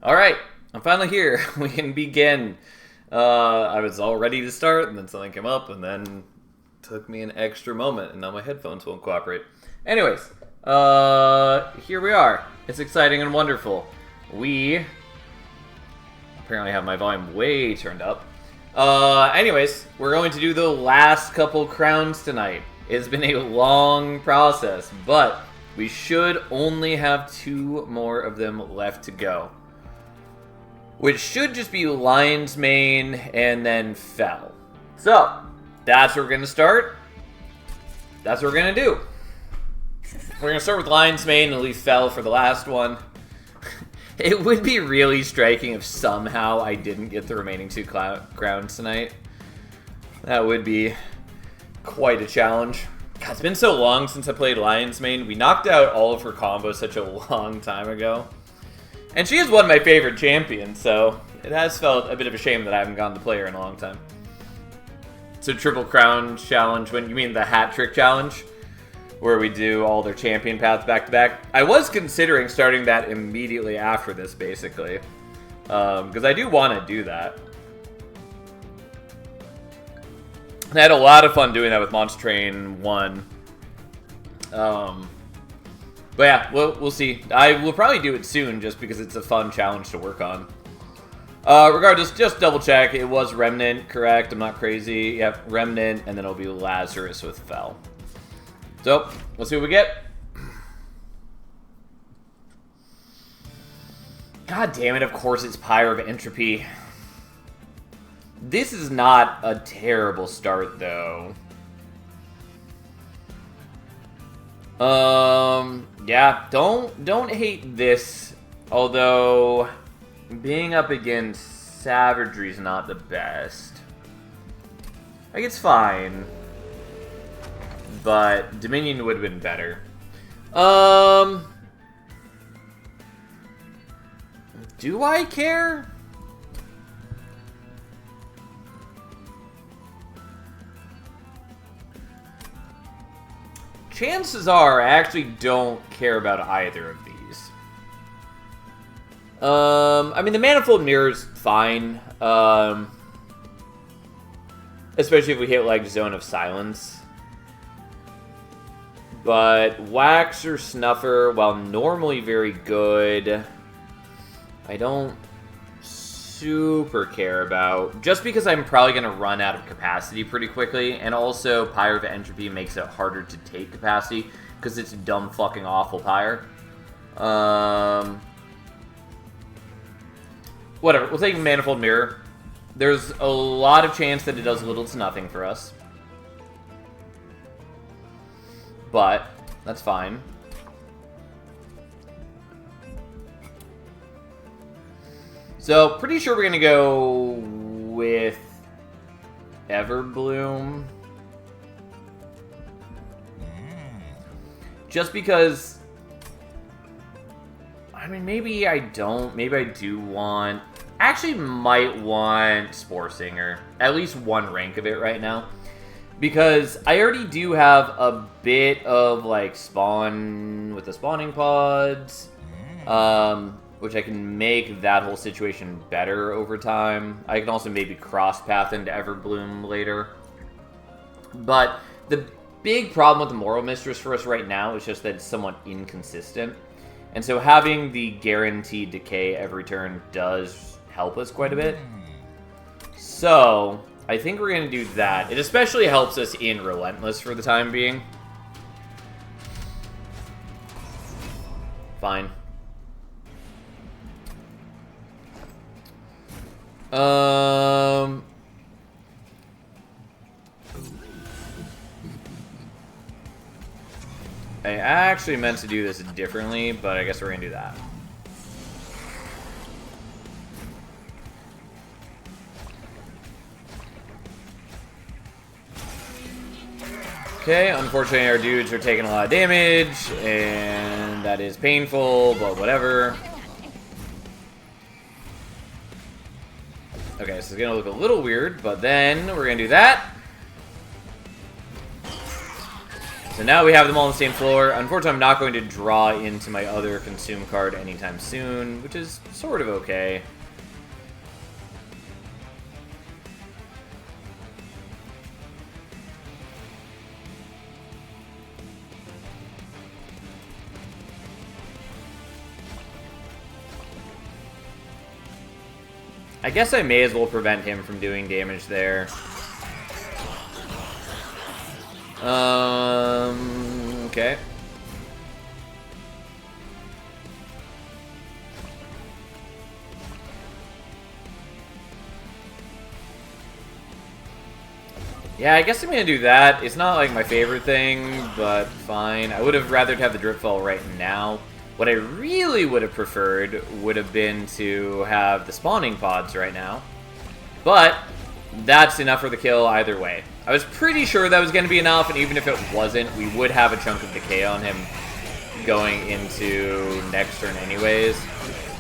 Alright, I'm finally here. We can begin. I was all ready to start, and then something came up, and then took me an extra moment, and now my headphones won't cooperate. Anyways, here we are. It's exciting and wonderful. We apparently have my volume way turned up. Anyways, we're going to do the last couple crowns tonight. It's been a long process, but we should only have 2 more of them left to go. Which should just be Lion's Mane and then Fel. So, that's where we're going to start. That's what we're going to do. We're going to start with Lion's Mane and leave Fel for the last one. It would be really striking if somehow I didn't get the remaining 2 crowns tonight. That would be quite a challenge. God, it's been so long since I played Lion's Mane. We knocked out all of her combos such a long time ago. And she is one of my favorite champions, so it has felt a bit of a shame that I haven't gotten to play her in a long time. So Triple Crown Challenge, when you mean the Hat Trick Challenge, where we do all their champion paths back to back. I was considering starting that immediately after this, basically. Because I do want to do that. And I had a lot of fun doing that with Monster Train 1. But yeah, we'll see. I will probably do it soon just because it's a fun challenge to work on. Regardless, just double check. It was Remnant, correct? I'm not crazy. Yep, Remnant, and then it'll be Lazarus with Fel. So, let's see what we get. God damn it, of course it's Pyre of Entropy. This is not a terrible start, though. Yeah, don't hate this. Although, being up against Savagery is not the best. Like, it's fine. But Dominion would have been better. Do I care? Chances are I actually don't care about either of these. I mean, the Manifold Mirror's fine. Especially if we hit, like, Zone of Silence. But Wax or Snuffer, while normally very good, I don't super care about. Just because I'm probably going to run out of capacity pretty quickly, and also Pyre of Entropy makes it harder to take capacity, because it's dumb fucking awful Pyre. Whatever, we'll take Manifold Mirror. There's a lot of chance that it does little to nothing for us. But, that's fine. So, pretty sure we're going to go with Everbloom. Just because, I mean, maybe I don't. Maybe I do want, actually might want Spore Singer. At least 1 rank of it right now. Because I already do have a bit of, like, spawn with the spawning pods. Which I can make that whole situation better over time. I can also maybe cross-path into Everbloom later. But the big problem with the Moral Mistress for us right now is just that it's somewhat inconsistent. And so having the guaranteed decay every turn does help us quite a bit. So, I think we're going to do that. It especially helps us in Relentless for the time being. Fine. I actually meant to do this differently, but I guess we're gonna do that. Okay, unfortunately our dudes are taking a lot of damage, and that is painful, but whatever. Okay, so it's gonna look a little weird, but then we're gonna do that. So now we have them all on the same floor. Unfortunately, I'm not going to draw into my other consume card anytime soon, which is sort of okay. I guess I may as well prevent him from doing damage there. Okay. Yeah, I guess I'm gonna do that. It's not like my favorite thing, but fine. I would have rather have the Drip Fall right now. What I really would have preferred would have been to have the spawning pods right now. But that's enough for the kill either way. I was pretty sure that was going to be enough, and even if it wasn't, we would have a chunk of decay on him going into next turn anyways,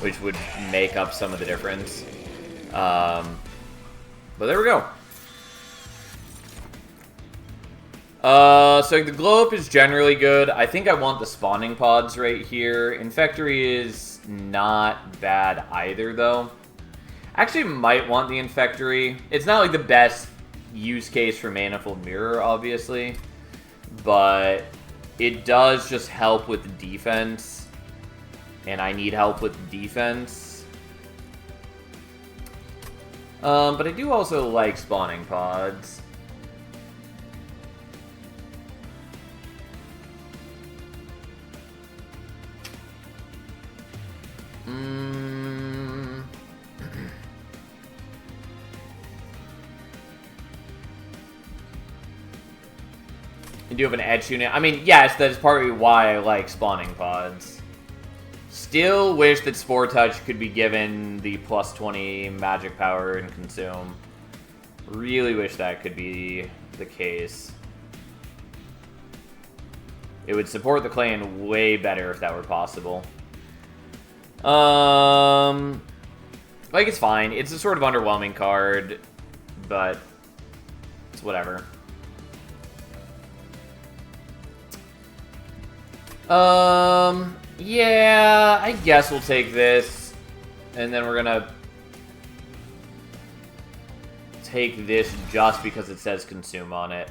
which would make up some of the difference. But there we go. So the glow up is generally good. I think I want the spawning pods right here. Infectory is not bad either, though. Actually, might want the Infectory. It's not like the best use case for Manifold Mirror, obviously, but it does just help with the defense, and I need help with the defense. But I do also like spawning pods. You do have an edge unit. I mean, yes, that's partly why I like spawning pods. Still wish that Spore Touch could be given the plus 20 magic power and consume. Really wish that could be the case. It would support the clan way better if that were possible. Like, it's fine. It's a sort of underwhelming card, but it's whatever. Yeah, I guess we'll take this, and then we're gonna take this just because it says consume on it.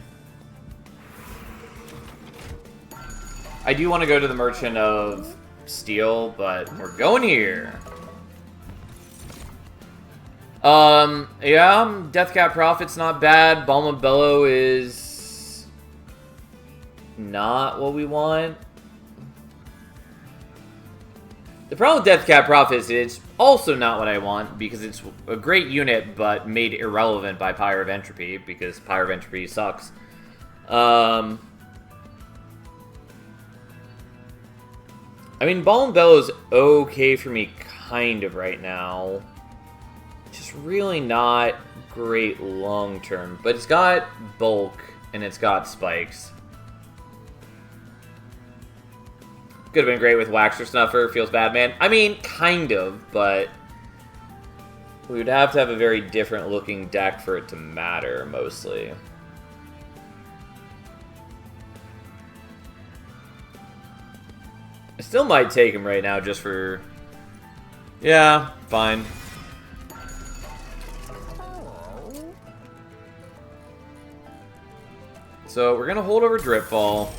I do want to go to the Merchant of Steel, but we're going here. Yeah, Deathcap Prophet's not bad. Balm of Bellow is not what we want. The problem with Deathcap Prophet is it's also not what I want, because it's a great unit, but made irrelevant by Pyre of Entropy, because Pyre of Entropy sucks. I mean, Balm Bellow's okay for me, kind of, right now. Just really not great long-term, but it's got bulk, and it's got spikes. Could have been great with Waxer Snuffer, feels bad, man. I mean, kind of, but we would have to have a very different looking deck for it to matter, mostly. I still might take him right now just for... Yeah, fine. So we're going to hold over Dripfall.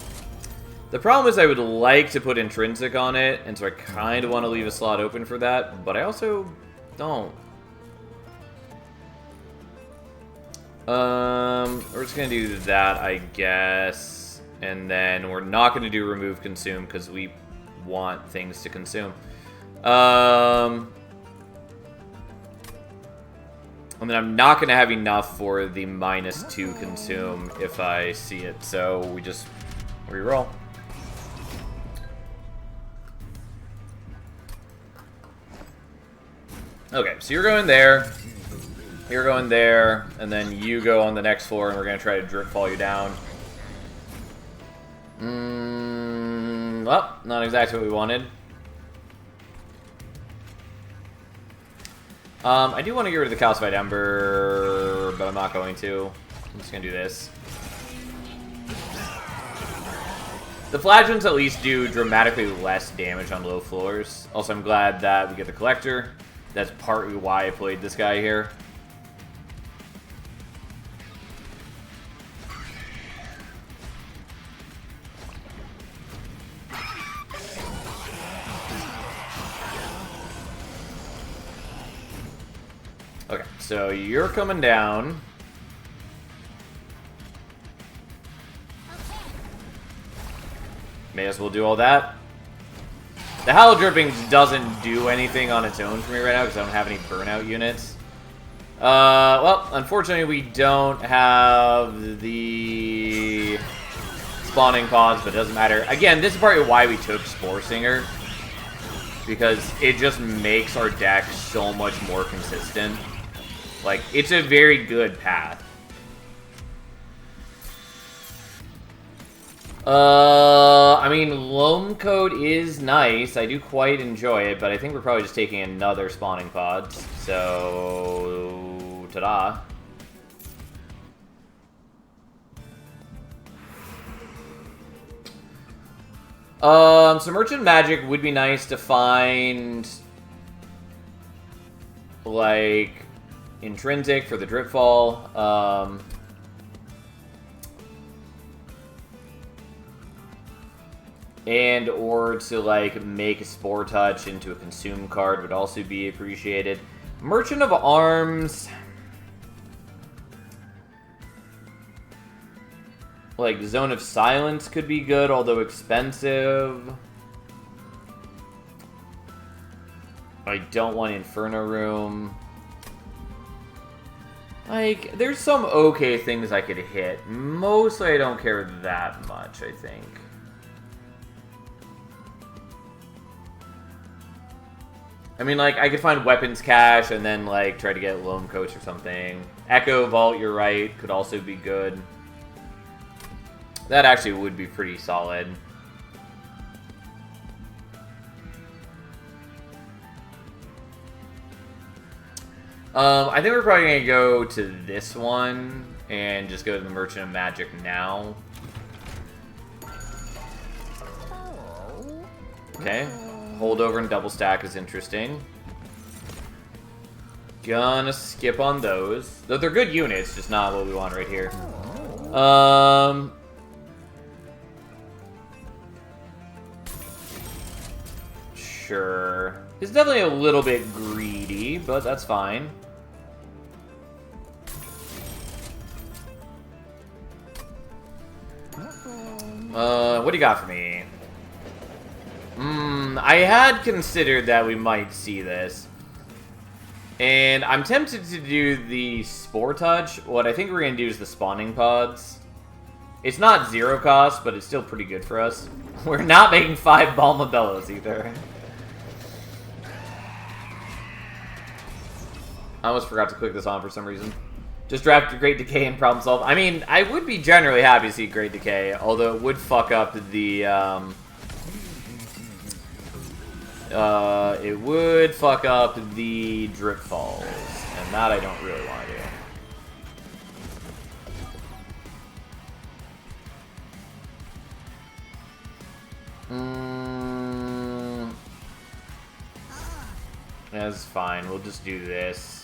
The problem is I would like to put Intrinsic on it, and so I kind of want to leave a slot open for that, but I also don't. We're just going to do that, I guess, and then we're not going to do Remove Consume because we want things to consume. And then I'm not going to have enough for the -2 consume if I see it, so we just reroll. Okay, so you're going there, you're going there, and then you go on the next floor, and we're going to try to drip fall you down. Well, not exactly what we wanted. I do want to get rid of the Calcified Ember, but I'm not going to. I'm just going to do this. The Flagellants at least do dramatically less damage on low floors. Also, I'm glad that we get the Collector. That's partly why I played this guy here. Okay, so you're coming down. May as well do all that. The Hollow Drippings doesn't do anything on its own for me right now because I don't have any burnout units. Well, unfortunately we don't have the spawning pods, but it doesn't matter. Again, this is partly why we took Spore Singer, because it just makes our deck so much more consistent. Like, it's a very good path. I mean, Loam Coat is nice. I do quite enjoy it, but I think we're probably just taking another spawning pod. So, ta-da. So Merchant Magic would be nice to find, like, Intrinsic for the Dripfall. And or to, like, make a Spore Touch into a Consume card would also be appreciated. Merchant of Arms, like, Zone of Silence could be good, although expensive. I don't want Inferno Room. Like, there's some okay things I could hit. Mostly I don't care that much, I think. I mean, like, I could find Weapons Cache and then, like, try to get Loam Coach or something. Echo Vault, you're right, could also be good. That actually would be pretty solid. I think we're probably going to go to this one and just go to the Merchant of Magic now. Okay. Holdover and Double Stack is interesting. Gonna skip on those. Though they're good units, just not what we want right here. Sure. It's definitely a little bit greedy, but that's fine. What do you got for me? I had considered that we might see this. And I'm tempted to do the Spore Touch. What I think we're going to do is the Spawning Pods. It's not 0 cost, but it's still pretty good for us. We're not making 5 Balmabellos either. I almost forgot to click this on for some reason. Just draft Great Decay and problem solve. I mean, I would be generally happy to see Great Decay, although it would fuck up the, it would fuck up the Drip Falls, and that I don't really want to do. That's fine, we'll just do this.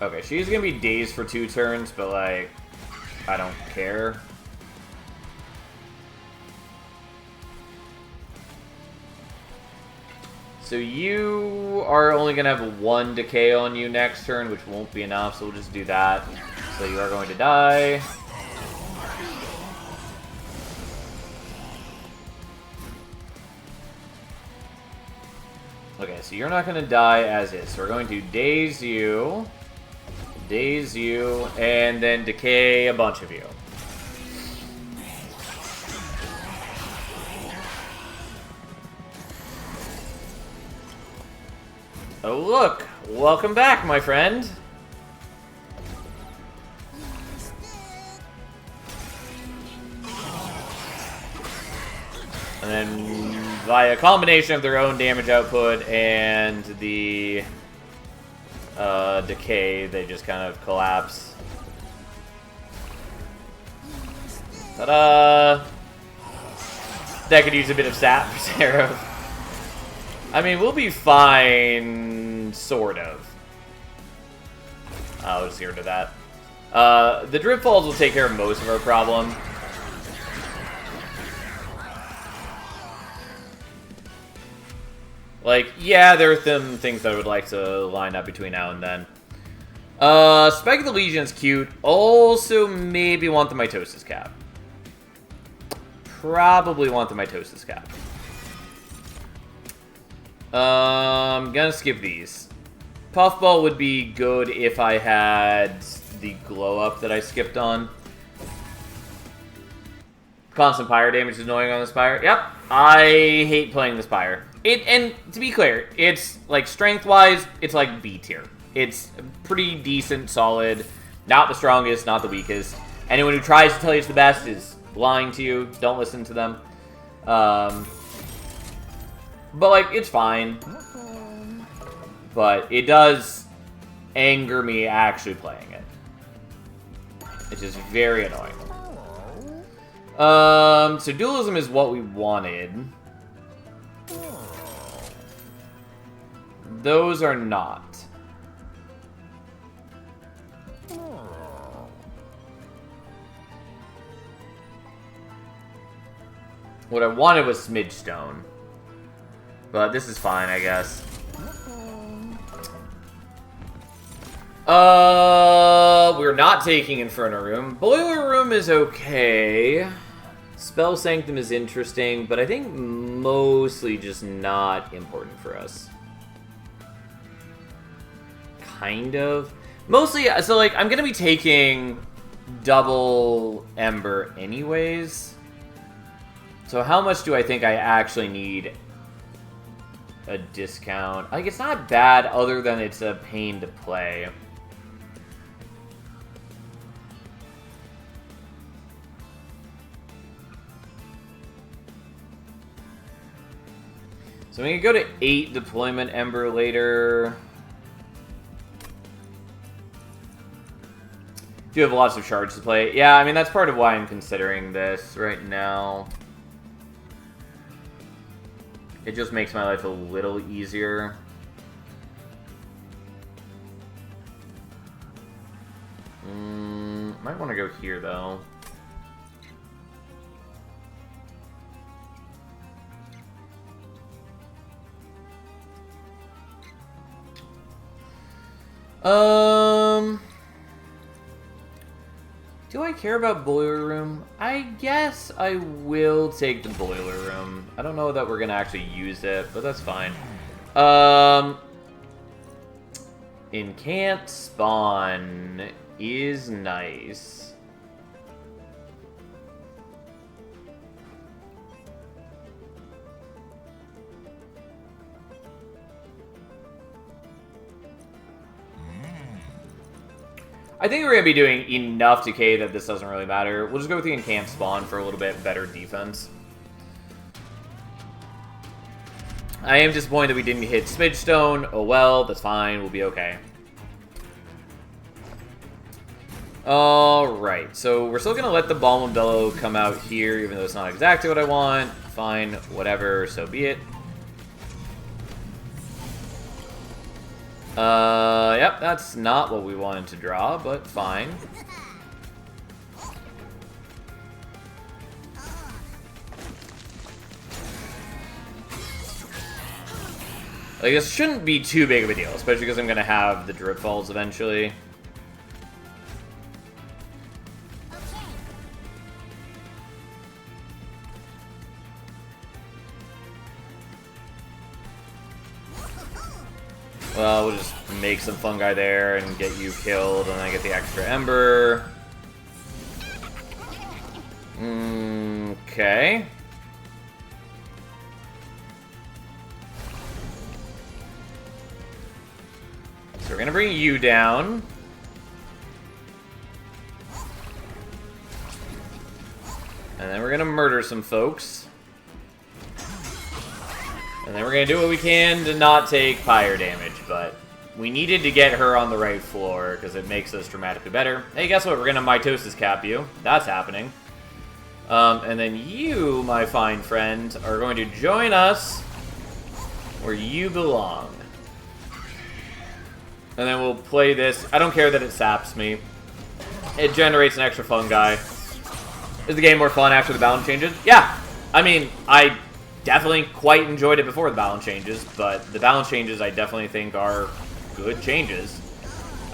Okay, she's gonna be dazed for 2 turns, but, like, I don't care. So you are only gonna have 1 decay on you next turn, which won't be enough, so we'll just do that. So you are going to die. Okay, so you're not gonna die as is. So we're going to daze you, and then decay a bunch of you. Oh look! Welcome back, my friend! And then via a combination of their own damage output and the decay, they just kind of collapse. Ta-da! That could use a bit of sap for Seraph. I mean, we'll be fine, sort of. I'll just get rid of that. The Drip Falls will take care of most of our problem. Like, yeah, there are some things that I would like to line up between now and then. Spike of the Legion's cute. Also, maybe want the Mitosis Cap. Probably want the Mitosis Cap. Gonna skip these. Puffball would be good if I had the glow up that I skipped on. Constant Pyre damage is annoying on the Spire. Yep, I hate playing the Spire. And to be clear, it's like strength-wise, it's like B tier. It's pretty decent, solid, not the strongest, not the weakest. Anyone who tries to tell you it's the best is lying to you. Don't listen to them. But like, it's fine. But it does anger me actually playing it. It's just very annoying. So dualism is what we wanted. Those are not. What I wanted was Smidgestone. But this is fine, I guess. We're not taking Inferno Room. Boiler Room is okay. Spell Sanctum is interesting, but I think mostly just not important for us. Kind of. Mostly, so like, I'm gonna be taking double Ember anyways. So how much do I think I actually need a discount? Like, it's not bad other than it's a pain to play. So we can go to 8 deployment Ember later. Do have lots of shards to play. Yeah, I mean, that's part of why I'm considering this right now. It just makes my life a little easier. Might want to go here, though. Do I care about Boiler Room? I guess I will take the Boiler Room. I don't know that we're gonna actually use it, but that's fine. Incant Spawn is nice. I think we're going to be doing enough decay that this doesn't really matter. We'll just go with the Incant Spawn for a little bit better defense. I am disappointed that we didn't hit Smidgestone. Oh well, that's fine. We'll be okay. Alright, so we're still going to let the Balm and Bellow come out here, even though it's not exactly what I want. Fine, whatever, so be it. Yep, that's not what we wanted to draw, but fine. Like, this shouldn't be too big of a deal, especially because I'm gonna have the Drip Falls eventually. Well, we'll just make some fungi there and get you killed, and then I get the extra Ember. Okay. So we're gonna bring you down. And then we're gonna murder some folks. And then we're going to do what we can to not take fire damage, but we needed to get her on the right floor because it makes us dramatically better. Hey, guess what? We're going to mitosis cap you. That's happening. And then you, my fine friend, are going to join us where you belong. And then we'll play this. I don't care that it saps me. It generates an extra fungi. Is the game more fun after the balance changes? Yeah. I mean, I definitely quite enjoyed it before the balance changes, but the balance changes I definitely think are good changes.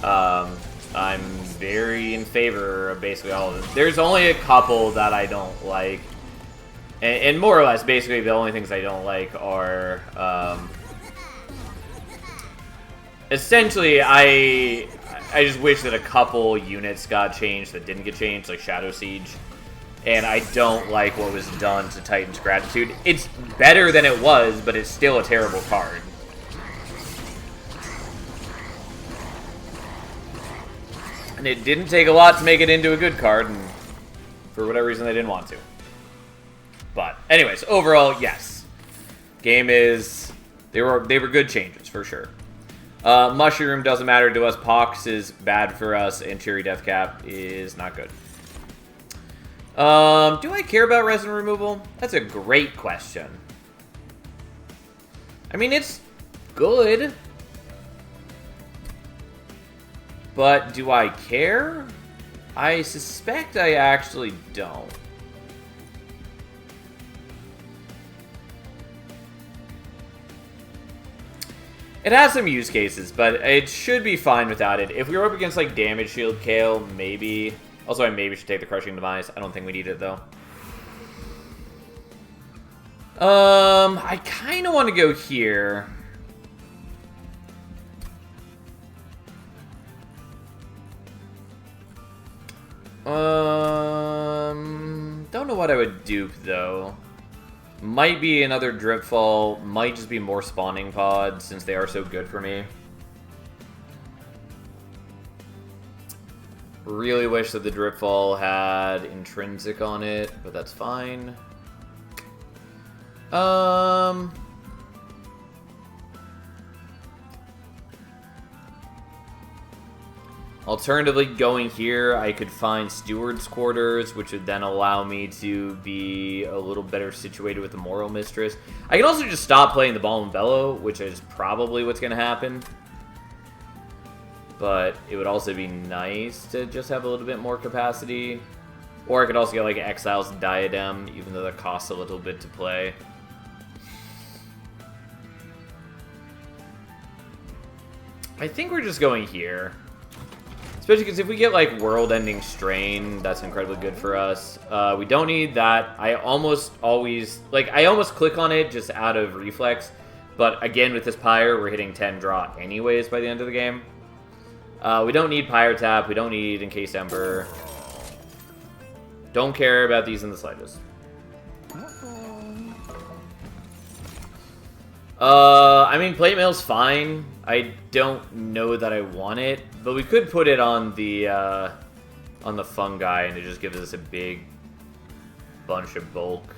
I'm very in favor of basically all of them. There's only a couple that I don't like. And more or less, basically, the only things I don't like are... essentially, I just wish that a couple units got changed that didn't get changed, like Shadow Siege. And I don't like what was done to Titan's Gratitude. It's better than it was, but it's still a terrible card. And it didn't take a lot to make it into a good card, and for whatever reason they didn't want to. But anyways, overall, yes. Game is... They were good changes, for sure. Mushroom doesn't matter to us. Pox is bad for us, and Cherry Deathcap is not good. Do I care about resin removal? That's a great question. I mean, it's good. But do I care? I suspect I actually don't. It has some use cases, but it should be fine without it. If we were up against, like, Damage Shield Kale, maybe... Also, I maybe should take the Crushing Demise. I don't think we need it, though. I kind of want to go here. Don't know what I would dupe, though. Might be another Dripfall. Might just be more Spawning Pods, since they are so good for me. Really wish that the Dripfall had Intrinsic on it, but that's fine. Alternatively, going here, I could find Steward's Quarters, which would then allow me to be a little better situated with the Moral Mistress. I can also just stop playing the Ball and Bellow, which is probably what's going to happen. But it would also be nice to just have a little bit more capacity. Or I could also get, like, Exile's Diadem, even though that costs a little bit to play. I think we're just going here. Especially because if we get, like, World-Ending Strain, that's incredibly good for us. We don't need that. I almost always... Like, I almost click on it just out of reflex. But, again, with this Pyre, we're hitting 10 draw anyways by the end of the game. We don't need Pyre Tap. We don't need Encased Ember. Don't care about these in the slightest. I mean, Plate Mail's fine. I don't know that I want it, but we could put it on the fungi, and it just gives us a big bunch of bulk.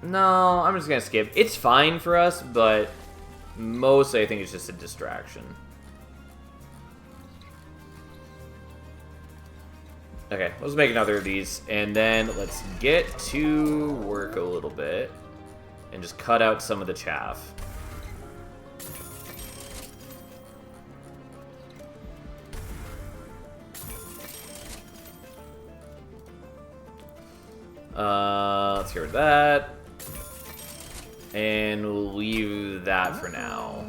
No, I'm just gonna skip. It's fine for us, but mostly I think it's just a distraction. Okay, let's make another of these, and then let's get to work a little bit and just cut out some of the chaff. Let's get rid of that. And we'll leave that for now.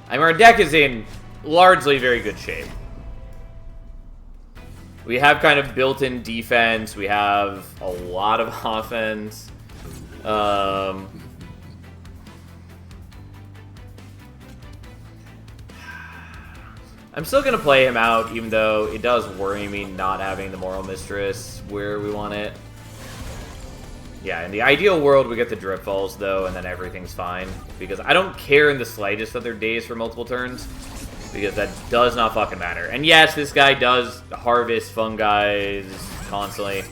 I mean, our deck is in largely very good shape. We have kind of built-in defense. We have a lot of offense. I'm still going to play him out, even though it does worry me not having the Moral Mistress where we want it. Yeah, in the ideal world, we get the Drip Falls, though, and then everything's fine. Because I don't care in the slightest that they're dazed for multiple turns. Because that does not fucking matter. And yes, this guy does harvest fungi constantly.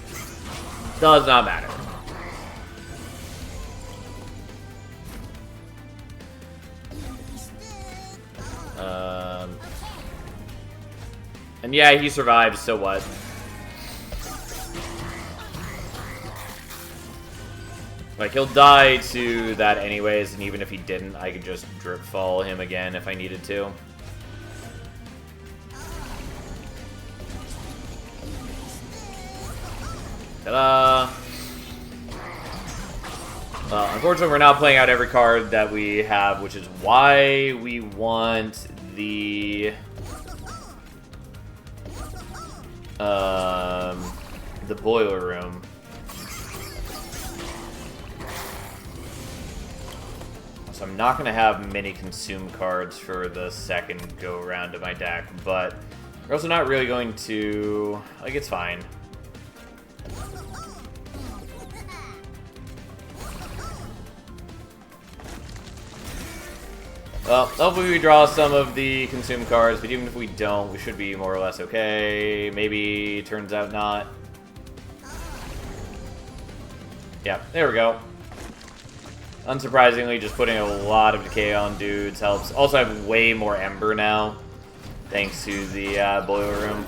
Does not matter. And yeah, he survives, so what? Like, he'll die to that anyways, and even if he didn't, I could just Drip Fall him again if I needed to. Ta-da! Unfortunately, we're not playing out every card that we have, which is why we want the boiler room. So I'm not going to have many consume cards for the second go-around of my deck, but we're also not really going to... Like, it's fine. Well, hopefully we draw some of the consume cards, but even if we don't, we should be more or less okay. Maybe, turns out not. Yeah, there we go. Unsurprisingly, just putting a lot of decay on dudes helps. Also, I have way more Ember now, thanks to the boiler room.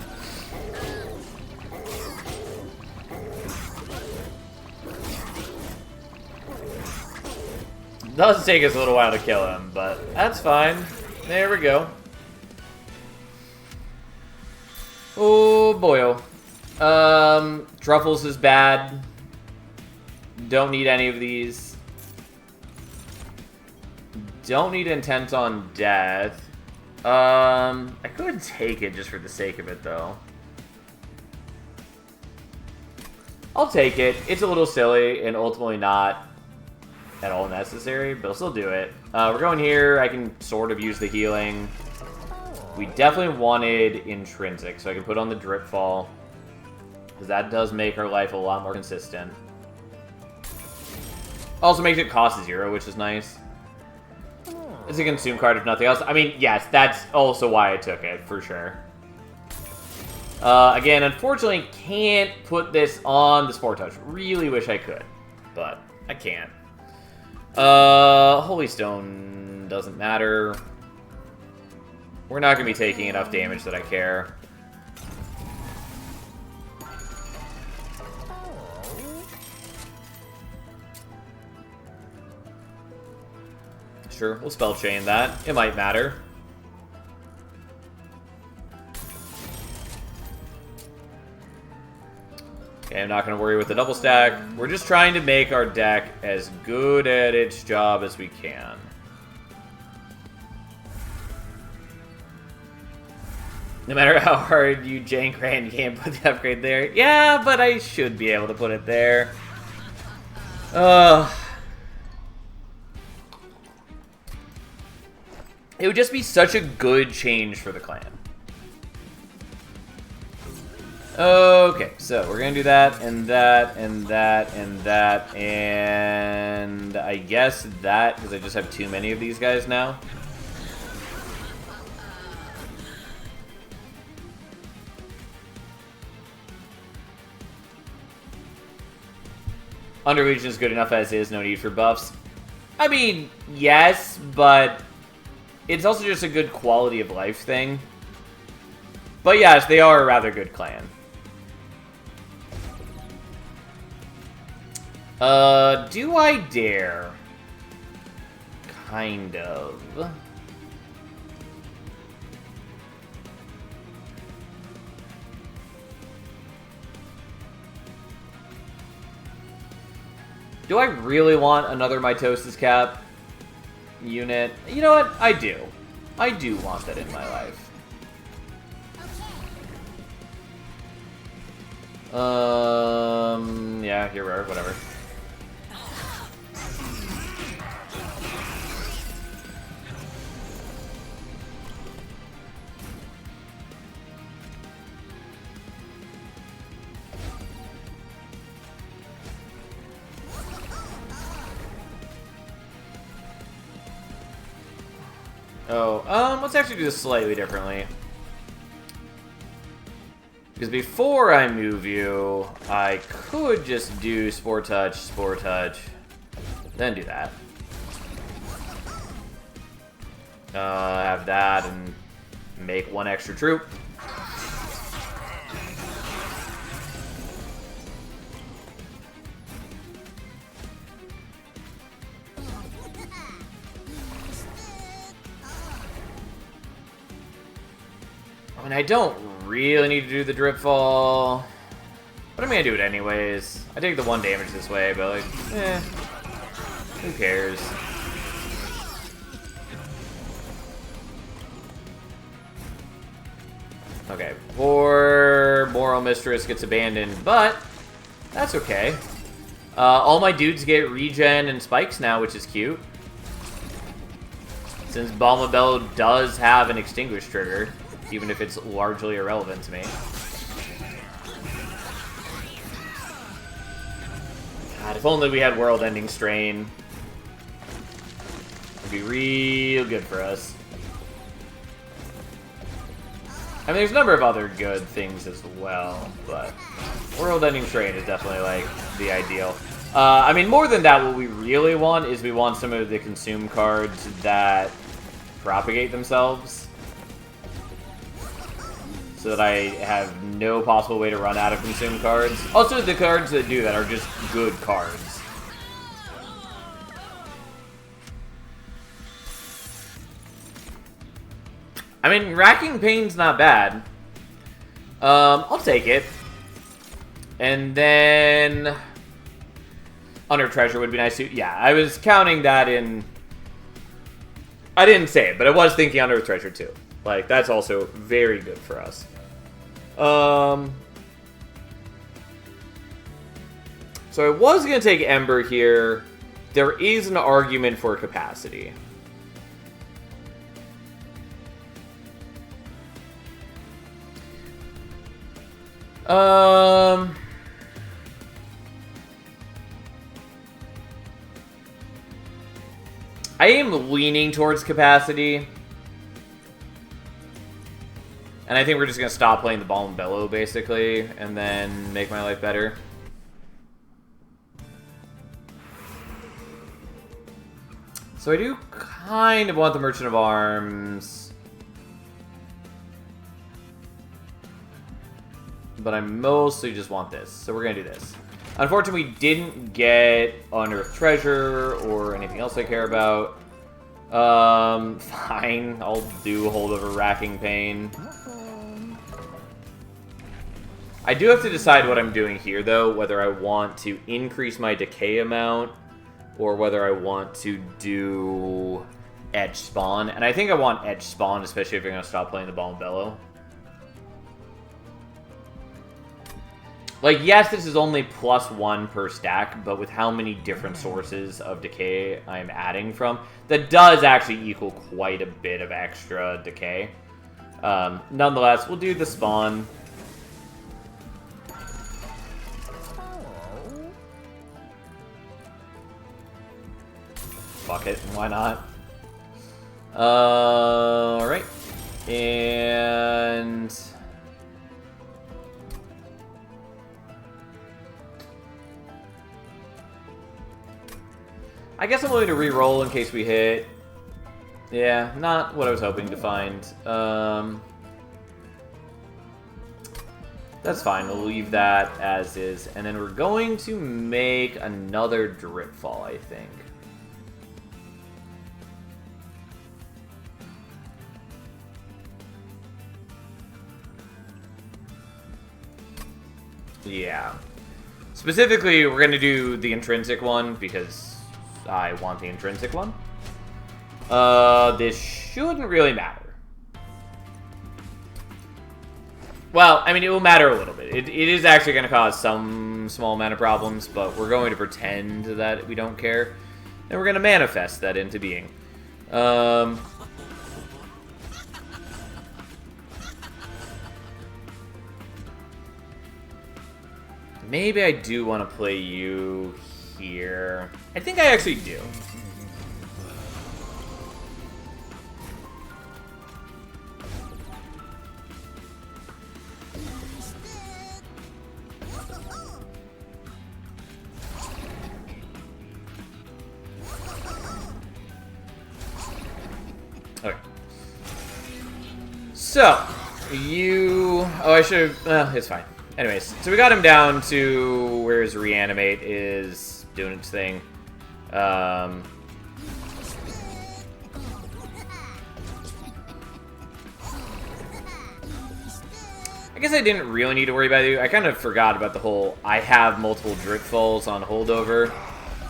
Does take us a little while to kill him, but that's fine. There we go. Oh boy. Truffles is bad. Don't need any of these. Don't need intent on death. I could take it just for the sake of it, though. I'll take it. It's a little silly and ultimately not at all necessary, but I'll still do it. We're going here. I can sort of use the healing. We definitely wanted intrinsic, so I can put on the Drip Fall, because that does make our life a lot more consistent. Also makes it cost 0, which is nice. It's a consume card if nothing else. I mean, yes, that's also why I took it, for sure. Again, unfortunately, can't put this on the Spore Touch. Really wish I could, but I can't. Holy Stone doesn't matter. We're not going to be taking enough damage that I care. Sure, we'll Spell Chain that. It might matter. Okay, I'm not going to worry with the double stack. We're just trying to make our deck as good at its job as we can. No matter how hard you jank Rand, you can't put the upgrade there. Yeah, but I should be able to put it there. It would just be such a good change for the clan. Okay, so we're gonna do that, and that, and that, and that, and I guess that, because I just have too many of these guys now. Under Legion is good enough as is, no need for buffs. I mean, yes, but it's also just a good quality of life thing. But yes, they are a rather good clan. Do I dare? Kind of. Do I really want another Mitosis Cap unit? You know what? I do. I do want that in my life. Yeah, here we are, whatever. Oh, let's actually do this slightly differently. Because before I move you, I could just do Spore Touch, then do that. Have that and make one extra troop. I mean, I don't really need to do the Drip Fall, but I'm gonna do it anyways. I take the 1 damage this way, but like, who cares? Okay, poor Moral Mistress gets abandoned, but that's okay. All my dudes get regen and spikes now, which is cute. Since Balmabello does have an Extinguish trigger, even if it's largely irrelevant to me. God, if only we had World-Ending Strain. It'd be real good for us. I mean, there's a number of other good things as well, but World-Ending Strain is definitely, like, the ideal. I mean, more than that, what we really want is we want some of the consume cards that propagate themselves, so that I have no possible way to run out of consume cards. Also, the cards that do that are just good cards. I mean, Racking Pain's not bad. I'll take it. And then Unearthed Treasure would be nice too. Yeah, I was counting that in. I didn't say it, but I was thinking Unearthed Treasure too. Like, that's also very good for us. So I was going to take Ember here. There is an argument for capacity. I am leaning towards capacity. And I think we're just going to stop playing the Balmabello, basically, and then make my life better. So I do kind of want the Merchant of Arms. But I mostly just want this. So we're going to do this. Unfortunately, we didn't get Unearthed Treasure or anything else I care about. Fine. I'll do Holdover Racking Pain. I do have to decide what I'm doing here, though. Whether I want to increase my decay amount or whether I want to do Edge Spawn. And I think I want Edge Spawn, especially if you're going to stop playing the Balmabello. Like, yes, this is only +1 per stack, but with how many different sources of decay I'm adding from, that does actually equal quite a bit of extra decay. Nonetheless, we'll do the spawn. Fuck it, why not? Alright. And I guess I'm willing to re-roll in case we hit. Yeah, not what I was hoping to find. That's fine, we'll leave that as is. And then we're going to make another Drip Fall, I think. Yeah. Specifically, we're going to do the intrinsic one because I want the intrinsic one. This shouldn't really matter. Well, I mean, it will matter a little bit. It is actually going to cause some small amount of problems, but we're going to pretend that we don't care. And we're going to manifest that into being. Maybe I do want to play you here. I think I actually do. So, you... Oh, I should have... it's fine. Anyways, so we got him down to where his reanimate is doing its thing. I guess I didn't really need to worry about you. I kind of forgot about the whole I have multiple drip falls on holdover,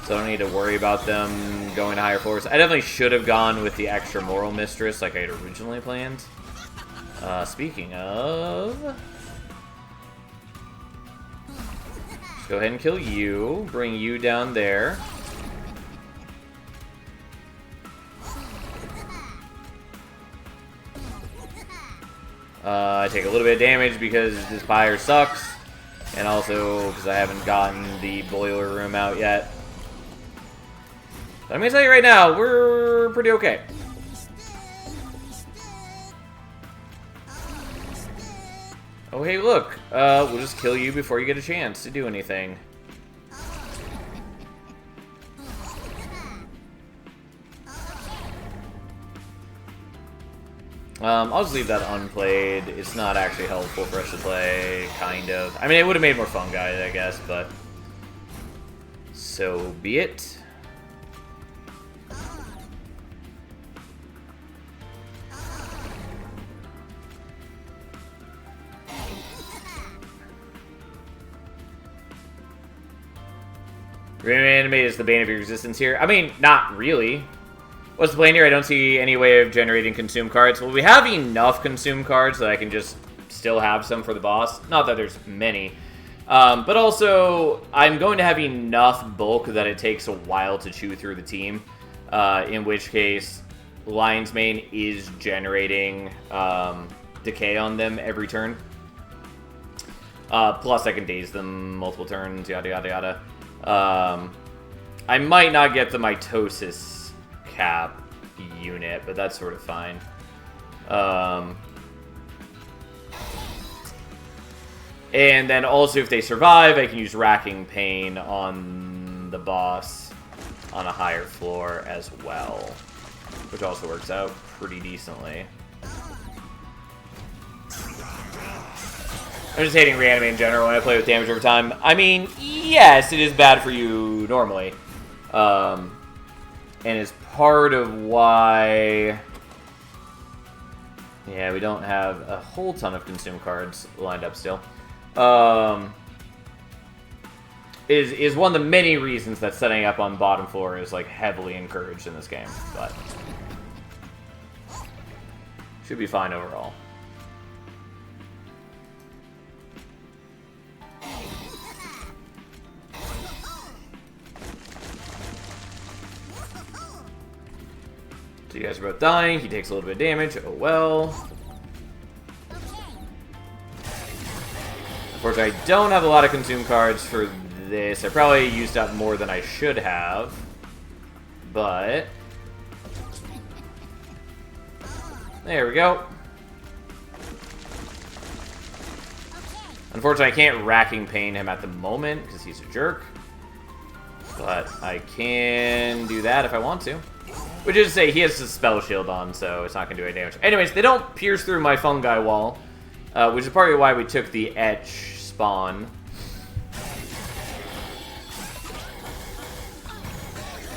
so I don't need to worry about them going to higher floors. I definitely should have gone with the extra Moral Mistress like I had originally planned. Speaking of... Let's go ahead and kill you. Bring you down there. I take a little bit of damage because this fire sucks, and also because I haven't gotten the boiler room out yet. But I'm going to tell you right now, we're pretty okay. Oh, hey, look. We'll just kill you before you get a chance to do anything. I'll just leave that unplayed. It's not actually helpful for us to play, kind of. I mean, it would have made more fungi, I guess, but... so be it. Reanimate is the bane of your existence here. I mean, not really. What's the plan here? I don't see any way of generating consume cards. Well, we have enough consume cards that I can just still have some for the boss. Not that there's many. But also, I'm going to have enough bulk that it takes a while to chew through the team. In which case, Lion's Mane is generating decay on them every turn. Plus, I can daze them multiple turns, yada yada yada. I might not get the mitosis cap unit, but that's sort of fine. And then also, if they survive, I can use Racking Pain on the boss on a higher floor as well, which also works out pretty decently. I'm just hating Reanimate in general when I play with damage over time. I mean, yes, it is bad for you normally. And is part of why... yeah, we don't have a whole ton of consume cards lined up still. Is one of the many reasons that setting up on bottom floor is like heavily encouraged in this game, but should be fine overall. So you guys are both dying. He takes a little bit of damage. Oh well. Unfortunately, I don't have a lot of consume cards for this. I probably used up more than I should have. But... there we go. Unfortunately, I can't Racking Pain him at the moment because he's a jerk. But I can do that if I want to. Which is to say, he has his spell shield on, so it's not going to do any damage. Anyways, they don't pierce through my fungi wall, which is partly why we took the etch spawn.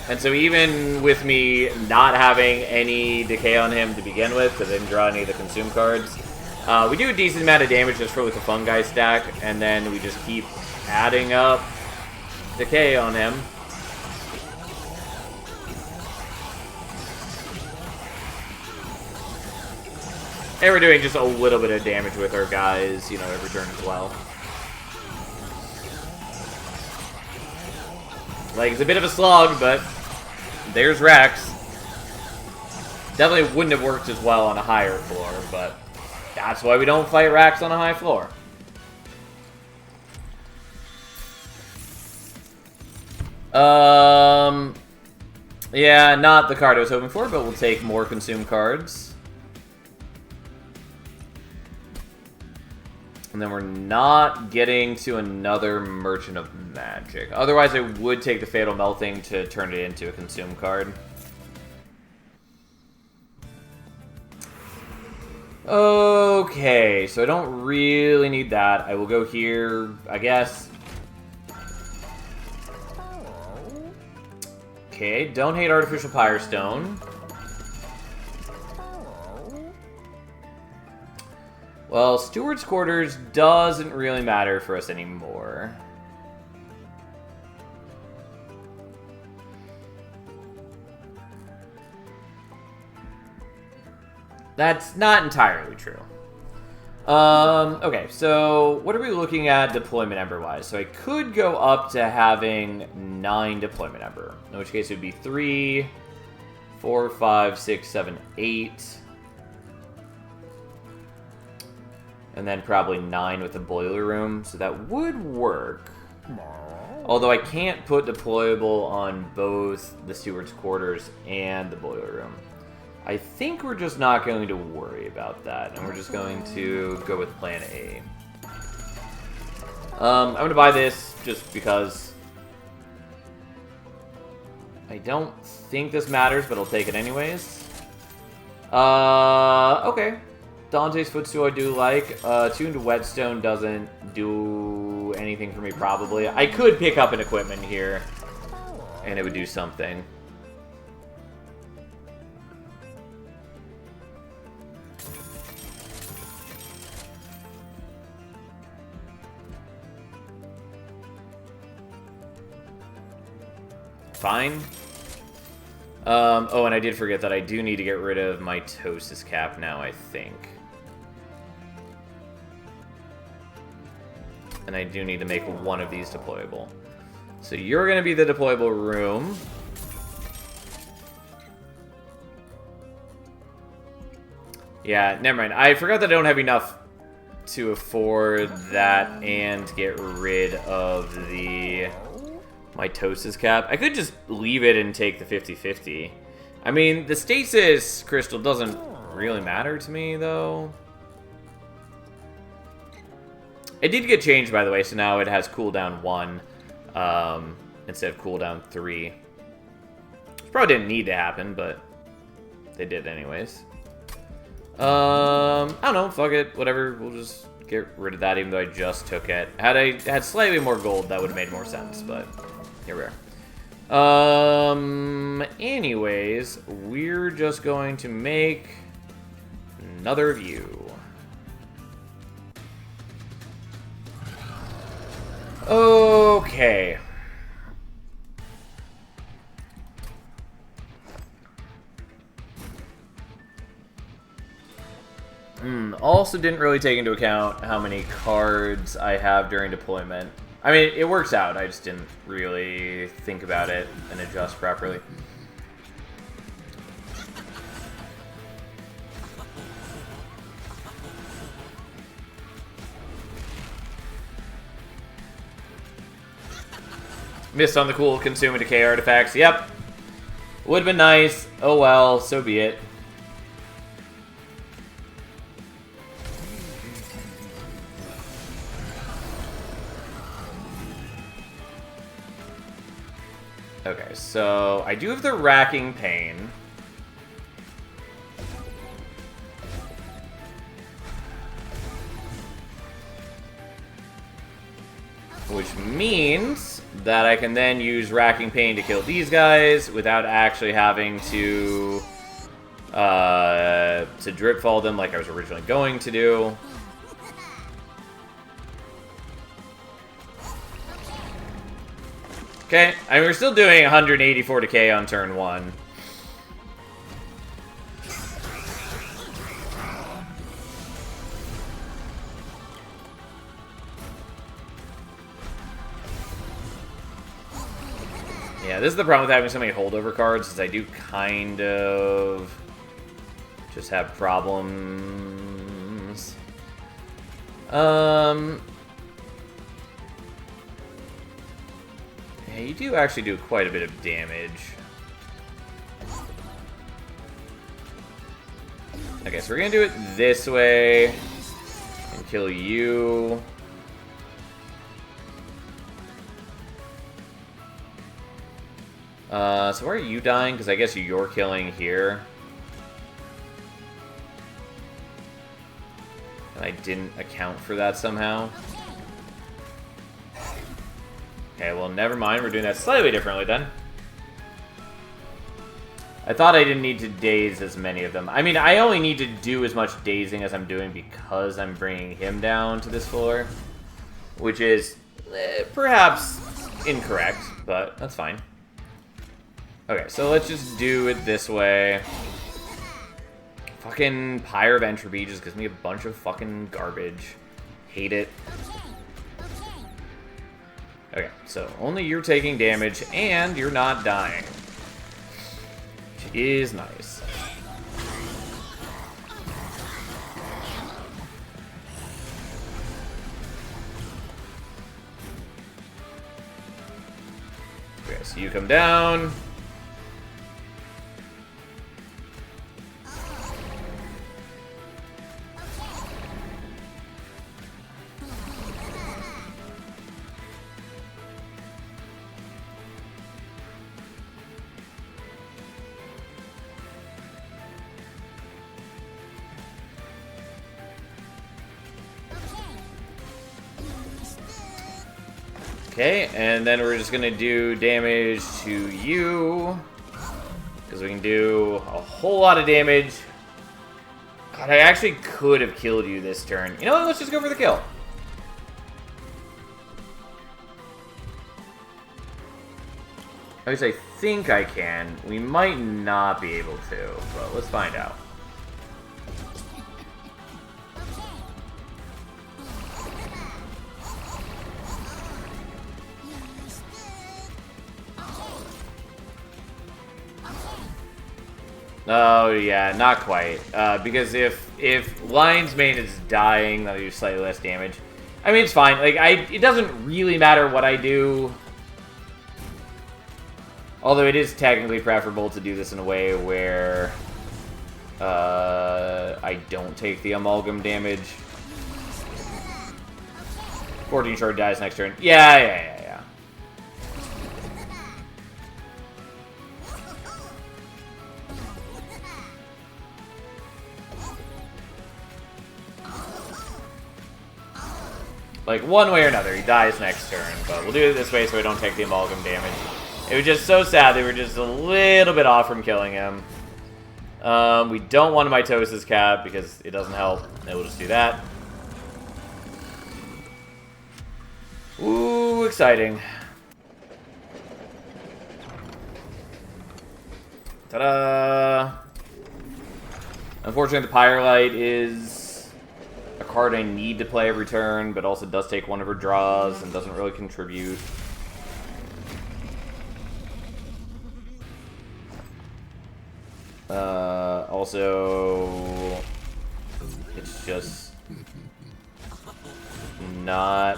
And so even with me not having any decay on him to begin with, because I didn't draw any of the consume cards, we do a decent amount of damage just for like a fungi stack, and then we just keep adding up decay on him. And we're doing just a little bit of damage with our guys, you know, every turn as well. Like, it's a bit of a slog, but there's Rex. Definitely wouldn't have worked as well on a higher floor, but that's why we don't fight Rax on a high floor. Yeah, not the card I was hoping for, but we'll take more consume cards. And then we're not getting to another Merchant of Magic. Otherwise, I would take the Fatal Melting to turn it into a consume card. Okay, so I don't really need that. I will go here, I guess. Okay, don't hate Artificial Pyre Stone. Well, Steward's Quarters doesn't really matter for us anymore. That's not entirely true. Okay, so what are we looking at deployment ember-wise? So I could go up to having 9 deployment ember, in which case it would be 3, 4, 5, 6, 7, 8. And then probably 9 with the boiler room, so that would work. Although I can't put deployable on both the steward's quarters and the boiler room. I think we're just not going to worry about that, and we're just going to go with plan A. I'm going to buy this just because I don't think this matters, but I'll take it anyways. Okay. Dante's Footstool I do like. Tuned Whetstone doesn't do anything for me, probably. I could pick up an equipment here, and it would do something. Fine. Oh, and I did forget that I do need to get rid of my Mitosis Cap now, I think. And I do need to make one of these deployable. So you're going to be the deployable room. Yeah, never mind. I forgot that I don't have enough to afford that and get rid of the Mitosis Cap. I could just leave it and take the 50-50. I mean, the Stasis Crystal doesn't really matter to me, though. It did get changed, by the way, so now it has cooldown 1 instead of cooldown 3. Which probably didn't need to happen, but they did anyways. I don't know, fuck it, whatever, we'll just get rid of that even though I just took it. Had I had slightly more gold, that would have made more sense, but here we are. Anyways, we're just going to make another view. Okay. Also didn't really take into account how many cards I have during deployment. I mean, it works out. I just didn't really think about it and adjust properly. Missed on the cool Consume and Decay artifacts. Yep. Would have been nice. Oh well, so be it. Okay, so I do have the Racking Pain. Which means that I can then use Racking Pain to kill these guys without actually having to drip fall them like I was originally going to do. Okay, I mean, we're still doing 184 decay on turn 1. Yeah, this is the problem with having so many holdover cards, is I do kind of just have problems. Yeah, you do actually do quite a bit of damage. Okay, so we're gonna do it this way and kill you. So why are you dying? Because I guess you're killing here. I didn't account for that somehow. Okay, well, never mind. We're doing that slightly differently then. I thought I didn't need to daze as many of them. I mean, I only need to do as much dazing as I'm doing because I'm bringing him down to this floor. Which is perhaps incorrect, but that's fine. Okay, so let's just do it this way. Fucking Pyre of Entropy just gives me a bunch of fucking garbage. Hate it. Okay, so only you're taking damage and you're not dying. Which is nice. Okay, so you come down. Okay, and then we're just gonna do damage to you. Because we can do a whole lot of damage. God, I actually could have killed you this turn. You know what? Let's just go for the kill. At least I think I can. We might not be able to, but let's find out. Oh yeah, not quite. Because if Lion's Mane is dying, that'll do slightly less damage. I mean, it's fine. Like it doesn't really matter what I do. Although it is technically preferable to do this in a way where I don't take the amalgam damage. 14 short dies next turn. Yeah. Like, one way or another, he dies next turn. But we'll do it this way so we don't take the amalgam damage. It was just so sad they were just a little bit off from killing him. We don't want a Mitosis Cap because it doesn't help. And we'll just do that. Ooh, exciting. Ta-da! Unfortunately, the Pyrelite is a card I need to play every turn, but also does take one of her draws and doesn't really contribute. Also, it's just not...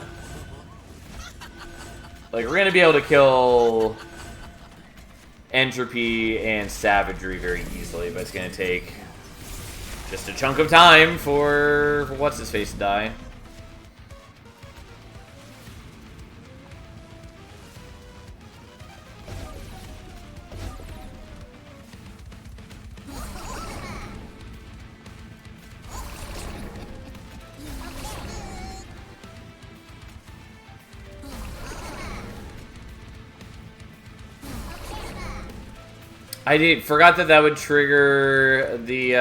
Like, we're gonna be able to kill Entropy and Savagery very easily, but it's gonna take just a chunk of time for what's-his-face to die. I forgot that would trigger the,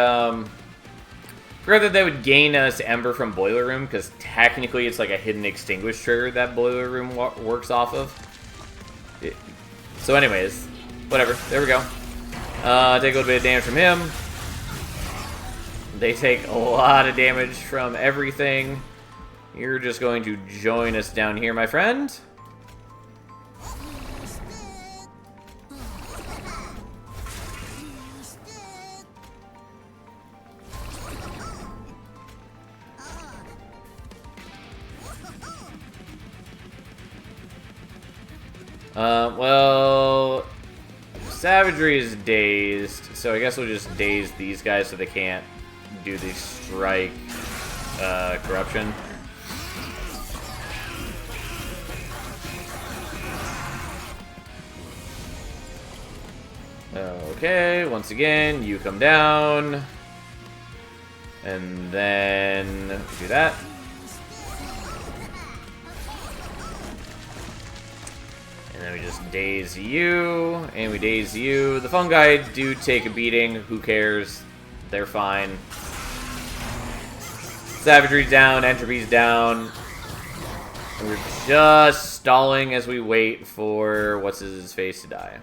forgot that they would gain us Ember from Boiler Room, because technically it's like a hidden extinguish trigger that Boiler Room works off of. So anyways, whatever, there we go. Take a little bit of damage from him. They take a lot of damage from everything. You're just going to join us down here, my friend. Well, Savagery is dazed, so I guess we'll just daze these guys so they can't do the strike corruption. Okay, once again, you come down. And then do that. And then we just daze you, and we daze you. The fungi do take a beating. Who cares? They're fine. Savagery's down, entropy's down. And we're just stalling as we wait for what's his face to die.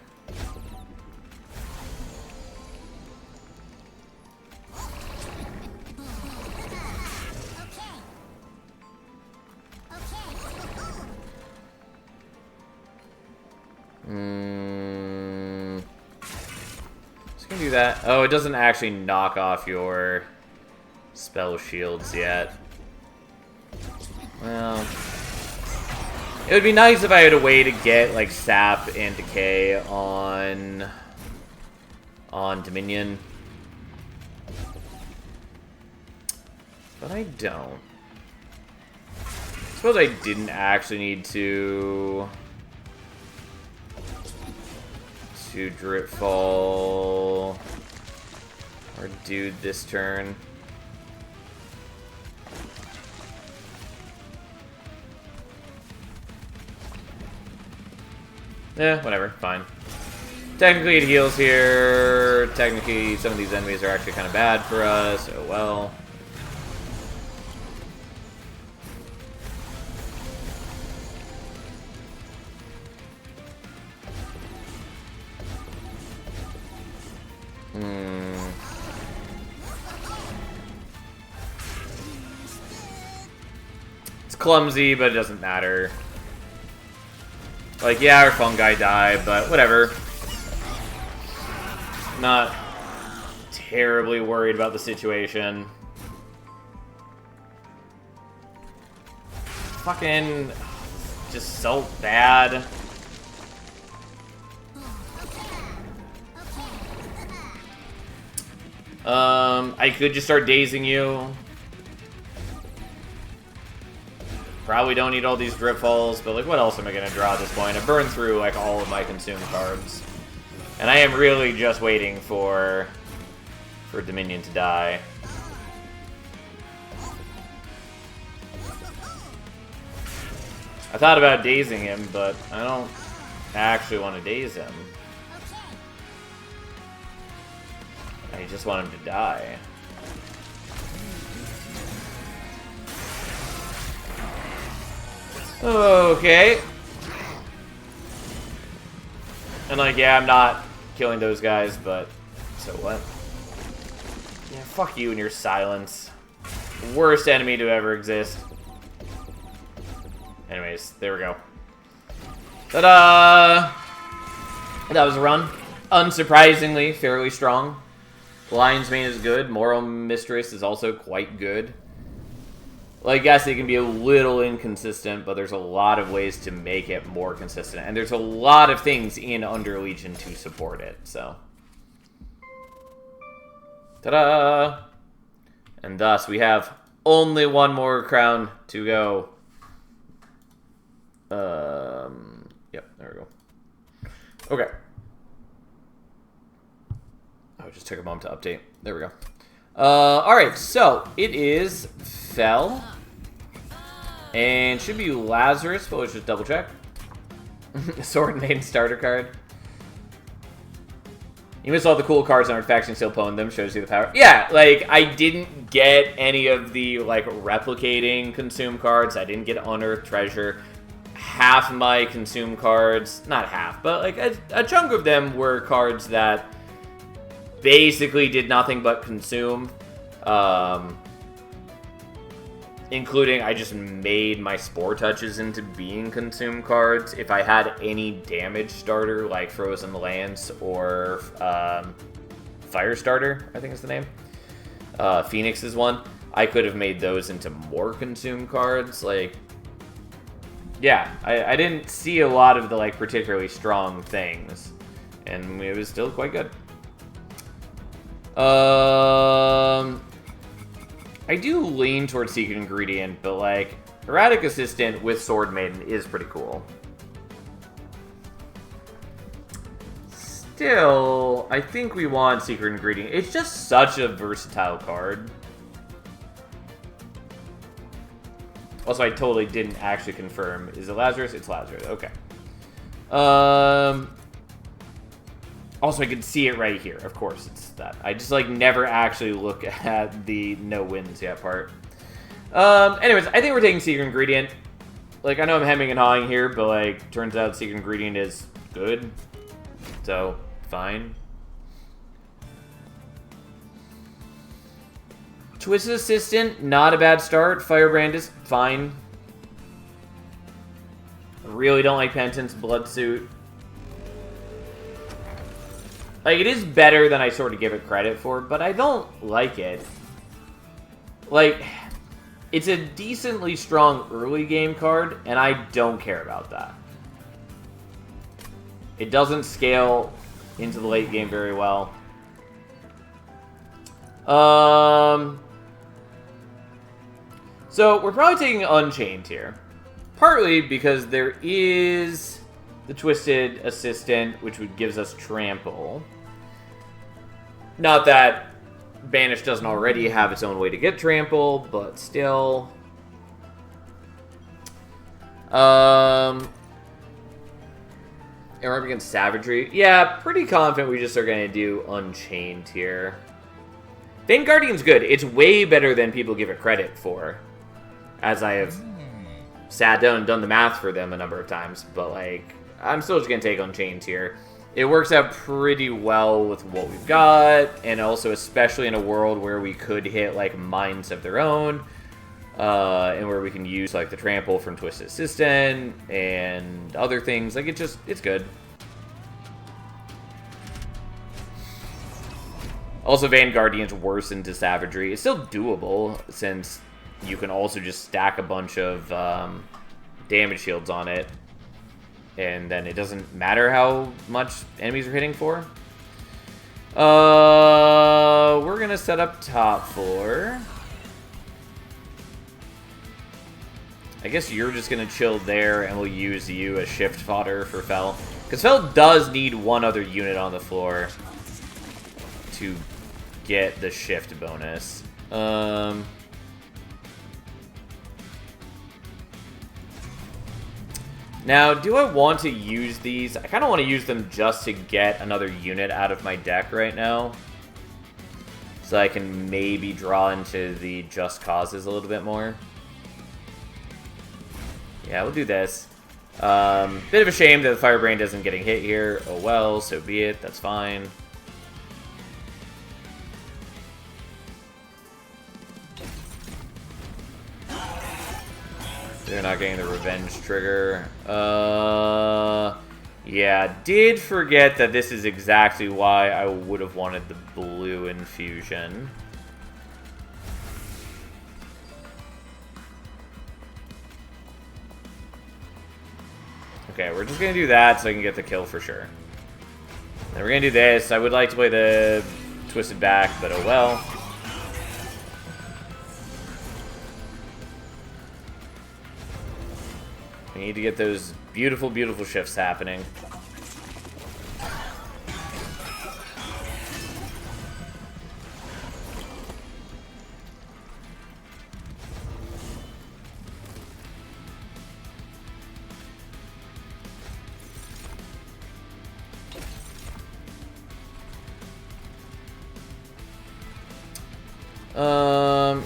Just gonna do that. Oh, it doesn't actually knock off your spell shields yet. Well, it would be nice if I had a way to get like sap and decay on Dominion, but I don't. I suppose I didn't actually need to Dritfall our dude this turn. Yeah, whatever, fine. Technically it heals here. Technically some of these enemies are actually kind of bad for us. Oh well. It's clumsy, but it doesn't matter. Like, yeah, our fungi die, but whatever. Not terribly worried about the situation. Fucking just so bad. I could just start dazing you. Probably don't need all these drip falls, but like, what else am I gonna draw at this point? I burned through like all of my consumed cards, and I am really just waiting for Dominion to die. I thought about dazing him, but I don't actually want to daze him. I just want him to die. Okay. And like, yeah, I'm not killing those guys, but so what? Yeah, fuck you and your silence. Worst enemy to ever exist. Anyways, there we go. Ta-da! That was a run. Unsurprisingly, fairly strong. Lion's Mane is good. Moral Mistress is also quite good. Like, yes, it can be a little inconsistent, but there's a lot of ways to make it more consistent. And there's a lot of things in Under Legion to support it, so. Ta-da! And thus, we have only one more crown to go. Yep, there we go. Okay. Oh, it just took a moment to update. There we go. Alright, so it is Fel. And should be Lazarus, but let's just double check. Sword main starter card. You missed all the cool cards on artifacts and still pwned them. Shows you the power. Yeah, like, I didn't get any of the, like, replicating consume cards. I didn't get Unearthed Treasure. Half of my consume cards, not half, but, like, a chunk of them were cards that basically did nothing but consume. Including, I just made my Spore Touches into being consume cards. If I had any damage starter, like Frozen Lance or Fire Starter, I think is the name. Phoenix is one. I could have made those into more consume cards. Like, yeah, I didn't see a lot of the, like, particularly strong things. And it was still quite good. I do lean towards Secret Ingredient, but, like, Erratic Assistant with Sword Maiden is pretty cool. Still, I think we want Secret Ingredient. It's just such a versatile card. Also, I totally didn't actually confirm. Is it Lazarus? It's Lazarus. Okay. Also, I can see it right here. Of course, it's that. I just, like, never actually look at the no wins yet part. Anyways, I think we're taking Secret Ingredient. Like, I know I'm hemming and hawing here, but, like, turns out Secret Ingredient is good. So, fine. Twisted Assistant, not a bad start. Firebrand is fine. I really don't like Penitence Blood Suit. Like, it is better than I sort of give it credit for, but I don't like it. Like, it's a decently strong early game card, and I don't care about that. It doesn't scale into the late game very well. So, we're probably taking Unchained here. Partly because there is the Twisted Assistant, which gives us Trample. Not that Banish doesn't already have its own way to get Trample, but still. And we're up against Savagery. Yeah, pretty confident we just are going to do Unchained here. Vayne Guardian's good. It's way better than people give it credit for. As I have sat down and done the math for them a number of times. But, like, I'm still just going to take Unchained here. It works out pretty well with what we've got. And also, especially in a world where we could hit, like, Minds of Their Own. And where we can use, like, the Trample from Twisted Assistant. And other things. Like, it's good. Also, Vayne Guardian's worse into Savagery. It's still doable, since you can also just stack a bunch of damage shields on it. And then it doesn't matter how much enemies are hitting for. We're going to set up top 4. I guess you're just going to chill there, and we'll use you as shift fodder for Fel. Because Fel does need one other unit on the floor to get the shift bonus. Now, do I want to use these? I kind of want to use them just to get another unit out of my deck right now. So I can maybe draw into the Just Causes a little bit more. Yeah, we'll do this. Bit of a shame that the Firebrand isn't getting hit here. Oh well, so be it. That's fine. They're not getting the revenge trigger. Yeah, did forget that this is exactly why I would have wanted the blue infusion. Okay, we're just gonna do that so I can get the kill for sure. Then we're gonna do this. I would like to play the Twisted back, but oh well. We need to get those beautiful, beautiful shifts happening.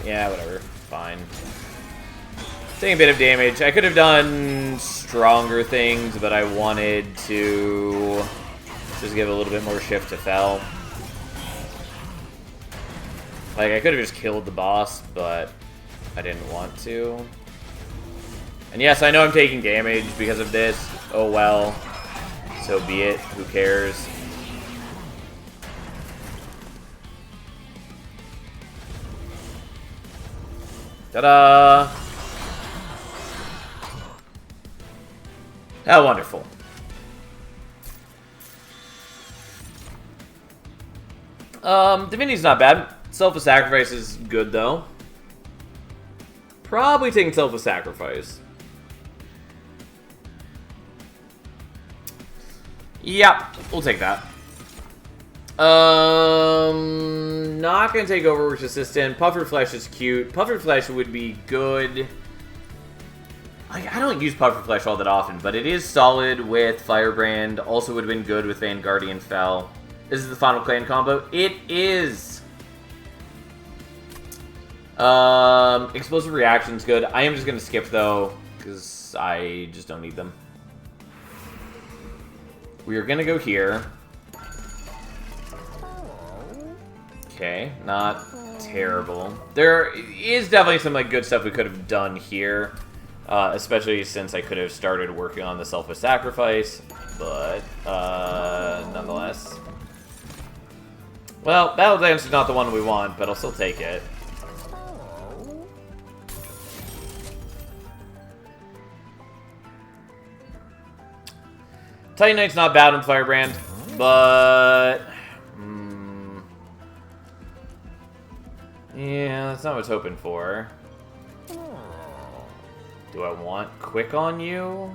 Yeah, whatever. Fine. Taking a bit of damage. I could have done stronger things, but I wanted to just give a little bit more shift to Fel. Like, I could have just killed the boss, but I didn't want to. And yes, I know I'm taking damage because of this. Oh well. So be it. Who cares? Ta-da! How wonderful. Divinity's not bad. Self-a-Sacrifice is good, though. Probably taking Self-a-Sacrifice. Yeah, we'll take that. Not gonna take Overworked Assistant. Puffered Flesh is cute. Puffered Flesh would be good Like, I don't use Puffer Flesh all that often, but it is solid with Firebrand. Also would have been good with Vanguardian Fel. This is the final clan combo. It is! Explosive Reaction's good. I am just going to skip, though, because I just don't need them. We are going to go here. Okay, not terrible. There is definitely some like good stuff we could have done here. Especially since I could have started working on the Selfless Sacrifice, but nonetheless. Well, Battle Dance is not the one we want, but I'll still take it. Titan Knight's not bad on Firebrand, but... yeah, that's not what I was hoping for. Do I want Quick on you?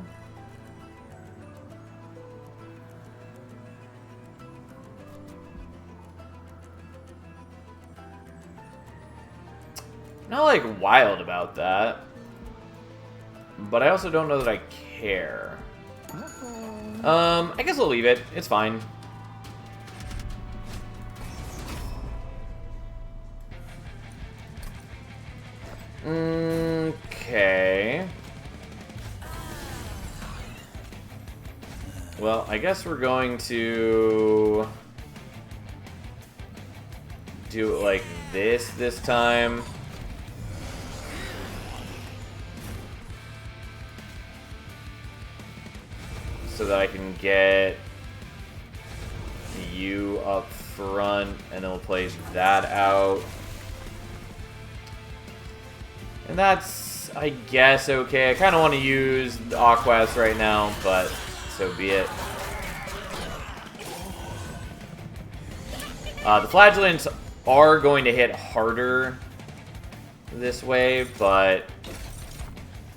Not, like, wild about that. But I also don't know that I care. I guess I'll leave it. It's fine. Okay. Well, I guess we're going to do it like this time. So that I can get you up front, and then we'll play that out. And that's, I guess, okay. I kind of want to use Aquas right now, but so be it. The Flagellants are going to hit harder this way, but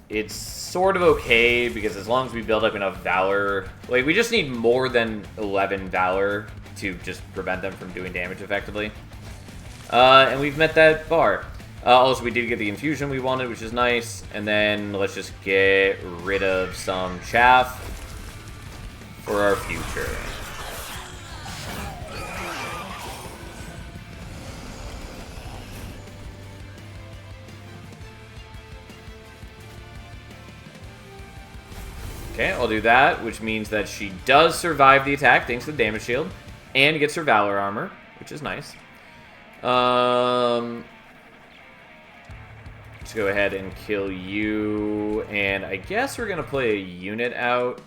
it's sort of okay, because as long as we build up enough Valor, like, we just need more than 11 Valor to just prevent them from doing damage effectively. And we've met that bar. Also, we did get the infusion we wanted, which is nice. And then let's just get rid of some chaff for our future. Okay, I'll do that, which means that she does survive the attack thanks to the damage shield, and gets her Valor armor, which is nice. Let's go ahead and kill you, and I guess we're gonna play a unit out.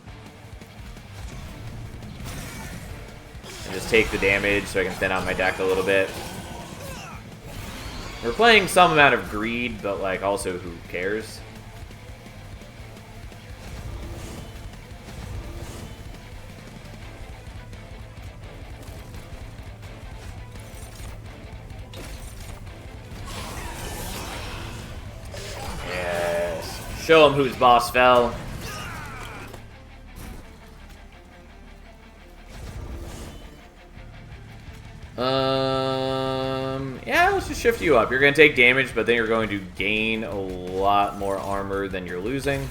And just take the damage so I can thin out my deck a little bit. We're playing some amount of greed, but like also who cares? Show him whose boss fell. Yeah, let's just shift you up. You're going to take damage, but then you're going to gain a lot more armor than you're losing.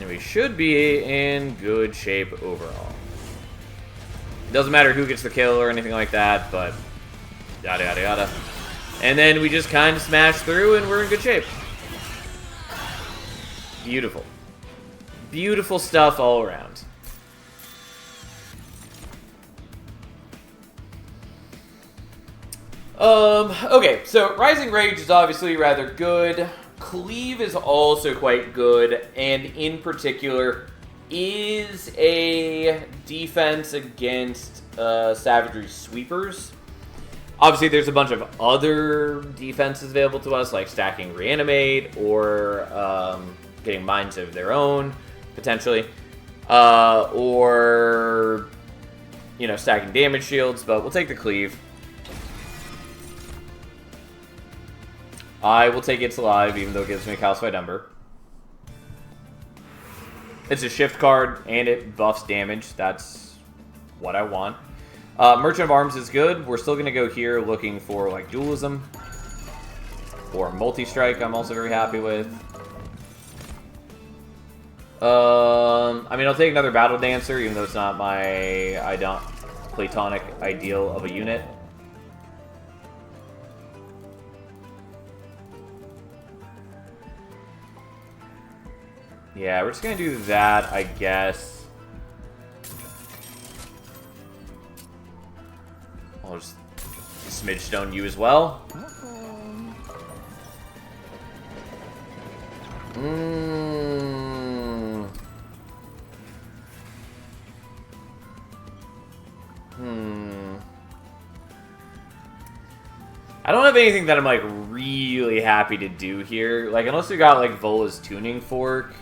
And we should be in good shape overall. Doesn't matter who gets the kill or anything like that, but yada yada yada. And then we just kind of smash through and we're in good shape. Beautiful. Beautiful stuff all around. Okay, so Rising Rage is obviously rather good. Cleave is also quite good, and in particular is a defense against Savagery Sweepers. Obviously, there's a bunch of other defenses available to us, like stacking Reanimate or getting Minds of Their Own, potentially. Or, you know, stacking damage shields, but we'll take the Cleave. I will take It's Alive, even though it gives me a Calcified Ember. It's a shift card, and it buffs damage. That's what I want. Merchant of Arms is good. We're still going to go here looking for, like, Dualism. or multi-strike I'm also very happy with. I mean, I'll take another Battle Dancer, even though it's not my platonic ideal of a unit. Yeah, we're just gonna do that, I guess. I'll just Smidge Stone you as well. I don't have anything that I'm, like, really happy to do here. Like, unless we got, like, Vola's Tuning Fork,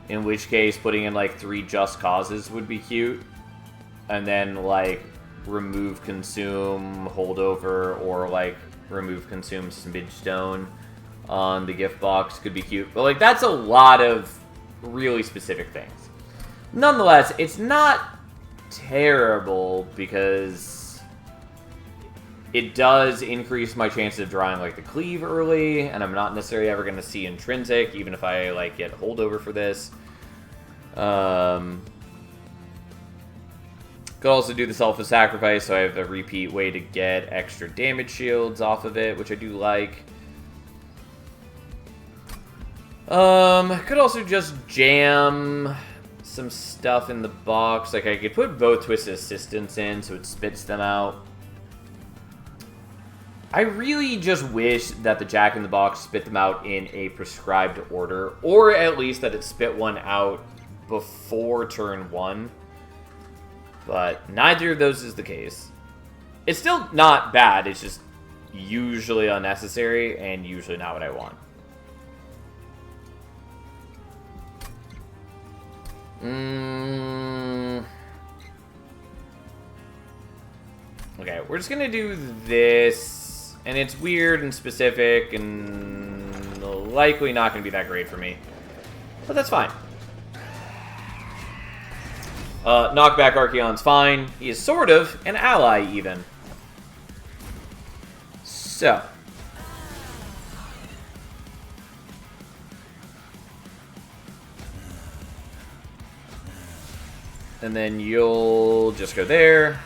in which case putting in, like, 3 Just Causes would be cute. And then, like, remove Consume, Holdover, or, like, remove Consume Smidge Stone on the gift box could be cute. But, like, that's a lot of really specific things. Nonetheless, it's not terrible because it does increase my chances of drawing, like, the Cleave early, and I'm not necessarily ever going to see Intrinsic, even if I, like, get Holdover for this. Could also do the Self-Sacrifice, so I have a repeat way to get extra damage shields off of it, which I do like. Could also just jam some stuff in the box. Like, I could put both Twisted Assistants in, so it spits them out. I really just wish that the Jack in the Box spit them out in a prescribed order, or at least that it spit one out before turn 1. But neither of those is the case. It's still not bad, it's just usually unnecessary and usually not what I want. Okay, we're just gonna do this. And it's weird and specific and likely not going to be that great for me. But that's fine. Knockback Archeon's fine. He is sort of an ally, even. So. And then you'll just go there.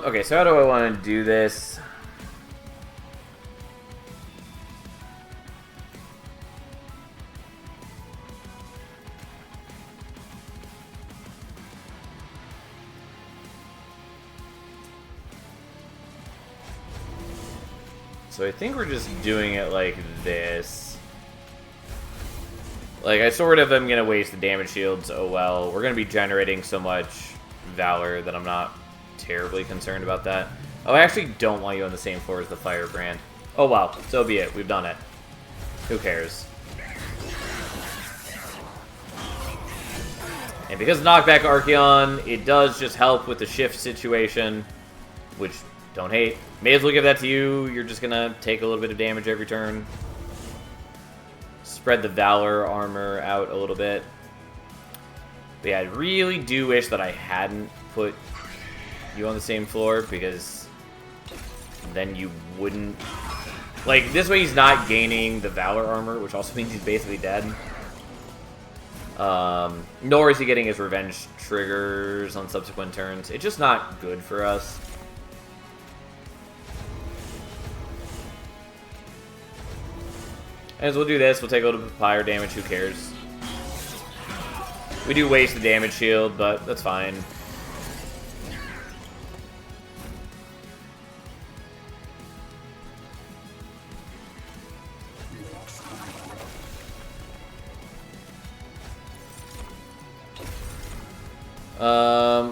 Okay, so how do I want to do this? So I think we're just doing it like this. Like, I sort of am going to waste the damage shields. Oh well, we're going to be generating so much Valor that I'm not terribly concerned about that. Oh, I actually don't want you on the same floor as the Firebrand. Oh well, so be it. We've done it. Who cares? And because Knockback Archeon, it does just help with the shift situation, which, don't hate. May as well give that to you. You're just gonna take a little bit of damage every turn. Spread the Valor armor out a little bit. But yeah, I really do wish that I hadn't put you on the same floor, because then you wouldn't... Like, this way he's not gaining the Valor armor, which also means he's basically dead. Nor is he getting his revenge triggers on subsequent turns. It's just not good for us. As we'll do this, we'll take a little bit of fire damage, who cares? We do waste the damage shield, but that's fine.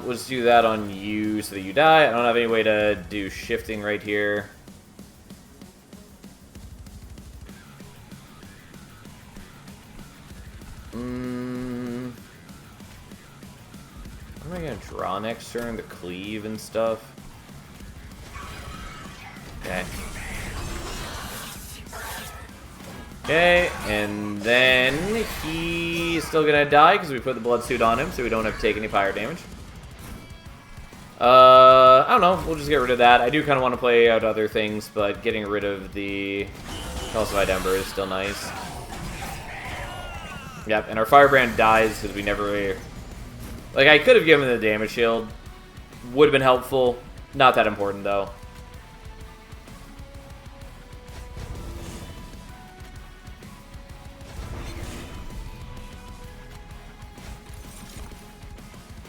We'll just do that on you so that you die. I don't have any way to do shifting right here. What am I gonna draw next turn? The Cleave and stuff? Okay. Okay, and then he's still gonna die because we put the blood suit on him, so we don't have to take any fire damage. I don't know, we'll just get rid of that. I do kind of want to play out other things, but getting rid of the Calcified Ember is still nice. Yep, and our Firebrand dies because we never really... Like, I could have given the damage shield. Would have been helpful. Not that important, though.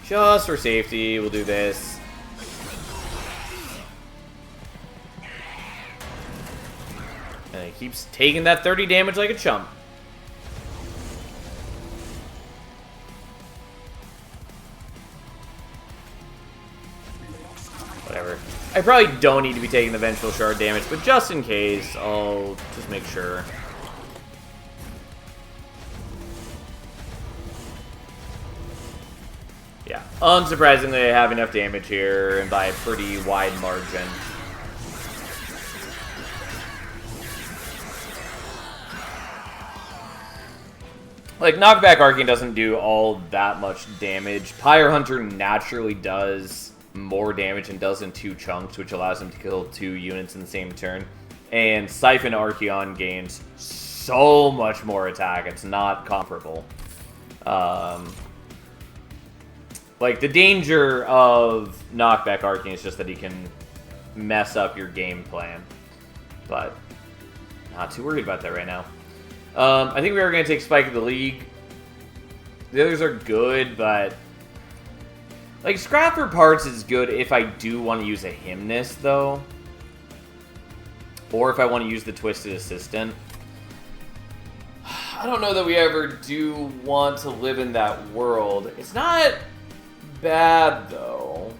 Just for safety, we'll do this. And he keeps taking that 30 damage like a chump. Whatever. I probably don't need to be taking the Vengeful Shard damage, but just in case, I'll just make sure. Yeah, unsurprisingly, I have enough damage here, and by a pretty wide margin. Like, Knockback Arcane doesn't do all that much damage. Pyre Hunter naturally does more damage and does in 2 chunks, which allows him to kill 2 units in the same turn. And Siphon Archeon gains so much more attack, it's not comparable. Like, the danger of Knockback Arcane is just that he can mess up your game plan. But, not too worried about that right now. I think we are going to take Spike of the League. The others are good, but... Like, Scrap for Parts is good if I do want to use a Hymnist, though. Or if I want to use the Twisted Assistant. I don't know that we ever do want to live in that world. It's not bad, though.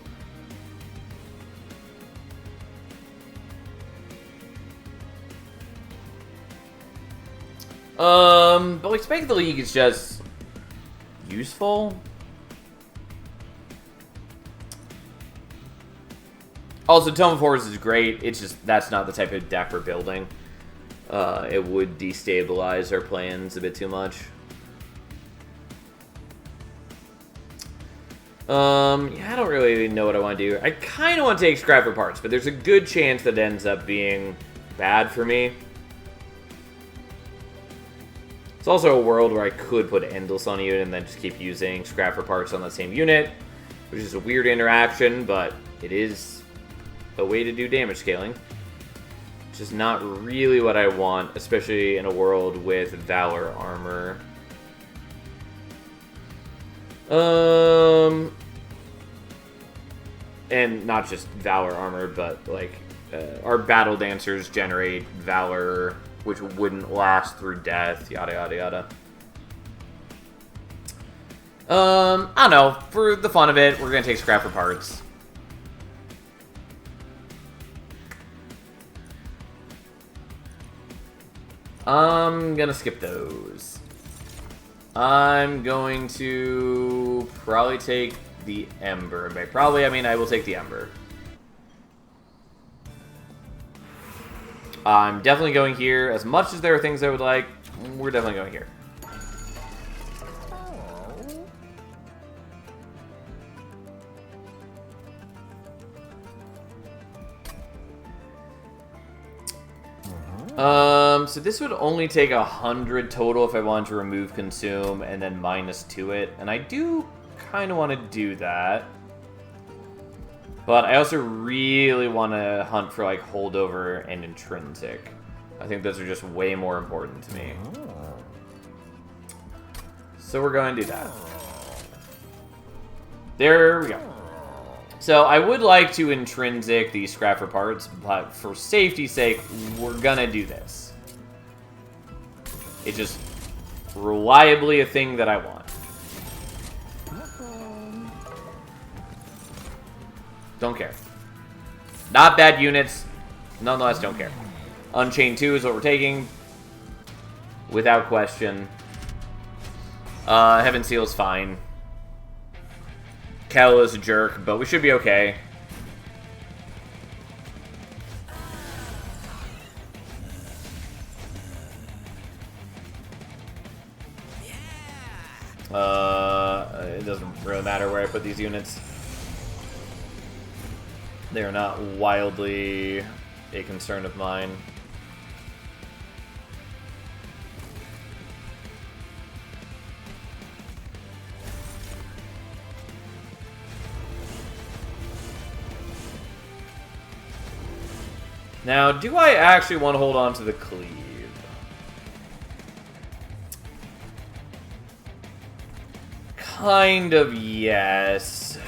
But like, Spike of the League is just useful. Also, Tome of Horrors is great. It's just, that's not the type of deck we're building. It would destabilize our plans a bit too much. Yeah, I don't really know what I want to do. I kind of want to take Scrap for Parts, but there's a good chance that it ends up being bad for me. It's also a world where I could put Endless on a unit and then just keep using Scrap for Parts on the same unit, which is a weird interaction, but it is a way to do damage scaling. Which is not really what I want, especially in a world with Valor armor. And not just Valor armor, but like our Battle Dancers generate Valor, which wouldn't last through death, yada yada yada. I don't know. For the fun of it, we're gonna take Scrap for Parts. I'm gonna skip those. I'm going to probably take the Ember. By probably, I mean I will take the Ember. I'm definitely going here. As much as there are things I would like, we're definitely going here. So this would only take 100 total if I wanted to remove Consume and then -2 it. And I do kind of want to do that. But I also really want to hunt for like Holdover and Intrinsic. I think those are just way more important to me. So we're going to do that. There we go. So I would like to Intrinsic the Scrap for Parts, but for safety's sake, we're gonna do this. It's just reliably a thing that I want. Don't care. Not bad units. Nonetheless, don't care. Unchained 2 is what we're taking. Without question. Heaven Seal is fine. Kel is a jerk, but we should be okay. It doesn't really matter where I put these units. They are not wildly a concern of mine. Now, do I actually want to hold on to the cleave? Kind of yes.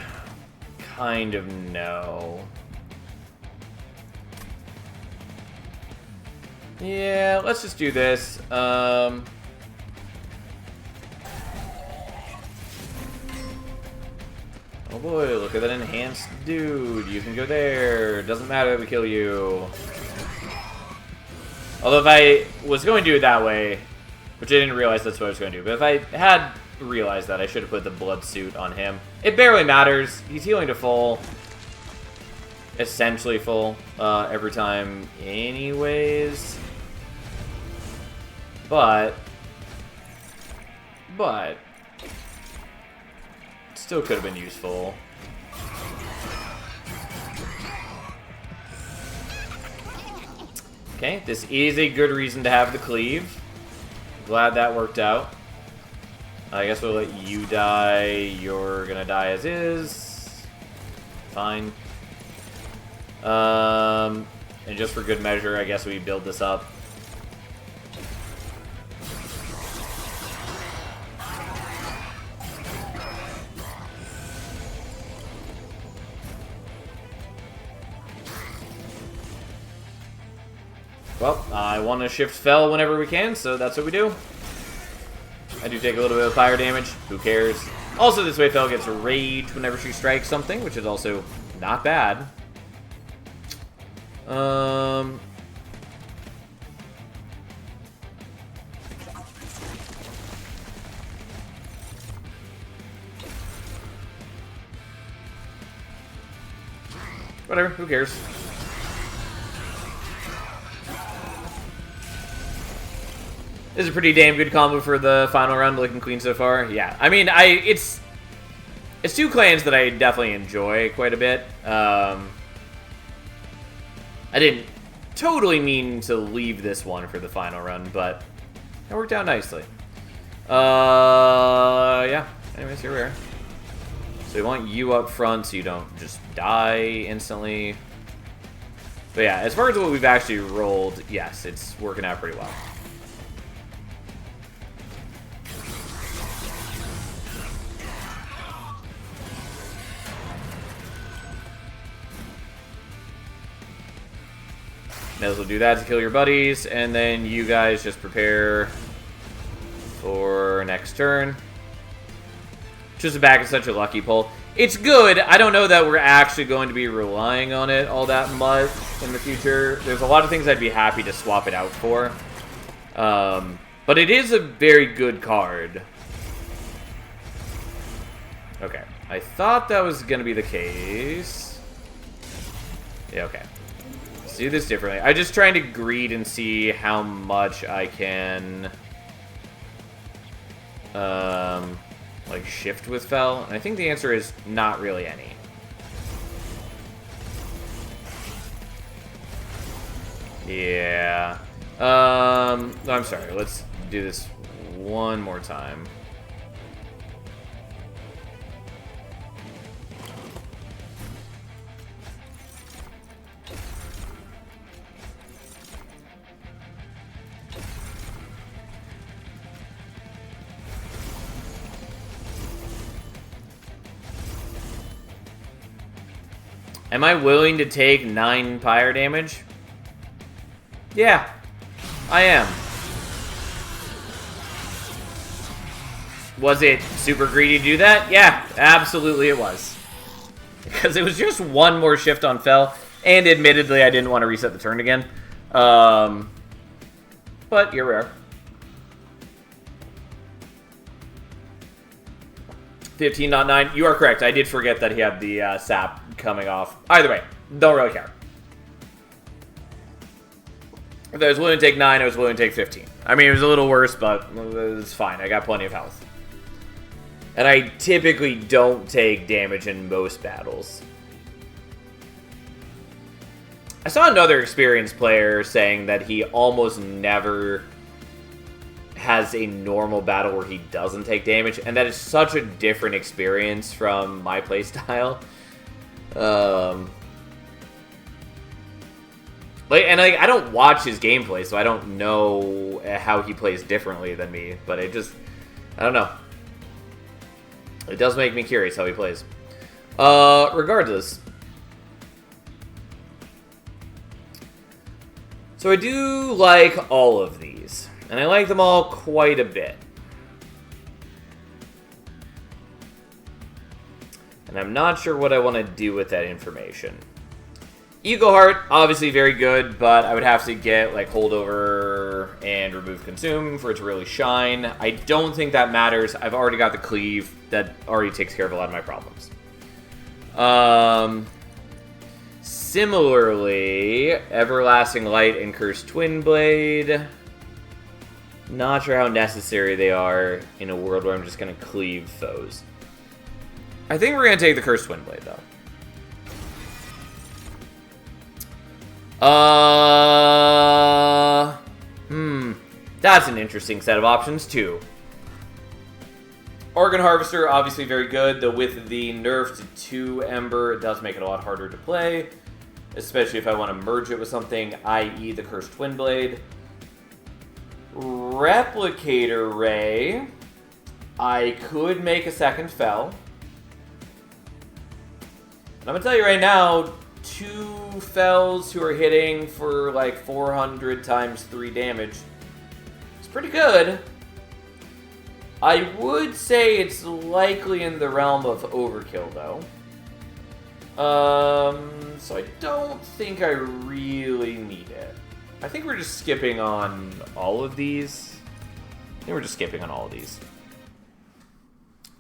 Kind of no. Yeah, let's just do this. Oh boy, look at that enhanced dude. You can go there. Doesn't matter if we kill you. Although if I was going to do it that way, which I didn't realize that's what I was going to do, but if I had realized that, I should have put the blood suit on him. It barely matters. He's healing to full. Essentially full every time anyways. But still could have been useful. Okay, this is a good reason to have the cleave. Glad that worked out. I guess we'll let you die. You're gonna die as is. Fine. And just for good measure, I guess we build this up. Well, I want to shift Fel whenever we can, so that's what we do. I do take a little bit of fire damage. Who cares? Also, this way Fel gets rage whenever she strikes something, which is also not bad. Whatever, who cares? This is a pretty damn good combo for the final round, looking clean so far. Yeah, I mean, it's two clans that I definitely enjoy quite a bit. I didn't totally mean to leave this one for the final run, but it worked out nicely. Yeah. Anyways, here we are. So we want you up front so you don't just die instantly. But yeah, as far as what we've actually rolled, yes, it's working out pretty well. May as well do that to kill your buddies, and then you guys just prepare for next turn. Just back is such a lucky pull. It's good. I don't know that we're actually going to be relying on it all that much in the future. There's a lot of things I'd be happy to swap it out for. But it is a very good card. Okay. I thought that was going to be the case. Yeah, okay. Let's do this differently. I'm just trying to greed and see how much I can... like shift with Fel, and I think the answer is not really any. Yeah. I'm sorry. Let's do this one more time. Am I willing to take 9 fire damage? Yeah, I am. Was it super greedy to do that? Yeah, absolutely it was. Because it was just one more shift on Fel, and admittedly I didn't want to reset the turn again. But you're rare. 15.9. You are correct. I did forget that he had the sap coming off. Either way, don't really care. If I was willing to take 9, I was willing to take 15. I mean, it was a little worse, but it's fine. I got plenty of health. And I typically don't take damage in most battles. I saw another experienced player saying that he almost never has a normal battle where he doesn't take damage, and that is such a different experience from my playstyle. I don't watch his gameplay, so I don't know how he plays differently than me, but I don't know. It does make me curious how he plays. Regardless. So I do like all of these, and I like them all quite a bit. And I'm not sure what I want to do with that information. Eagle Heart, obviously very good, but I would have to get like Holdover and Remove Consume for it to really shine. I don't think that matters. I've already got the Cleave. That already takes care of a lot of my problems. Similarly, Everlasting Light and Cursed Twin Blade. Not sure how necessary they are in a world where I'm just going to cleave foes. I think we're going to take the Cursed Twin Blade, though. That's an interesting set of options, too. Organ Harvester, obviously very good, though with the nerf to 2 Ember, it does make it a lot harder to play, especially if I want to merge it with something, i.e. the Cursed Twin Blade. Replicator Ray, I could make a second Fel. I'm going to tell you right now, 2 Fels who are hitting for like 400 times 3 damage. It's pretty good. I would say it's likely in the realm of overkill, though. So I don't think I really need it. I think we're just skipping on all of these. I think we're just skipping on all of these.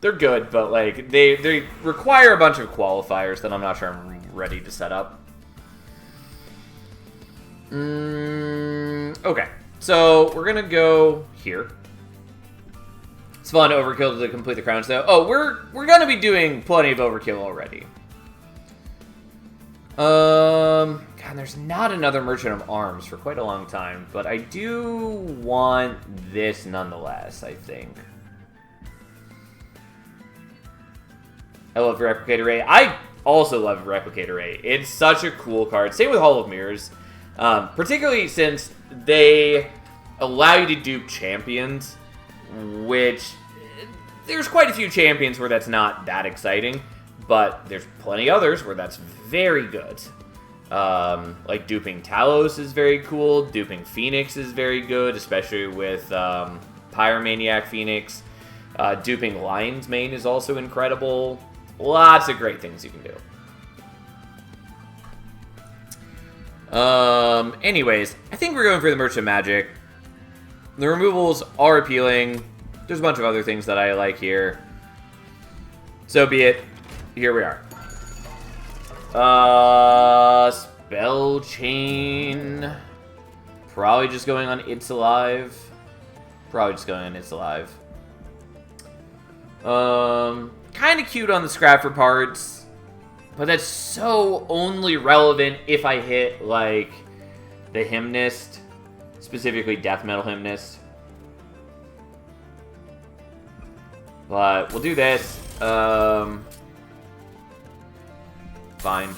They're good, but like they require a bunch of qualifiers that I'm not sure I'm ready to set up. Okay, so we're gonna go here. It's fun overkill to complete the crowns, though. Oh, we're gonna be doing plenty of overkill already. God, there's not another Merchant of Arms for quite a long time, but I do want this nonetheless, I think. I love Replicator Ray. I also love Replicator Ray. It's such a cool card. Same with Hall of Mirrors. Particularly since they allow you to dupe champions, which there's quite a few champions where that's not that exciting, but there's plenty others where that's very good. Like duping Talos is very cool. Duping Phoenix is very good, especially with Pyromaniac Phoenix. Duping Lion's Mane is also incredible. Lots of great things you can do. Anyways, I think we're going for the Merchant of Magic. The removals are appealing. There's a bunch of other things that I like here. So be it. Here we are. Spell Chain. Probably just going on It's Alive. Kind of cute on the Scrapper parts. But that's so only relevant if I hit, like, the Hymnist. Specifically, Death Metal Hymnist. But we'll do this. Fine.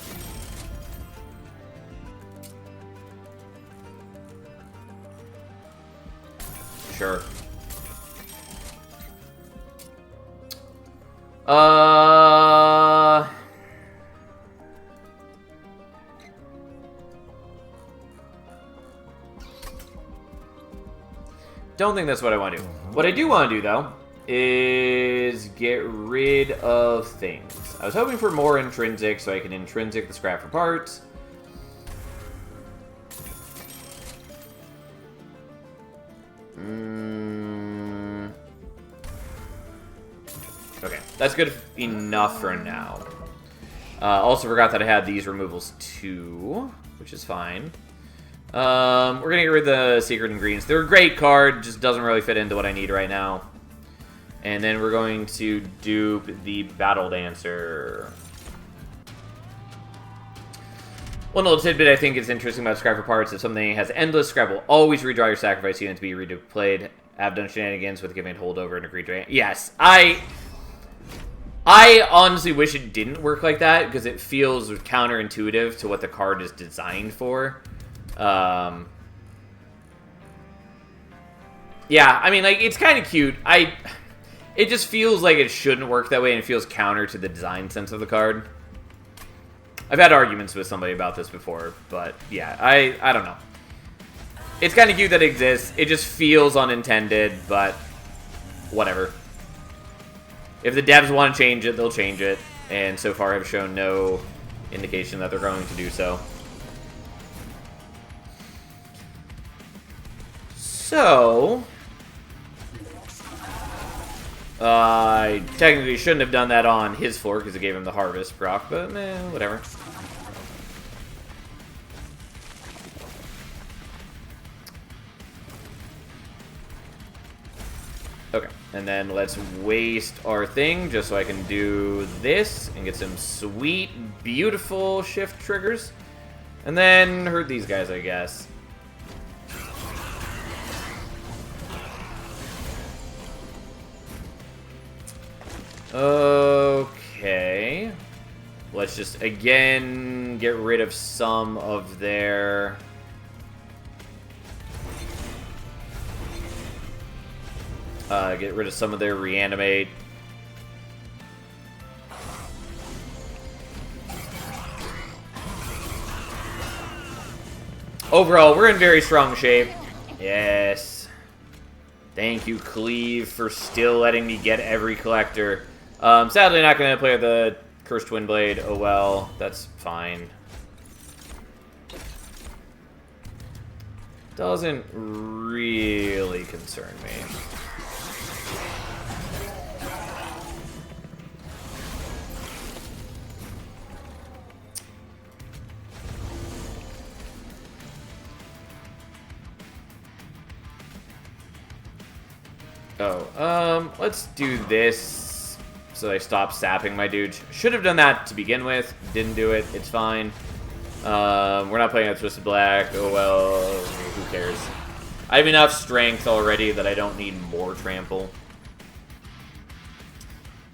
Sure. Don't think that's what I want to do. What I do want to do, though, is get rid of things. I was hoping for more intrinsic, so I can intrinsic the scrap for parts. Okay, that's good enough for now. Also forgot that I had these removals too, which is fine. We're gonna get rid of the Secret and Greens. They're a great card, just doesn't really fit into what I need right now. And then we're going to dupe the Battle Dancer. One little tidbit I think is interesting about Scrap for Parts is something has endless scrap will always redraw your sacrifice unit to be redeployed. I've done shenanigans with giving holdover and agreed to. Yes, I honestly wish it didn't work like that because it feels counterintuitive to what the card is designed for. Yeah, I mean, like, it's kind of cute. It just feels like it shouldn't work that way, and it feels counter to the design sense of the card. I've had arguments with somebody about this before, but yeah, I don't know. It's kind of cute that it exists. It just feels unintended, but whatever. If the devs want to change it, they'll change it, and so far have shown no indication that they're going to do so. So, I technically shouldn't have done that on his floor because it gave him the harvest proc, but whatever. Okay, and then let's waste our thing just so I can do this and get some sweet, beautiful shift triggers. And then hurt these guys, I guess. Okay. Let's just, again, get rid of some of their... get rid of some of their reanimate. Overall, we're in very strong shape. Yes. Thank you, Cleave, for still letting me get every collector. Sadly, not going to play with the Cursed Twin Blade. Oh well, that's fine. Doesn't really concern me. Oh, let's do this so I stop sapping my dude. Should have done that to begin with. Didn't do it. It's fine. We're not playing at Twisted Black. Oh well, who cares? I have enough strength already that I don't need more trample.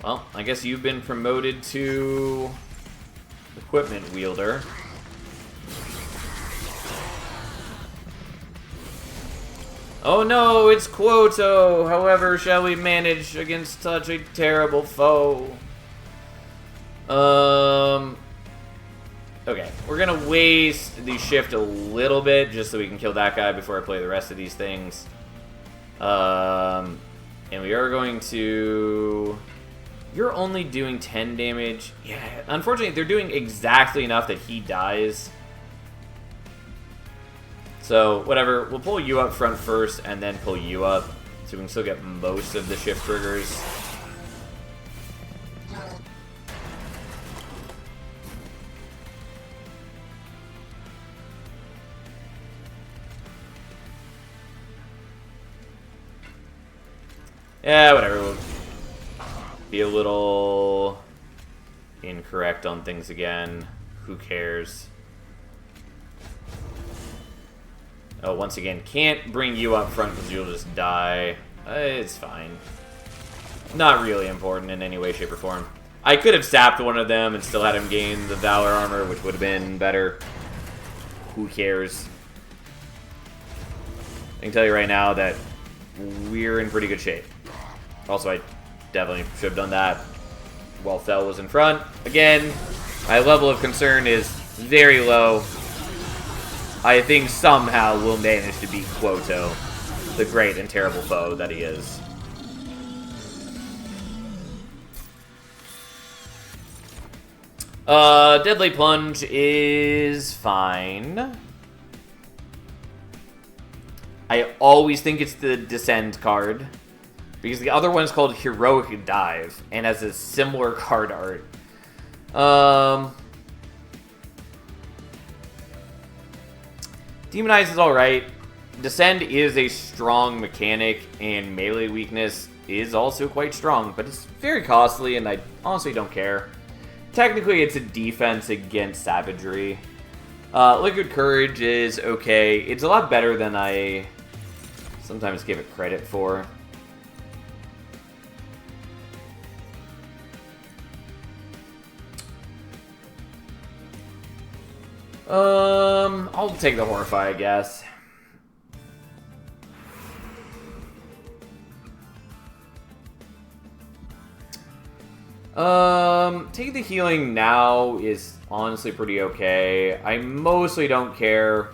Well, I guess you've been promoted to equipment wielder. Oh no, it's Quoto! However, shall we manage against such a terrible foe? Okay, we're gonna waste the shift a little bit just so we can kill that guy before I play the rest of these things. And we are going to... You're only doing 10 damage. Yeah, unfortunately, they're doing exactly enough that he dies. So, whatever, we'll pull you up front first and then pull you up so we can still get most of the shift triggers. Yeah, whatever, we'll be a little incorrect on things again. Who cares? Oh, once again, can't bring you up front because you'll just die. It's fine. Not really important in any way, shape, or form. I could have sapped one of them and still had him gain the Valor armor, which would have been better. Who cares? I can tell you right now that we're in pretty good shape. Also, I definitely should have done that while Fel was in front. Again, my level of concern is very low. I think somehow we'll manage to beat Quoto, the great and terrible foe that he is. Deadly Plunge is fine. I always think it's the Descend card, because the other one is called Heroic Dive, and has a similar card art. Demonize is alright. Descend is a strong mechanic, and melee weakness is also quite strong, but it's very costly, and I honestly don't care. Technically, it's a defense against savagery. Liquid Courage is okay. It's a lot better than I sometimes give it credit for. I'll take the Horrify, I guess. Taking the healing now is honestly pretty okay. I mostly don't care.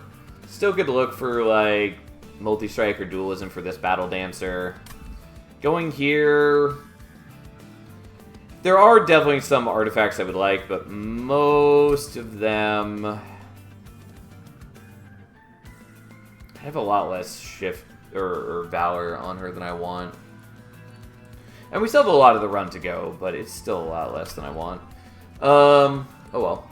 Still could look for, like, multi-strike or dualism for this Battle Dancer. Going here... There are definitely some artifacts I would like, but most of them... I have a lot less shift or valor on her than I want. And we still have a lot of the run to go, but it's still a lot less than I want. Oh well.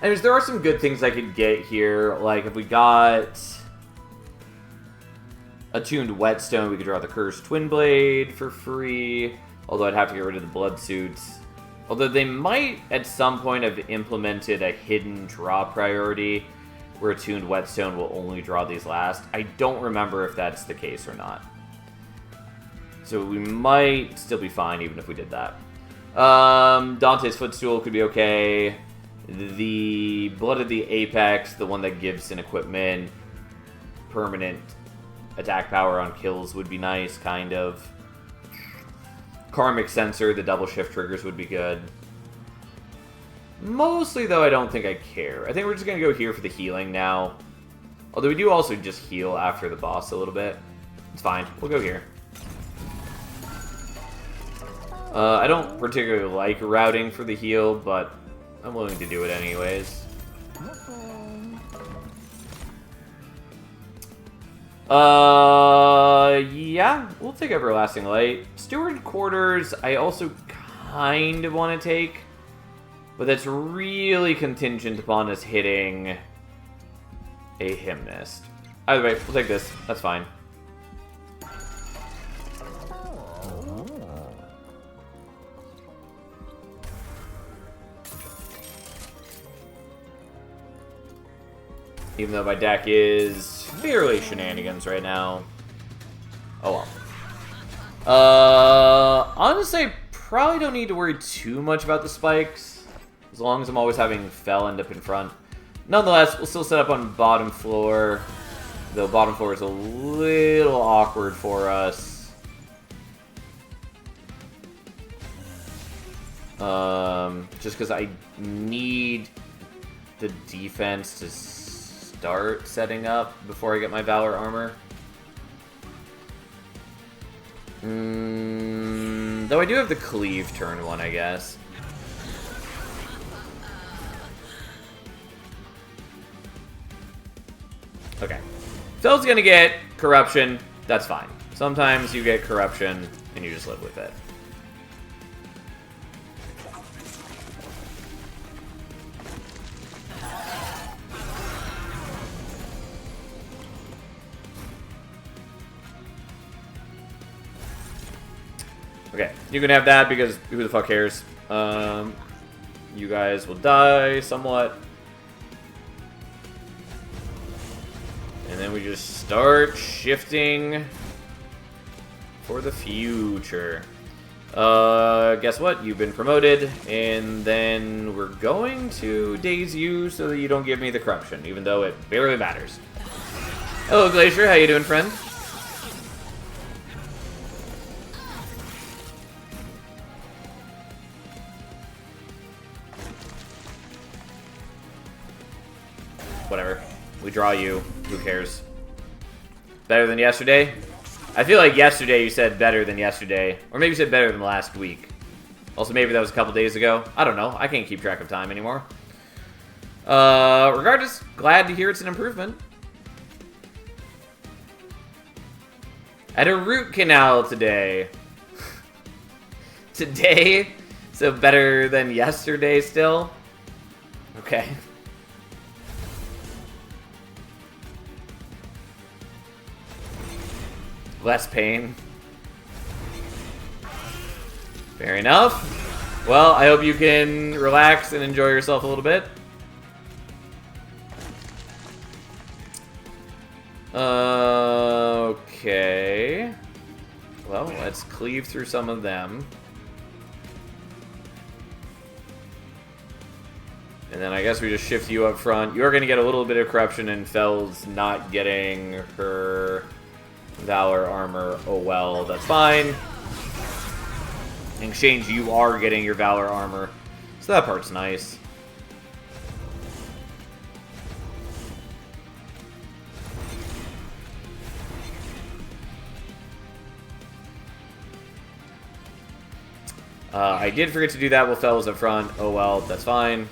Anyways, there are some good things I could get here. Like, if we got Attuned Whetstone, we could draw the Cursed Twin Blade for free. Although I'd have to get rid of the Blood Suits. Although they might, at some point, have implemented a hidden draw priority where Attuned Whetstone will only draw these last. I don't remember if that's the case or not. So we might still be fine even if we did that. Dante's Footstool could be okay. The Blood of the Apex, the one that gives an equipment permanent attack power on kills, would be nice, kind of. Karmic Sensor, the double shift triggers would be good. Mostly, though, I don't think I care. I think we're just going to go here for the healing now. Although we do also just heal after the boss a little bit. It's fine. We'll go here. I don't particularly like routing for the heal, but I'm willing to do it anyways. Yeah, we'll take Everlasting Light. Steward Quarters, I also kind of want to take, but that's really contingent upon us hitting a Hymnist. Either way, we'll take this. That's fine. Even though my deck is fairly shenanigans right now. Oh well. Honestly, I probably don't need to worry too much about the spikes, as long as I'm always having Fel end up in front. Nonetheless, we'll still set up on bottom floor, though bottom floor is a little awkward for us. Just because I need the defense to start setting up before I get my Valor armor. Though I do have the Cleave turn 1, I guess. Okay. Fel's gonna get Corruption. That's fine. Sometimes you get Corruption and you just live with it. Okay, you can have that because who the fuck cares? You guys will die somewhat. And then we just start shifting for the future. Guess what? You've been promoted, and then we're going to daze you so that you don't give me the corruption, even though it barely matters. Hello, Glacier. How you doing, friend? Whatever. We draw you. Who cares? Better than yesterday? I feel like yesterday you said better than yesterday. Or maybe you said better than last week. Also, maybe that was a couple days ago. I don't know. I can't keep track of time anymore. Regardless, glad to hear it's an improvement. At a root canal today. Today? So better than yesterday still? Okay. Less pain. Fair enough. Well, I hope you can relax and enjoy yourself a little bit. Okay. Well, let's cleave through some of them. And then I guess we just shift you up front. You're going to get a little bit of corruption, and Fel's not getting her Valor armor. Oh well, that's fine. In exchange, you are getting your Valor armor. So that part's nice. I did forget to do that while Fel was up front. Oh well, that's fine.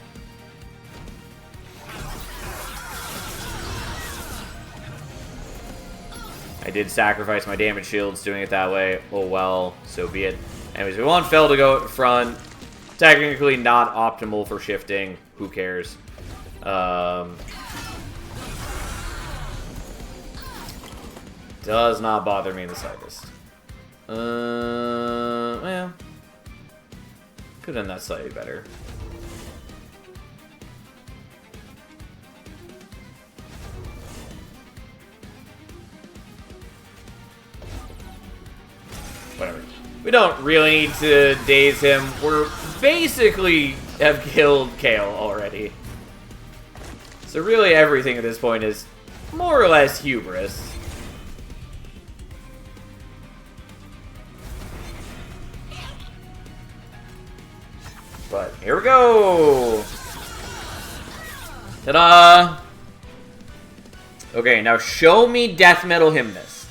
I did sacrifice my damage shields doing it that way. Oh well, so be it. Anyways, we want Fel to go up front. Technically not optimal for shifting. Who cares? Does not bother me in the slightest. Well, could have done that slightly better. Whatever. We don't really need to daze him. We're basically have killed Kale already. So really everything at this point is more or less hubris. But here we go! Ta-da! Okay, now show me Death Metal Hymnist.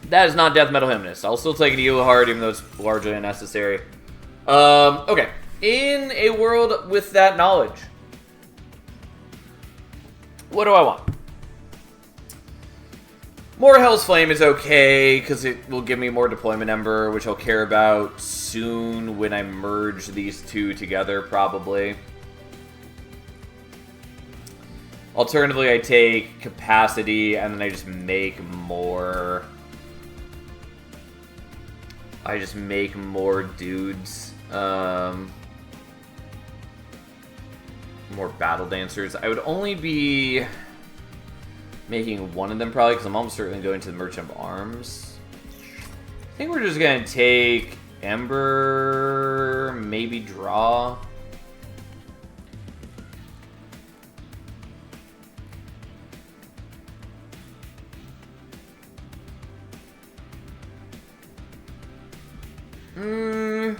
That is not Death Metal Hymnist. I'll still take an Elohard, even though it's largely unnecessary. Okay. In a world with that knowledge, what do I want? More Hell's Flame is okay, because it will give me more deployment Ember, which I'll care about soon when I merge these two together, probably. Alternatively, I take Capacity, and then I just make more... I just make more dudes. More Battle Dancers. I would only be making one of them probably, because I'm almost certainly going to the Merchant of Arms. I think we're just going to take Ember, maybe draw. We're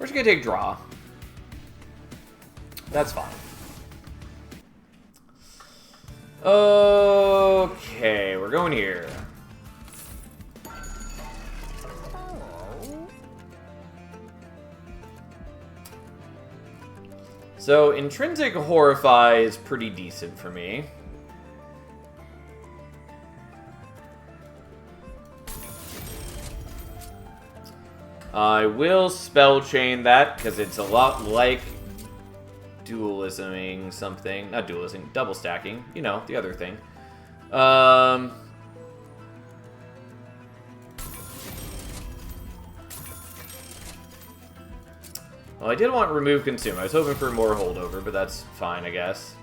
just going to take draw. That's fine. Okay, we're going here. So, Intrinsic Horrify is pretty decent for me. I will Spell Chain that, because it's a lot like dualisming something. Not dualisming, double stacking. You know, the other thing. Well, I did want Remove Consume. I was hoping for more holdover, but that's fine, I guess.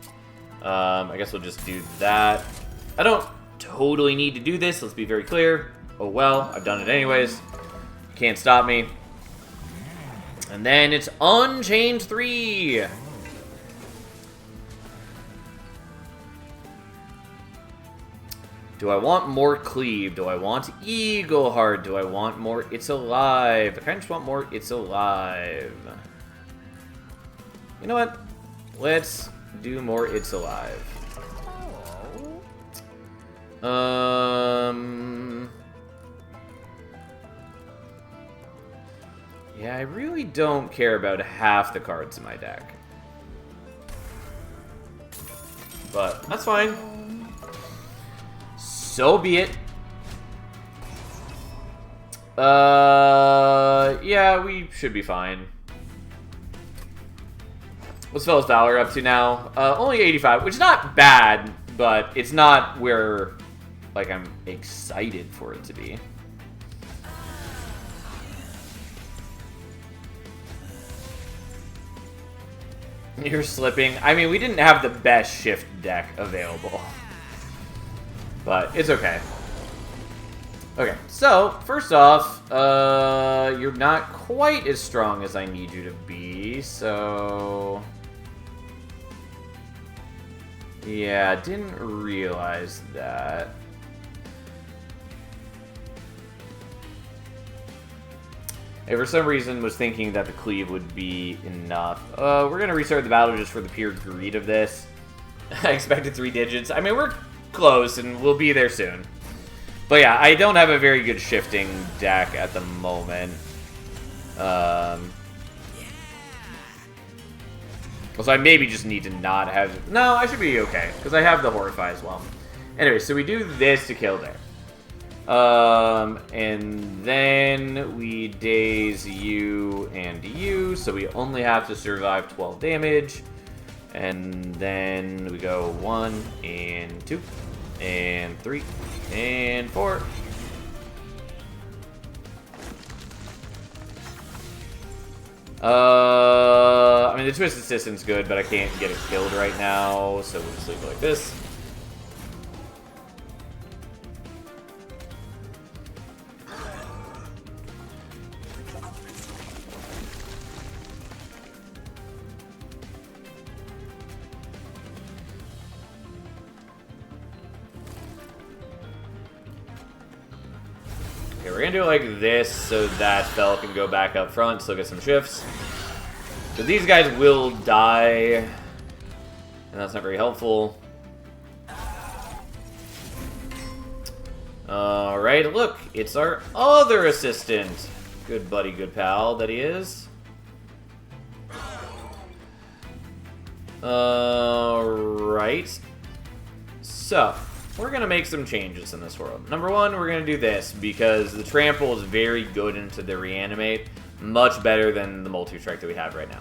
I guess we'll just do that. I don't totally need to do this, let's be very clear. Oh well, I've done it anyways. Can't stop me. And then it's Unchained 3! Do I want more Cleave? Do I want Eagleheart? Do I want more It's Alive? I kind of just want more It's Alive. You know what? Let's do more It's Alive. Yeah, I really don't care about half the cards in my deck. But that's fine. So be it. Yeah, we should be fine. What's Fellows Valor up to now? Only 85, which is not bad, but it's not where, like, I'm excited for it to be. You're slipping. I mean, we didn't have the best shift deck available. But it's okay. Okay, so, first off, you're not quite as strong as I need you to be, so... Yeah, didn't realize that. I, for some reason, was thinking that the cleave would be enough. We're gonna restart the battle just for the pure greed of this. I expected 3 digits. I mean, we're close, and we'll be there soon. But yeah, I don't have a very good shifting deck at the moment. So I maybe just need to not have... No, I should be okay, because I have the Horrify as well. Anyway, so we do this to kill there. And then we daze you and you, so we only have to survive 12 damage. And then we go 1 and 2 and 3 and 4. I mean, the Twisted System's good, but I can't get it killed right now, so we'll just leave it like this. Okay, we're gonna do it like this so that Fel can go back up front, still get some shifts. Because these guys will die, and that's not very helpful. Alright, look, it's our other assistant. Good buddy, good pal that he is. Alright. So, we're going to make some changes in this world. Number one, we're going to do this, because the Trample is very good into the Reanimate. Much better than the Multi-Strike that we have right now.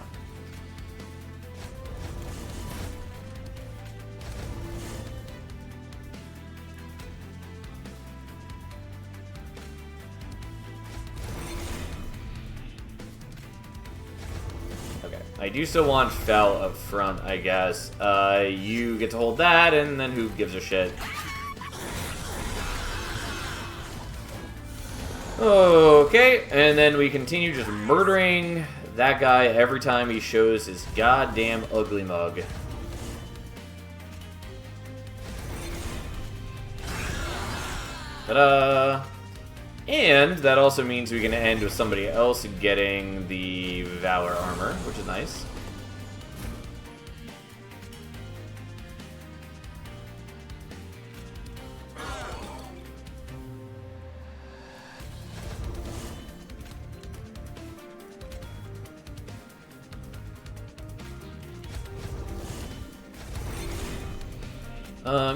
Okay, I do still want Fel up front, I guess. You get to hold that, and then who gives a shit? Okay, and then we continue just murdering that guy every time he shows his goddamn ugly mug. Ta-da! And that also means we can end with somebody else getting the Valor armor, which is nice.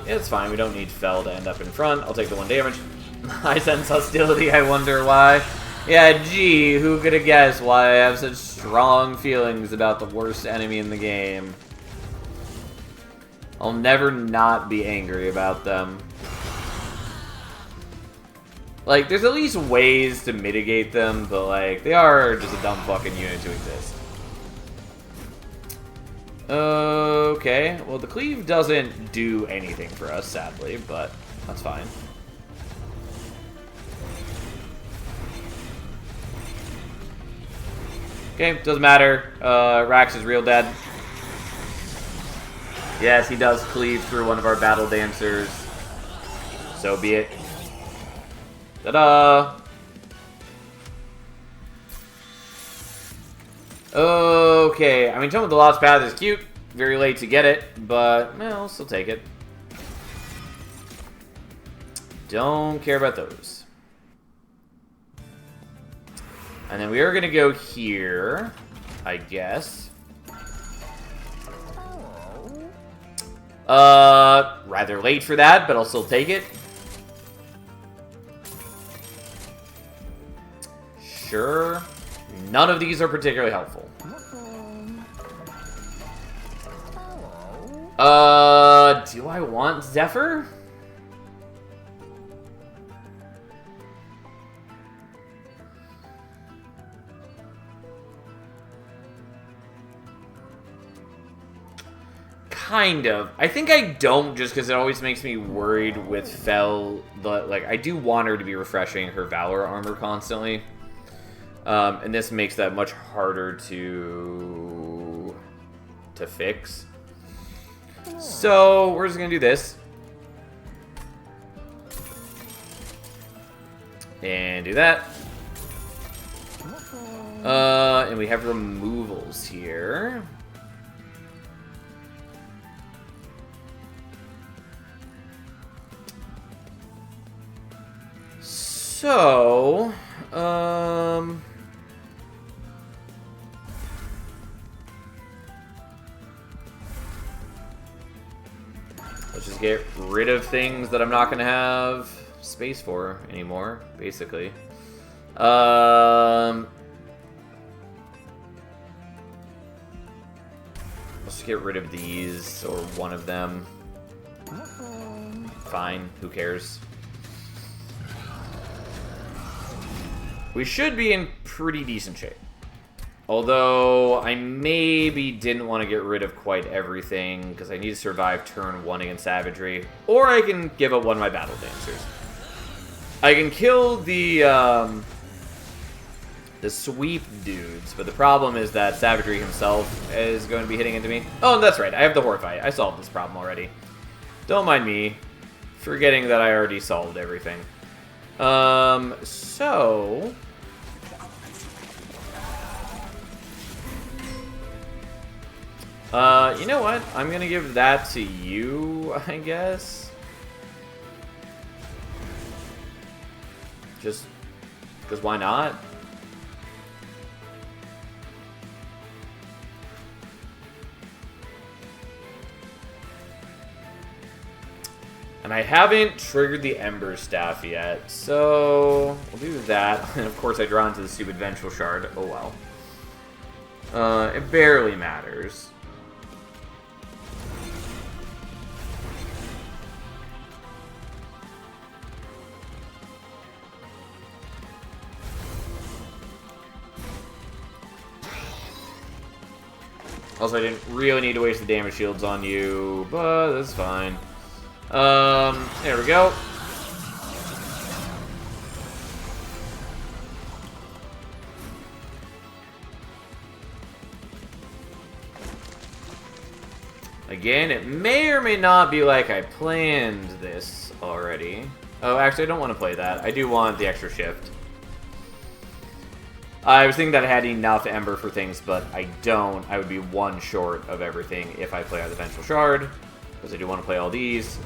It's fine, we don't need Fel to end up in front. I'll take the 1 damage. I sense hostility, I wonder why. Yeah, gee, who could have guessed why I have such strong feelings about the worst enemy in the game. I'll never not be angry about them. Like, there's at least ways to mitigate them, but like, they are just a dumb fucking unit to exist. Okay, well the cleave doesn't do anything for us, sadly, but that's fine. Okay, doesn't matter. Rax is real dead. Yes, he does cleave through one of our battle dancers. So be it. Ta-da! Okay, I mean, Tome of the Lost Path is cute. Very late to get it, but, well, I'll still take it. Don't care about those. And then we are going to go here, I guess. Rather late for that, but I'll still take it. Sure. None of these are particularly helpful. Do I want Zephyr? Kind of. I think I don't, just because it always makes me worried with Fel. Like, I do want her to be refreshing her Valor armor constantly. And this makes that much harder to fix. So, we're just going to do this. And do that. And we have removals here. So, let's just get rid of things that I'm not going to have space for anymore, basically. Let's just get rid of these, or one of them. Fine, who cares? We should be in pretty decent shape. Although, I maybe didn't want to get rid of quite everything, because I need to survive turn 1 against Savagery. Or I can give up one of my Battle Dancers. I can kill the sweep dudes, but the problem is that Savagery himself is going to be hitting into me. Oh, that's right, I have the Horrify. I solved this problem already. Don't mind me forgetting that I already solved everything. So... you know what? I'm gonna give that to you, I guess. Just because why not? And I haven't triggered the Ember Staff yet, so we'll do that. And of course I draw into the stupid Vengeful Shard. Oh well. It barely matters. Also, I didn't really need to waste the damage shields on you, but that's fine. There we go. Again, it may or may not be like I planned this already. Oh, actually, I don't want to play that. I do want the extra shift. I was thinking that I had enough Ember for things, but I don't. I would be one short of everything if I play out the Vengeful Shard, because I do want to play all these.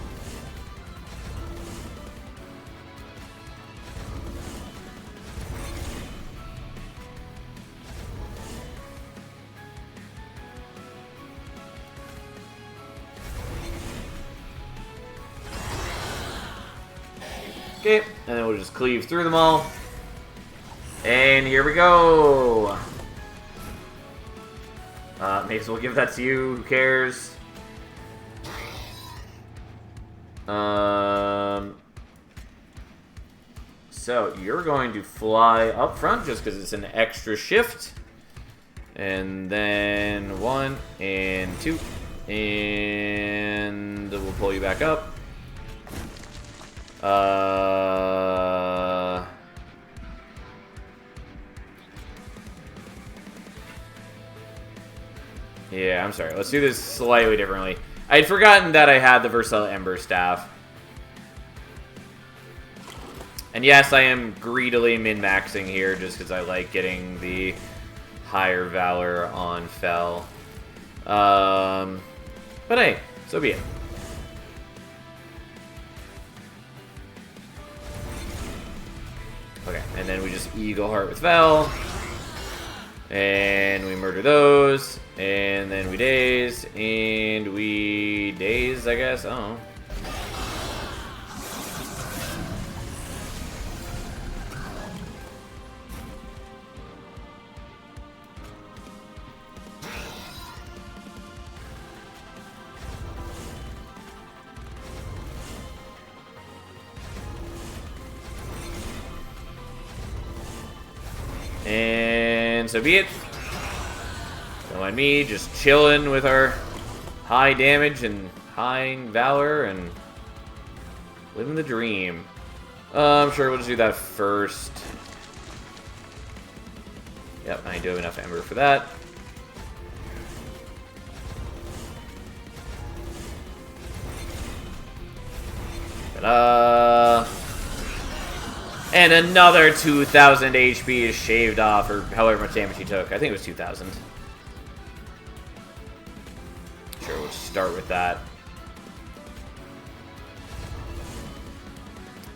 Okay, and then we'll just cleave through them all. And here we go! May as well give that to you, who cares? So, you're going to fly up front just because it's an extra shift. And then 1 and 2. And we'll pull you back up. Yeah, I'm sorry. Let's do this slightly differently. I'd forgotten that I had the Versatile Ember Staff. And yes, I am greedily min-maxing here just because I like getting the higher Valor on Fel. But hey, so be it. Okay, and then we just Eagle Heart with Fel. And we murder those. And then we daze. And we daze, I guess. I don't know. so be it. Don't mind me just chilling with our high damage and high valor and living the dream. I'm sure we'll just do that first. Yep, I do have enough Ember for that. Ta-da! And another 2,000 HP is shaved off, or however much damage he took. I think it was 2,000. Sure, we'll start with that.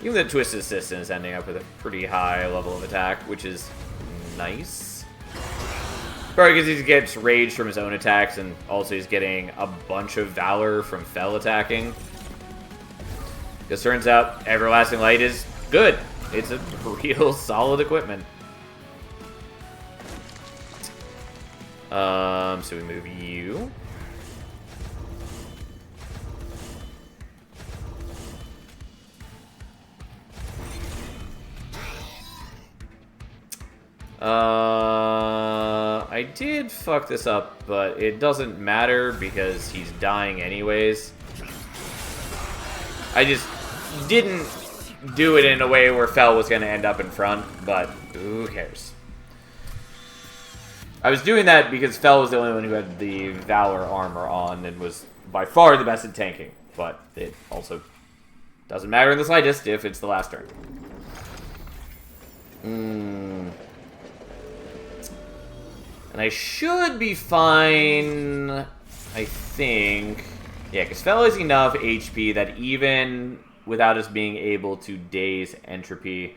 Even the Twisted Assistant is ending up with a pretty high level of attack, which is nice. Probably because he gets rage from his own attacks, and also he's getting a bunch of Valor from Fel attacking. Because turns out, Everlasting Light is good. It's a real solid equipment. So we move you. I did fuck this up, but it doesn't matter because he's dying anyways. I just didn't do it in a way where Fel was going to end up in front, but who cares? I was doing that because Fel was the only one who had the Valor armor on and was by far the best at tanking, but it also doesn't matter in the slightest if it's the last turn. And I should be fine, I think. Yeah, because Fel has enough HP that even without us being able to daze Entropy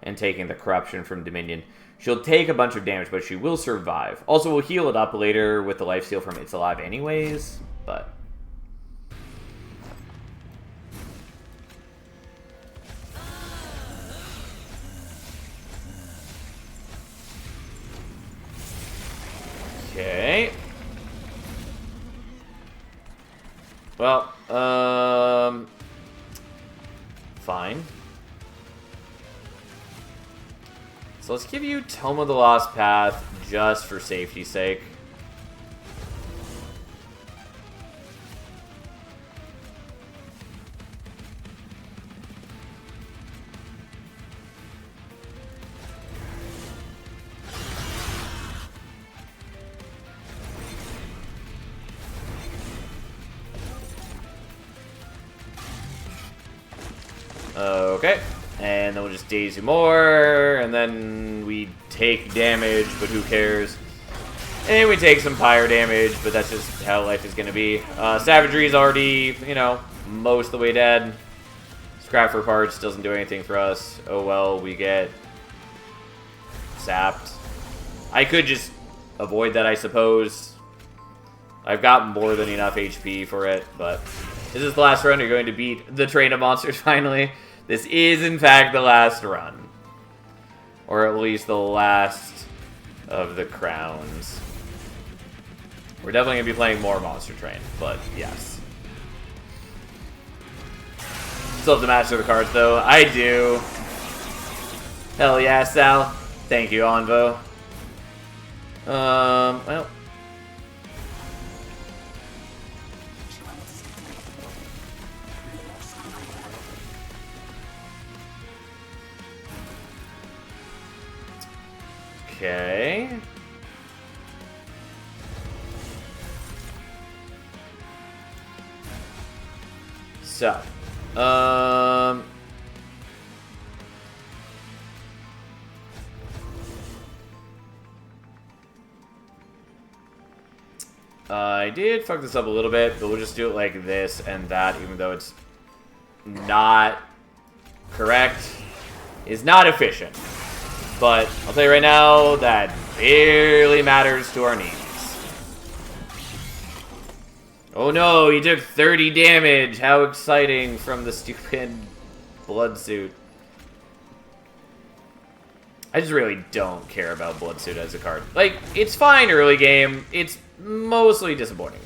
and taking the corruption from Dominion, she'll take a bunch of damage, but she will survive. Also, we'll heal it up later with the lifesteal from It's Alive anyways, but... Okay. Well, fine. So let's give you Tome of the Lost Path just for safety's sake. Okay, and then we'll just daze you more, and then we take damage, but who cares? And we take some pyre damage, but that's just how life is going to be. Savagery is already, you know, most of the way dead. Scrap for parts doesn't do anything for us. Oh well, we get sapped. I could just avoid that, I suppose. I've got more than enough HP for it, but this is the last run. You're going to beat the train of monsters finally. This is, in fact, the last run. Or at least the last of the crowns. We're definitely going to be playing more Monster Train, but yes. Still have to master the cards, though. I do. Hell yeah, Sal. Thank you, Onvo. Well... Okay. So, I did fuck this up a little bit, but we'll just do it like this and that, even though it's not correct. It's not efficient. But I'll tell you right now, that barely matters to our needs. Oh no, he took 30 damage. How exciting from the stupid blood suit. I just really don't care about blood suit as a card. Like, it's fine early game. It's mostly disappointing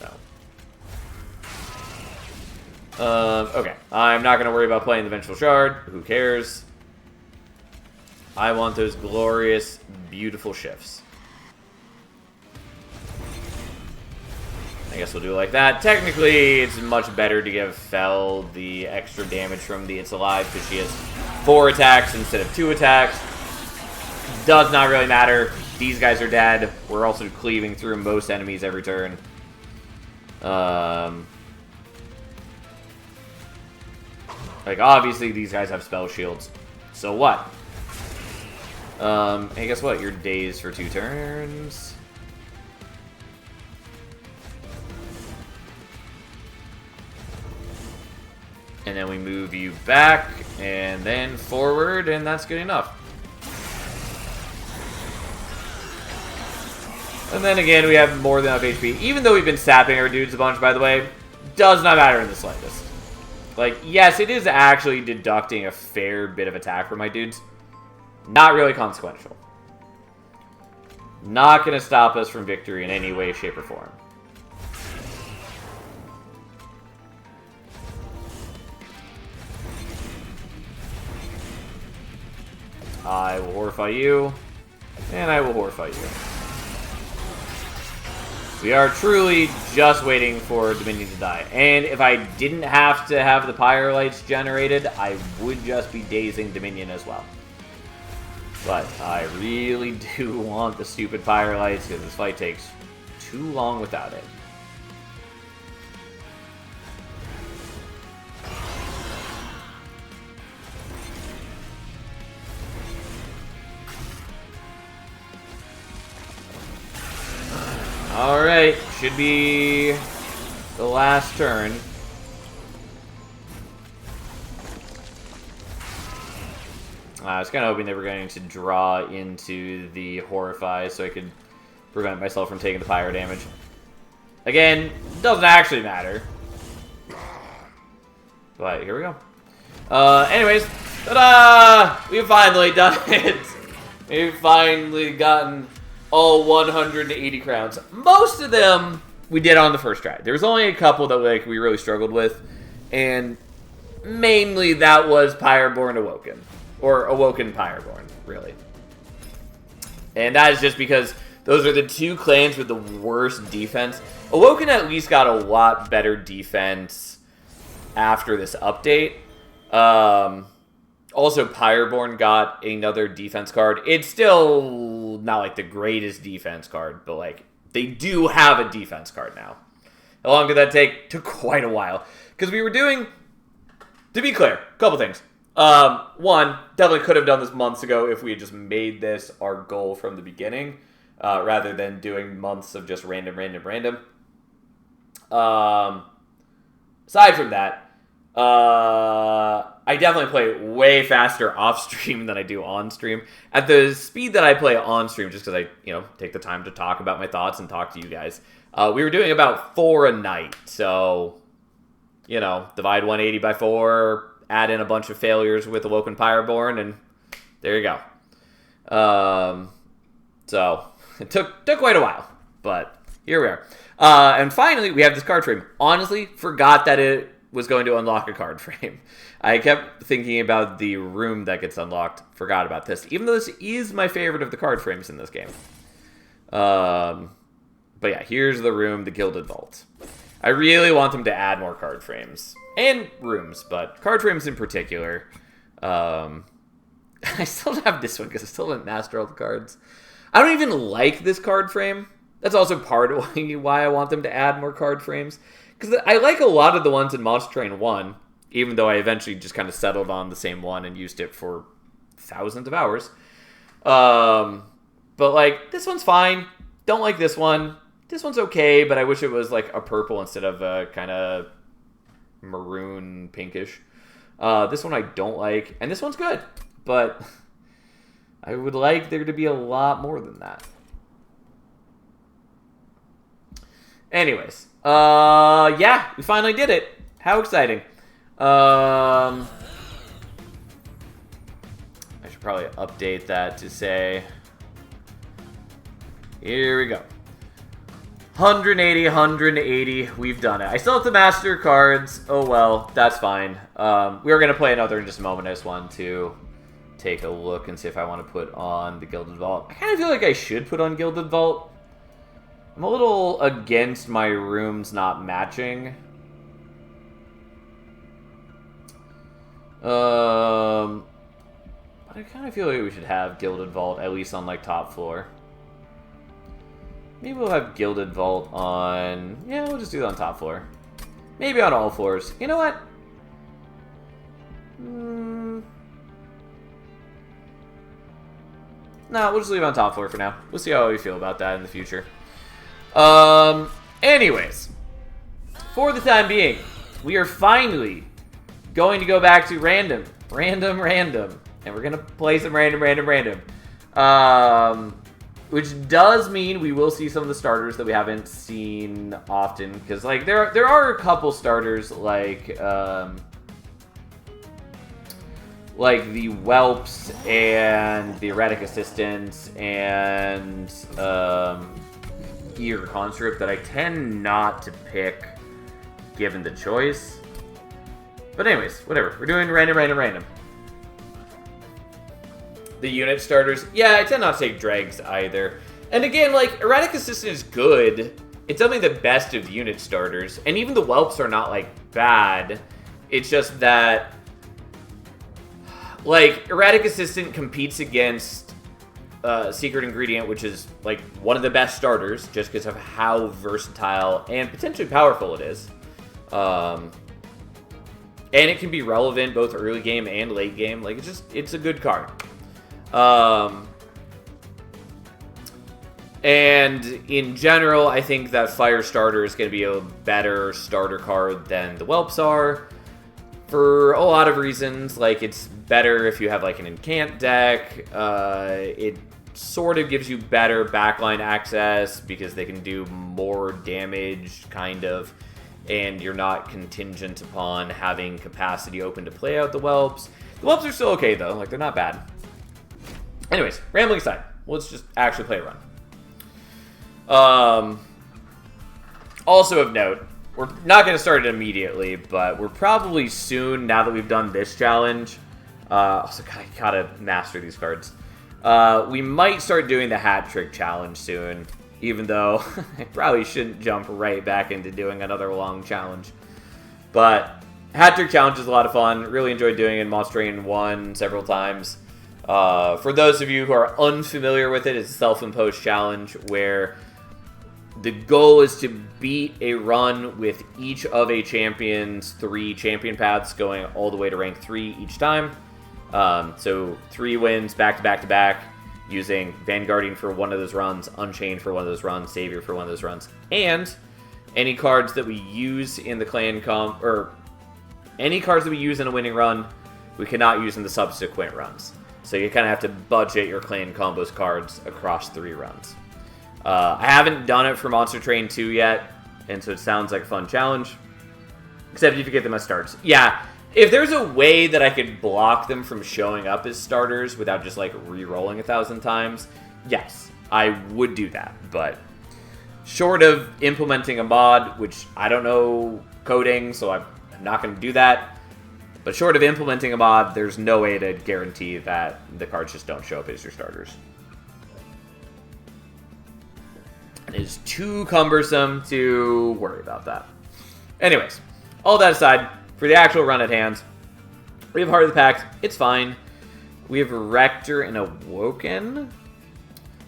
though. Okay. I'm not going to worry about playing the Vengeful Shard. Who cares? I want those glorious, beautiful shifts. I guess we'll do it like that. Technically, it's much better to give Fel the extra damage from the It's Alive because she has 4 attacks instead of 2 attacks. Does not really matter. These guys are dead. We're also cleaving through most enemies every turn. Like, obviously, these guys have spell shields. So what? Hey, guess what? You're dazed for 2 turns. And then we move you back, and then forward, and that's good enough. And then again, we have more than enough HP. Even though we've been sapping our dudes a bunch, by the way, does not matter in the slightest. Like, yes, it is actually deducting a fair bit of attack from my dudes. Not really consequential. Not going to stop us from victory in any way, shape, or form. I will horrify you, and I will horrify you. We are truly just waiting for Dominion to die. And if I didn't have to have the Pyre Lights generated, I would just be dazing Dominion as well. But I really do want the stupid Pyre Lights because this fight takes too long without it. Alright, should be the last turn. I was kind of hoping they were going to draw into the Horrify so I could prevent myself from taking the pyro damage. Again, doesn't actually matter. But here we go. Anyways, ta-da! We've finally done it! We've finally gotten all 180 crowns. Most of them we did on the first try. There was only a couple that we really struggled with, and mainly that was Pyreborn Awoken. Or Awoken Pyreborn, really. And that is just because those are the 2 clans with the worst defense. Awoken at least got a lot better defense after this update. Also, Pyreborn got another defense card. It's still not like the greatest defense card, but like they do have a defense card now. How long did that take? Took quite a while. Because we were doing, to be clear, a couple things. One, definitely could have done this months ago if we had just made this our goal from the beginning, rather than doing months of just random. Aside from that, I definitely play way faster off stream than I do on stream. At the speed that I play on stream, just because I, take the time to talk about my thoughts and talk to you guys. We were doing about 4 a night, so, divide 180 by 4, add in a bunch of failures with Awoken Pyreborn, and there you go. So, it took quite a while, but here we are. And finally, we have this card frame. Honestly, forgot that it was going to unlock a card frame. I kept thinking about the room that gets unlocked. Forgot about this. Even though this is my favorite of the card frames in this game. But yeah, here's the room, the Gilded Vault. I really want them to add more card frames. And rooms, but card frames in particular. I still don't have this one because I still didn't master all the cards. I don't even like this card frame. That's also part of why I want them to add more card frames. Because I like a lot of the ones in Monster Train 1, even though I eventually just kind of settled on the same one and used it for thousands of hours. But, like, this one's fine. Don't like this one. This one's okay, but I wish it was, like, a purple instead of a kind of maroon pinkish. This one I don't like, and this one's good. But I would like there to be a lot more than that. Anyways. Yeah, we finally did it. How exciting. I should probably update that to say, here we go. 180, we've done it. I still have to master cards. Oh well, that's fine. We're going to play another in just a moment. I just want to take a look and see if I want to put on the Gilded Vault. I kind of feel like I should put on Gilded Vault. I'm a little against my rooms not matching. But I kind of feel like we should have Gilded Vault at least on like top floor. Maybe we'll have Gilded Vault on... Yeah, we'll just do that on top floor. Maybe on all floors. You know what? No, we'll just leave it on top floor for now. We'll see how we feel about that in the future. Anyways. For the time being, we are finally going to go back to random. And we're going to play some random. Which does mean we will see some of the starters that we haven't seen often. Because, like, there are a couple starters, like the Whelps and the Erratic Assistants and Eager Conscript that I tend not to pick given the choice. But anyways, whatever. We're doing random. The unit starters. Yeah, I tend not to take dregs either. And again, like, Erratic Assistant is good. It's definitely the best of the unit starters. And even the Whelps are not, like, bad. It's just that, like, Erratic Assistant competes against Secret Ingredient, which is, like, one of the best starters, just because of how versatile and potentially powerful it is. And it can be relevant both early game and late game. Like, it's a good card. And in general, I think that Fire Starter is going to be a better starter card than the Whelps are. For a lot of reasons. Like, it's better if you have, like, an Incant deck. It sort of gives you better backline access because they can do more damage, kind of. And you're not contingent upon having capacity open to play out the Whelps. The Whelps are still okay, though. Like, they're not bad. Anyways, rambling aside. Let's just actually play a run. Also of note, we're not going to start it immediately, but we're probably soon, now that we've done this challenge. Also, I gotta master these cards. We might start doing the Hat Trick Challenge soon. Even though I probably shouldn't jump right back into doing another long challenge. But Hat Trick Challenge is a lot of fun. Really enjoyed doing it in Monster Train 1 several times. For those of you who are unfamiliar with it, it's a self-imposed challenge where the goal is to beat a run with each of a champion's 3 champion paths going all the way to rank 3 each time. So 3 wins back to back. Using Vanguarding for one of those runs, Unchained for one of those runs, Savior for one of those runs, and any cards that we use in the clan or any cards that we use in a winning run, we cannot use in the subsequent runs. So you kind of have to budget your clan combos cards across 3 runs. I haven't done it for Monster Train 2 yet, and so it sounds like a fun challenge. Except if you get them as starts. Yeah. If there's a way that I could block them from showing up as starters without just, like, re-rolling 1,000 times, yes, I would do that. But short of implementing a mod, which I don't know coding, so I'm not going to do that. But short of implementing a mod, there's no way to guarantee that the cards just don't show up as your starters. It is too cumbersome to worry about that. Anyways, all that aside, for the actual run at hand, we have Heart of the Pact. It's fine. We have Rector and Awoken.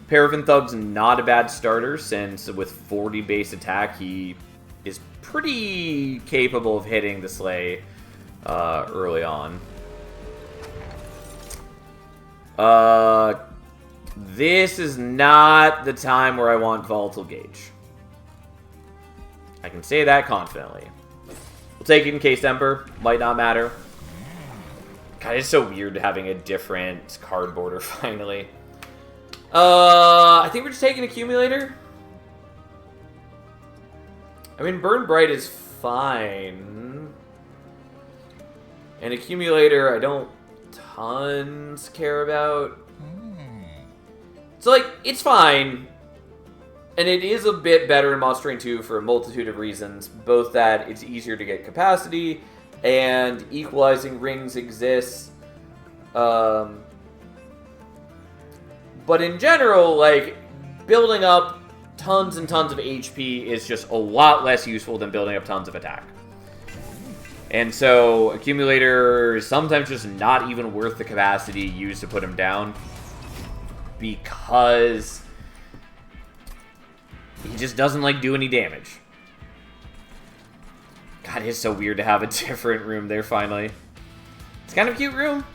Paraffin Thug's not a bad starter, since with 40 base attack, he is pretty capable of hitting the Slay early on. This is not the time where I want Volatile Gauge. I can say that confidently. We'll take it in Case Ember. Might not matter. God, it's so weird having a different card border finally. I think we're just taking Accumulator. I mean, Burn Bright is fine. And Accumulator, I don't tons care about. So, like, it's fine. And it is a bit better in Monster Train 2 for a multitude of reasons. Both that it's easier to get capacity, and equalizing rings exists. But in general, like, building up tons and tons of HP is just a lot less useful than building up tons of attack. And so, Accumulator is sometimes just not even worth the capacity used to put him down. Because he just doesn't, like, do any damage. God, it is so weird to have a different room there, finally. It's kind of a cute room.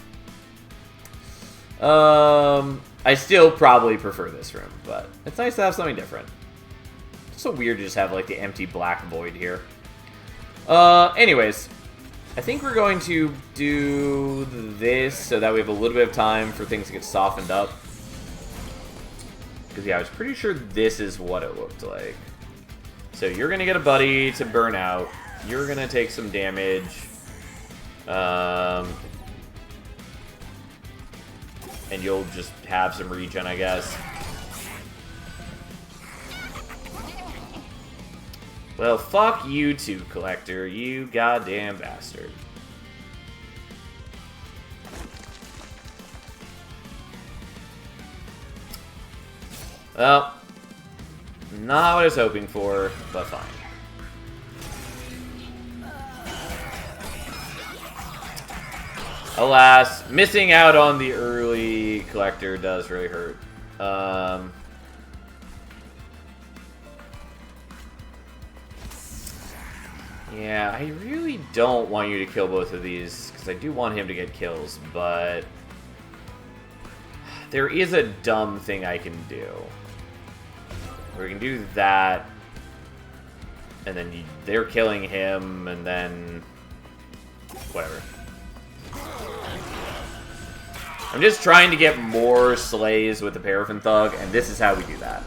I still probably prefer this room, but it's nice to have something different. It's so weird to just have, like, the empty black void here. Anyways, I think we're going to do this so that we have a little bit of time for things to get softened up. Because, yeah, I was pretty sure this is what it looked like. So you're going to get a buddy to burn out. You're going to take some damage. And you'll just have some regen, I guess. Well, fuck you too, Collector. You goddamn bastard. Well, not what I was hoping for, but fine. Alas, missing out on the early Collector does really hurt. Yeah, I really don't want you to kill both of these, because I do want him to get kills, but there is a dumb thing I can do. We can do that, and then they're killing him, and then whatever. I'm just trying to get more slays with the Paraffin Thug, and this is how we do that.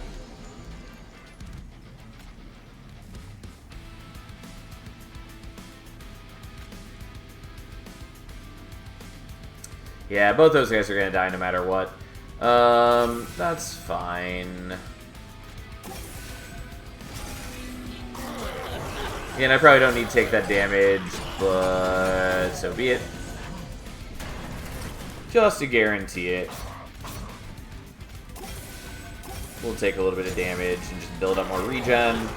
Yeah, both those guys are going to die no matter what. That's fine. And I probably don't need to take that damage, but so be it. Just to guarantee it. We'll take a little bit of damage and just build up more regen.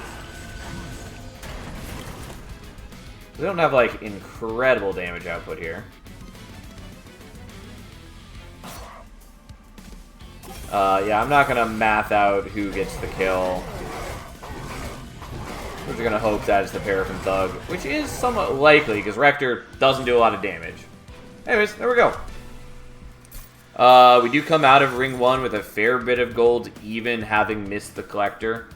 We don't have, like, incredible damage output here. Yeah, I'm not gonna math out who gets the kill. We're just gonna hope that it's the Paraffin Thug, which is somewhat likely, because Rector doesn't do a lot of damage. Anyways, there we go. We do come out of Ring 1 with a fair bit of gold, even having missed the Collector.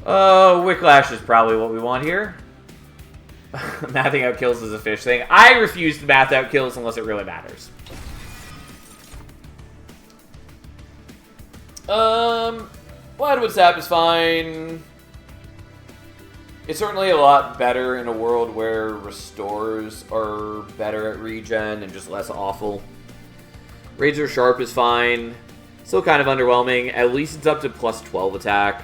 Wicklash is probably what we want here. Mathing out kills is a fish thing. I refuse to math out kills unless it really matters. Wildwood Sap is fine. It's certainly a lot better in a world where restores are better at regen and just less awful. Razor Sharp is fine. Still kind of underwhelming. At least it's up to plus 12 attack.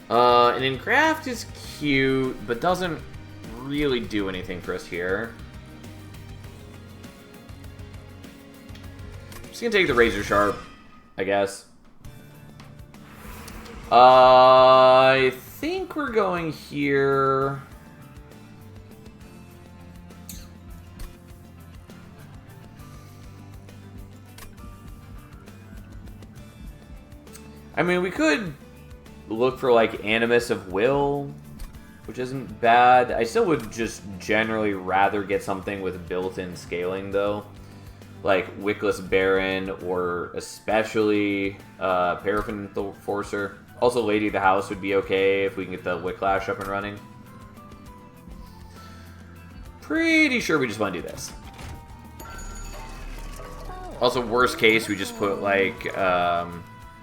And Engraft is cute, but doesn't really do anything for us here. Just gonna take the Razor Sharp, I guess. I think we're going here. I mean, we could look for, like, Animus of Will, which isn't bad. I still would just generally rather get something with built-in scaling, though. Like Wickless Baron, or especially Paraffin Enforcer. Also, Lady of the House would be okay if we can get the Wicklash up and running. Pretty sure we just want to do this. Also, worst case, we just put, like,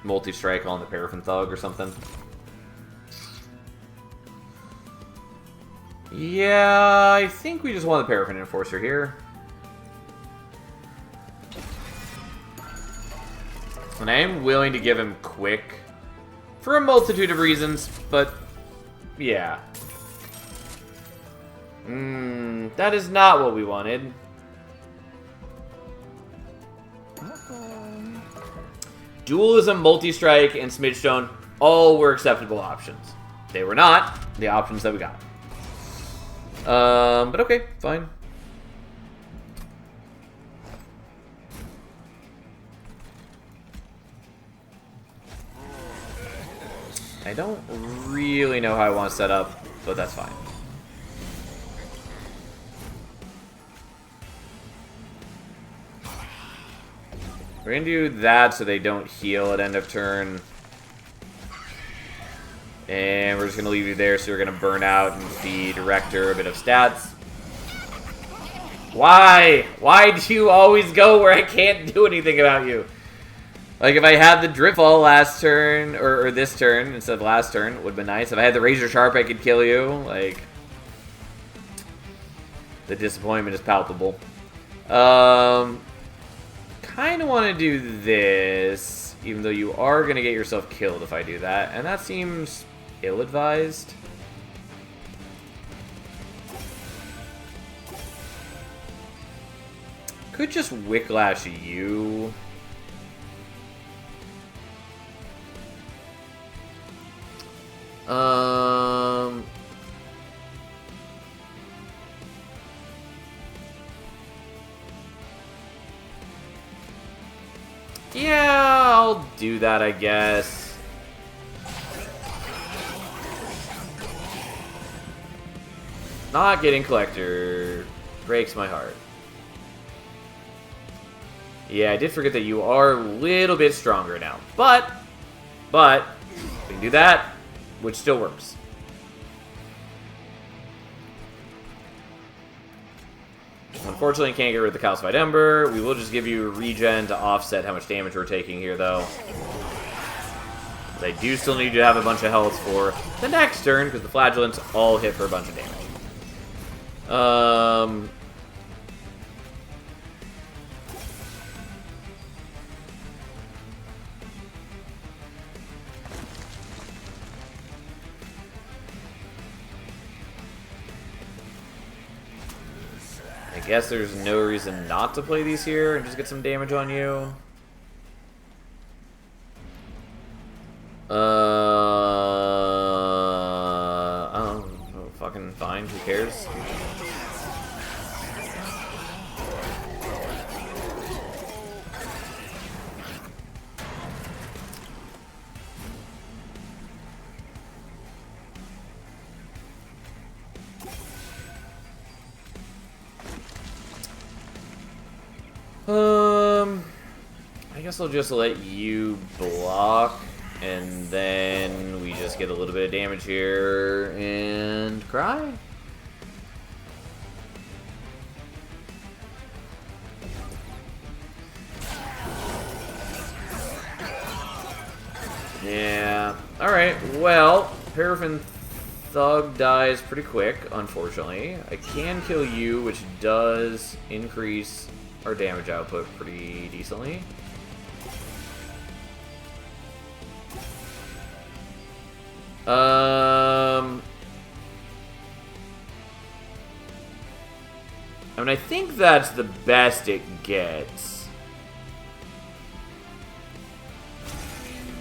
Multi-Strike on the Paraffin Thug or something. Yeah, I think we just want the Paraffin Enforcer here. And I am willing to give him Quick for a multitude of reasons, but yeah. That is not what we wanted. Dualism, Multi-Strike, and Smidgestone all were acceptable options. They were not the options that we got. But okay, fine. I don't really know how I want to set up, but that's fine. We're going to do that so they don't heal at end of turn. And we're just going to leave you there so you're going to burn out and feed Rector a bit of stats. Why? Why do you always go where I can't do anything about you? Like, if I had the Driftfall last turn, or this turn instead of last turn, would have been nice. If I had the Razor Sharp, I could kill you. Like, the disappointment is palpable. Kind of want to do this, even though you are going to get yourself killed if I do that. And that seems ill-advised. Could just Wicklash you. Yeah, I'll do that, I guess. Not getting Collector breaks my heart. Yeah, I did forget that you are a little bit stronger now. But, we can do that, which still works. Unfortunately, can't get rid of the Calcified Ember. We will just give you a regen to offset how much damage we're taking here, though. I do still need to have a bunch of health for the next turn, because the Flagellants all hit for a bunch of damage. I guess there's no reason not to play these here and just get some damage on you. Oh, fucking fine. Who cares? I guess I'll just let you block, and then we just get a little bit of damage here and cry. Yeah. Alright, well, Paraffin Thug dies pretty quick, unfortunately. I can kill you, which does increase our damage output pretty decently. I mean, I think that's the best it gets.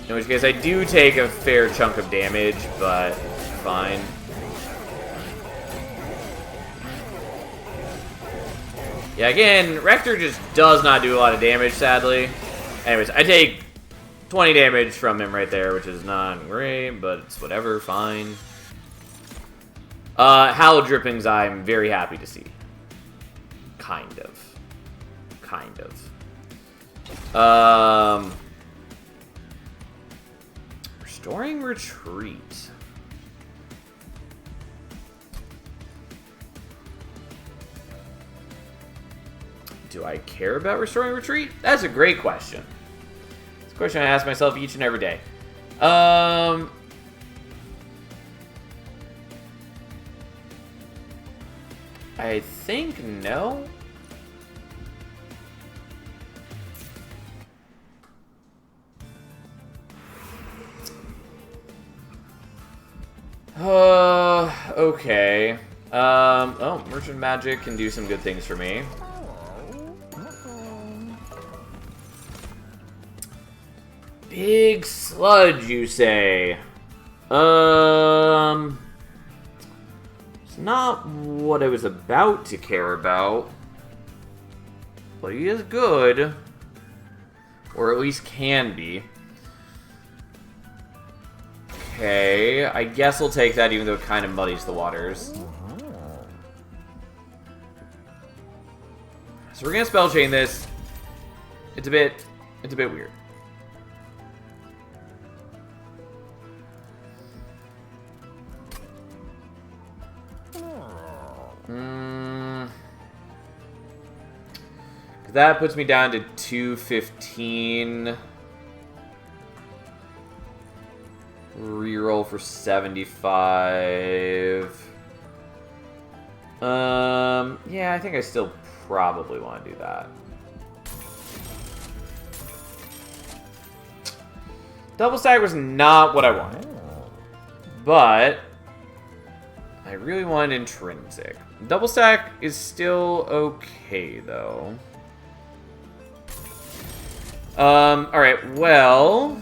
In which case, I do take a fair chunk of damage, but fine. Yeah, again, Rector just does not do a lot of damage, sadly. Anyways, I take 20 damage from him right there, which is not great, but it's whatever, fine. Hallowed Drippings, I'm very happy to see. Kind of. Kind of. Restoring Retreat. Do I care about Restoring Retreat? That's a great question. It's a question I ask myself each and every day. I think no. Okay. Oh, Merchant Magic can do some good things for me. Big sludge, you say? It's not what I was about to care about. But he is good. Or at least can be. Okay, I guess we'll take that even though it kind of muddies the waters. So we're gonna spell chain this. It's a bit weird. That puts me down to 215. Reroll for 75. Yeah, I think I still probably want to do that. Double stack was not what I wanted. But I really wanted intrinsic. Double stack is still okay though. Alright, well,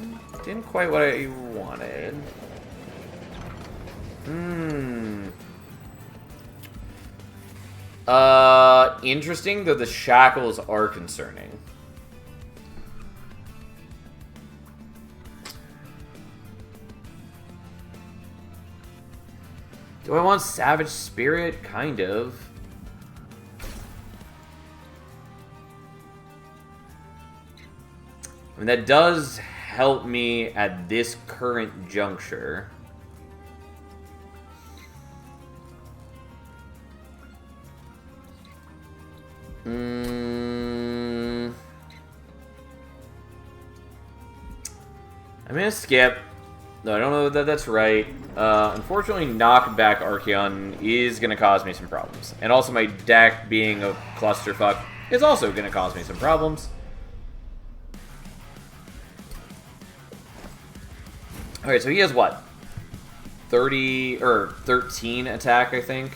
didn't quite what I wanted. Interesting, though the shackles are concerning. Do I want Savage Spirit? Kind of. I mean, that does help me at this current juncture. I'm gonna skip. No, I don't know that that's right. Unfortunately, knockback Archeon is gonna cause me some problems. And also my deck being a clusterfuck is also gonna cause me some problems. Alright, so he has what? 30 or 13 attack, I think.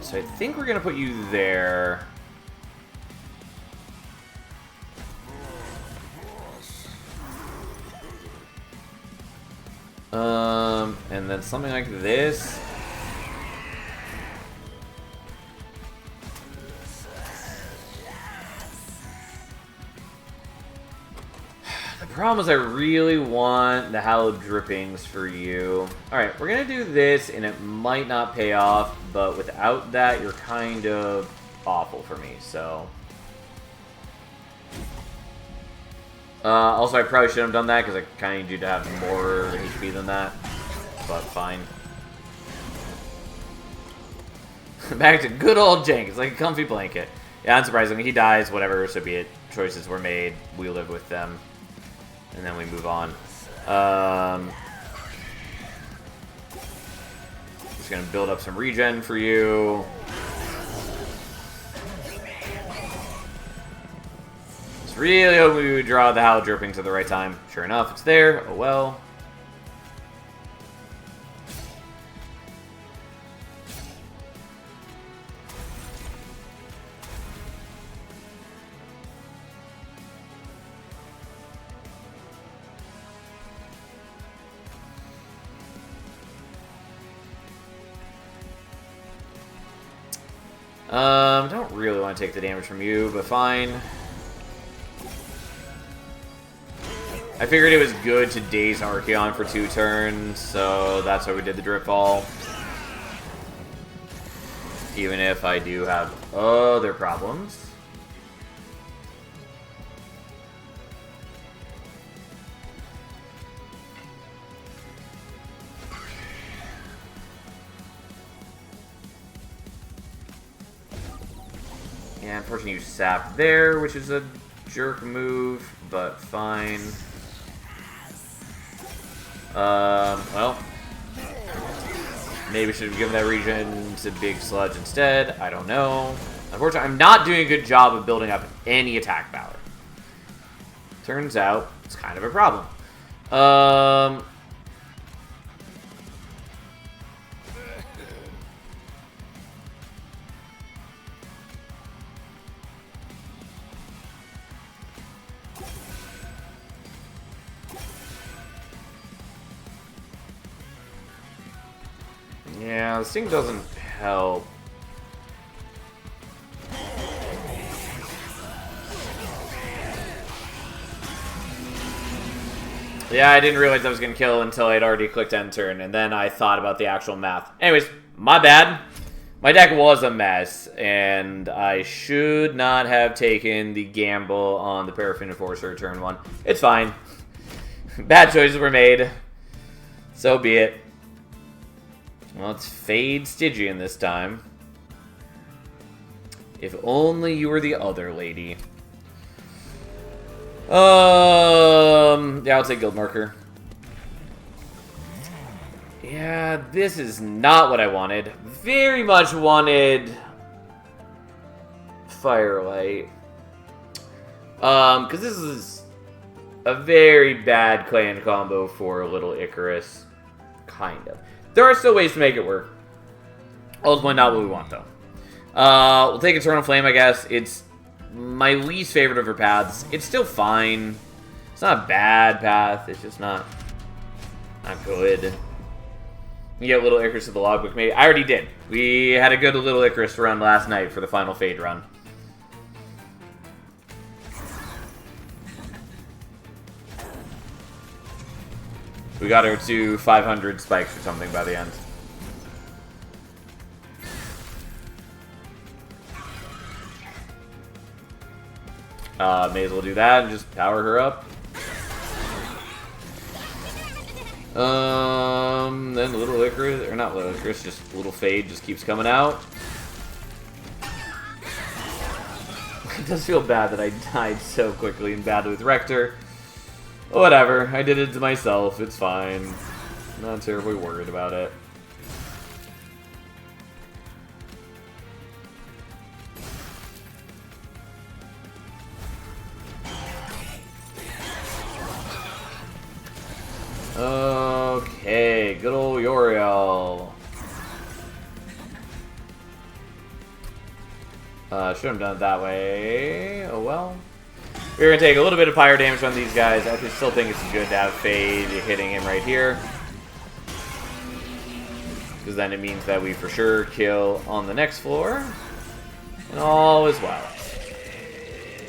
So I think we're gonna put you there. And then something like this. The problem is I really want the hallowed drippings for you. Alright, we're gonna do this, and it might not pay off, but without that, you're kind of awful for me, so... also, I probably shouldn't have done that, because I kind of need you to have more HP than that. But fine. Back to good old Jank. It's like a comfy blanket. Yeah, unsurprisingly, he dies, whatever, so be it. Choices were made. We live with them. And then we move on. Just gonna build up some regen for you. Just really hope we would draw the Hallowed Drippings at the right time. Sure enough, it's there. Oh well. Don't really want to take the damage from you, but fine. I figured it was good to daze Archeon for 2 turns, so that's why we did the Drip Ball. Even if I do have other problems. Yeah, unfortunately you sap there, which is a jerk move, but fine. Well, maybe should have given that region to Big Sludge instead. I don't know. Unfortunately, I'm not doing a good job of building up any attack power. Turns out, it's kind of a problem. the sting doesn't help. Yeah, I didn't realize I was going to kill until I'd already clicked enter, and then I thought about the actual math. Anyways, my bad. My deck was a mess, and I should not have taken the gamble on the Paraffin Enforcer turn 1. It's fine. Bad choices were made. So be it. Well, it's Fade Stygian this time. If only you were the other lady. Yeah, I'll take Guildmarker. Yeah, this is not what I wanted. Very much wanted Firelight. Because this is a very bad clan combo for Little Icarus. Kind of. There are still ways to make it work. Ultimately, not what we want, though. We'll take Eternal Flame, I guess. It's my least favorite of her paths. It's still fine. It's not a bad path. It's just not good. You get Little Icarus to the logbook, maybe. I already did. We had a good Little Icarus run last night for the final Fade run. We got her to 500 spikes or something by the end. May as well do that and just power her up. Then Little Icarus, or not Little Icarus, just Little Fade just keeps coming out. It does feel bad that I died so quickly and badly with Rector. Whatever, I did it to myself, it's fine. Not terribly worried about it. Okay, good old Uriel. Should have done it that way. Oh well. We're going to take a little bit of pyro damage on these guys. I still think it's good to have Fade hitting him right here. Because then it means that we for sure kill on the next floor. And all is well.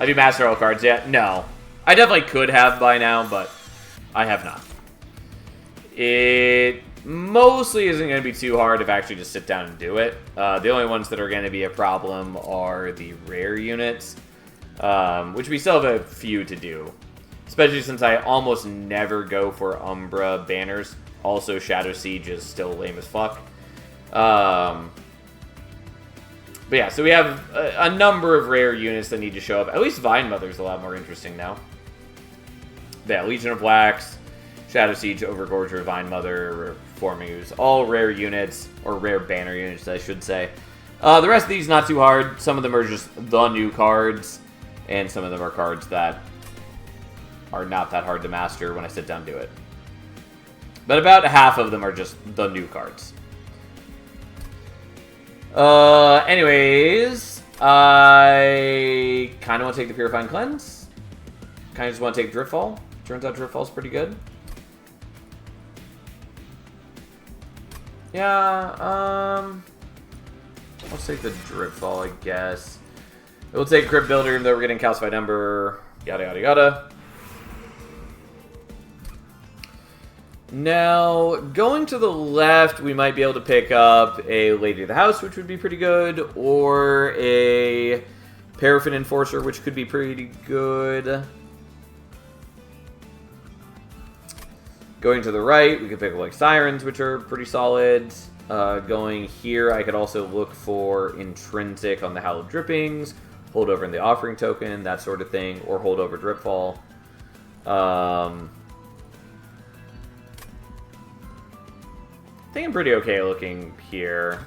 I do master all cards yet? No. I definitely could have by now, but I have not. It mostly isn't going to be too hard if I actually just sit down and do it. The only ones that are going to be a problem are the rare units. Which we still have a few to do. Especially since I almost never go for Umbra banners. Also, Shadow Siege is still lame as fuck. But yeah, so we have a number of rare units that need to show up. At least Vine Mother's a lot more interesting now. Yeah, Legion of Wax, Shadow Siege, Overgorger, Vine Mother, Reformuse. All rare units, or rare banner units, I should say. The rest of these, not too hard. Some of them are just the new cards. And some of them are cards that are not that hard to master when I sit down and do it. But about half of them are just the new cards. Anyways, I kind of want to take the Purifying Cleanse. Kind of just want to take Driftfall. Turns out Driftfall's pretty good. Yeah, let's take the Driftfall, I guess. We'll take Crypt Builder, even though we're getting Calcified Ember, yada yada yada. Now, going to the left, we might be able to pick up a Lady of the House, which would be pretty good, or a Paraffin Enforcer, which could be pretty good. Going to the right, we could pick up like Sirens, which are pretty solid. Going here, I could also look for Intrinsic on the Hallowed Drippings, hold over in the Offering Token, that sort of thing, or hold over Dripfall. I think I'm pretty okay looking here.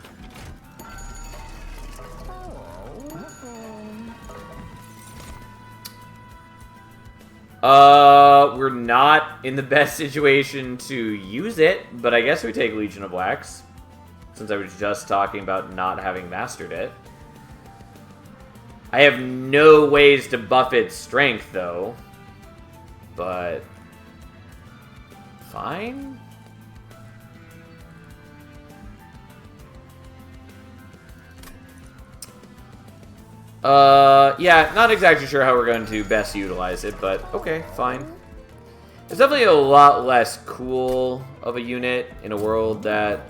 We're not in the best situation to use it, but I guess we take Legion of Wax, since I was just talking about not having mastered it. I have no ways to buff its strength, though. But fine. Yeah, not exactly sure how we're going to best utilize it, but okay, fine. It's definitely a lot less cool of a unit in a world that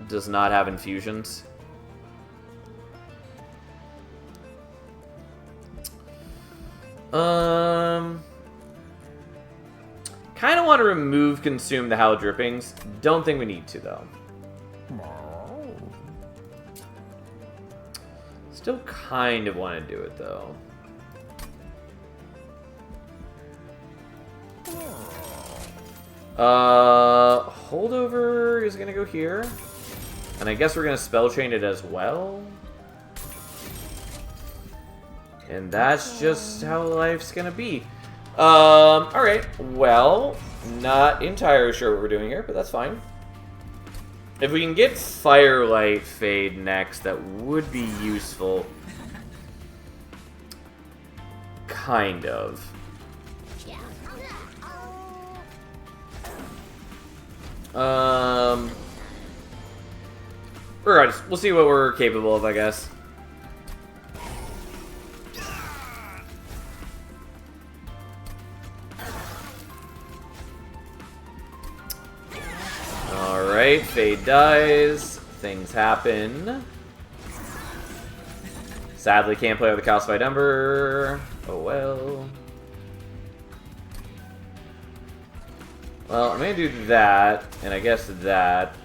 does not have infusions. Kind of want to remove Consume the Howl Drippings. Don't think we need to, though. Still kind of want to do it, though. Holdover is going to go here. And I guess we're going to Spell Chain it as well. And that's just how life's going to be. Alright. Well, not entirely sure what we're doing here, but that's fine. If we can get Firelight Fade next, that would be useful. Kind of. Regardless, we'll see what we're capable of, I guess. Alright, Fade dies. Things happen. Sadly, can't play with the Calcified Ember. Oh well. Well, I'm gonna do that, and I guess that.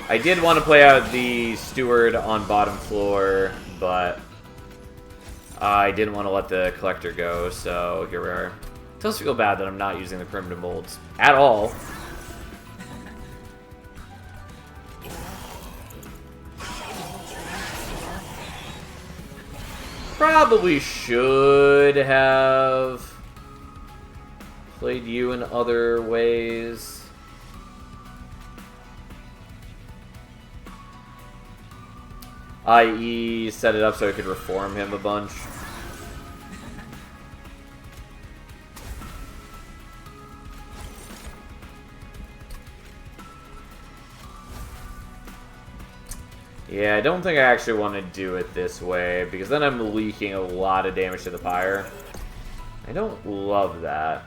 I did want to play out the Steward on bottom floor, but I didn't want to let the Collector go, so here we are. It does feel bad that I'm not using the Primitive Molds at all. Probably should have played you in other ways. I.e. set it up so I could reform him a bunch. Yeah, I don't think I actually want to do it this way, because then I'm leaking a lot of damage to the Pyre. I don't love that.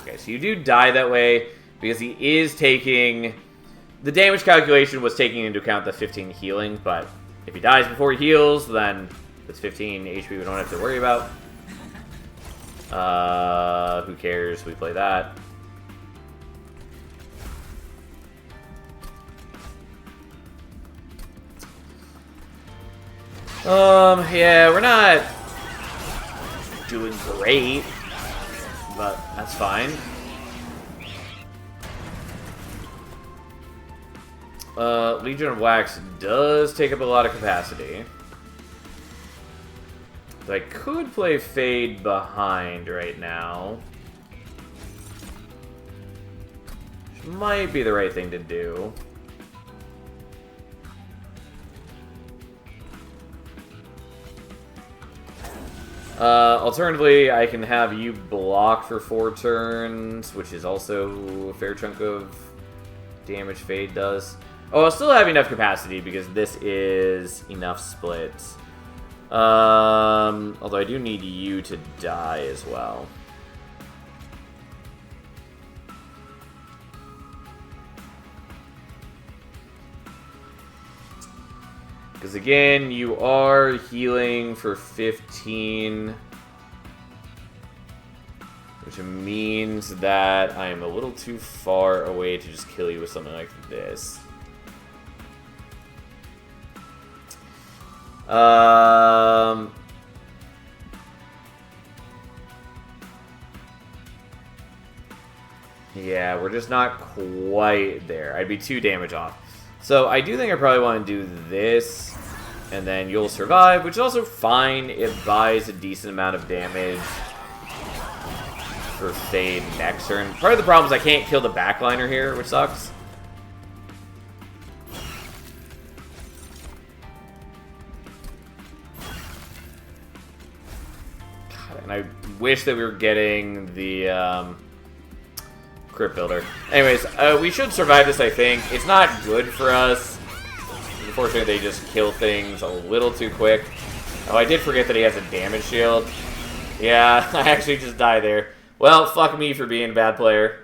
Okay, so you do die that way, because he is taking... The damage calculation was taking into account the 15 healing, but if he dies before he heals, then it's 15 HP we don't have to worry about. Who cares? We play that. Yeah, we're not doing great, but that's fine. Legion of Wax does take up a lot of capacity. I could play Fade behind right now. Which might be the right thing to do. Alternatively, I can have you block for 4 turns, which is also a fair chunk of damage Fade does. Oh, I'll still have enough capacity because this is enough splits. Although I do need you to die as well. Because again, you are healing for 15. Which means that I am a little too far away to just kill you with something like this. Yeah, we're just not quite there. I'd be 2 damage off. So I do think I probably want to do this, and then you'll survive, which is also fine. It buys a decent amount of damage for Fade next turn. Part of the problem is I can't kill the backliner here, which sucks. God, and I wish that we were getting the Crypt Builder. Anyways, we should survive this, I think. It's not good for us. Unfortunately, they just kill things a little too quick. Oh, I did forget that he has a damage shield. Yeah, I actually just died there. Well, fuck me for being a bad player.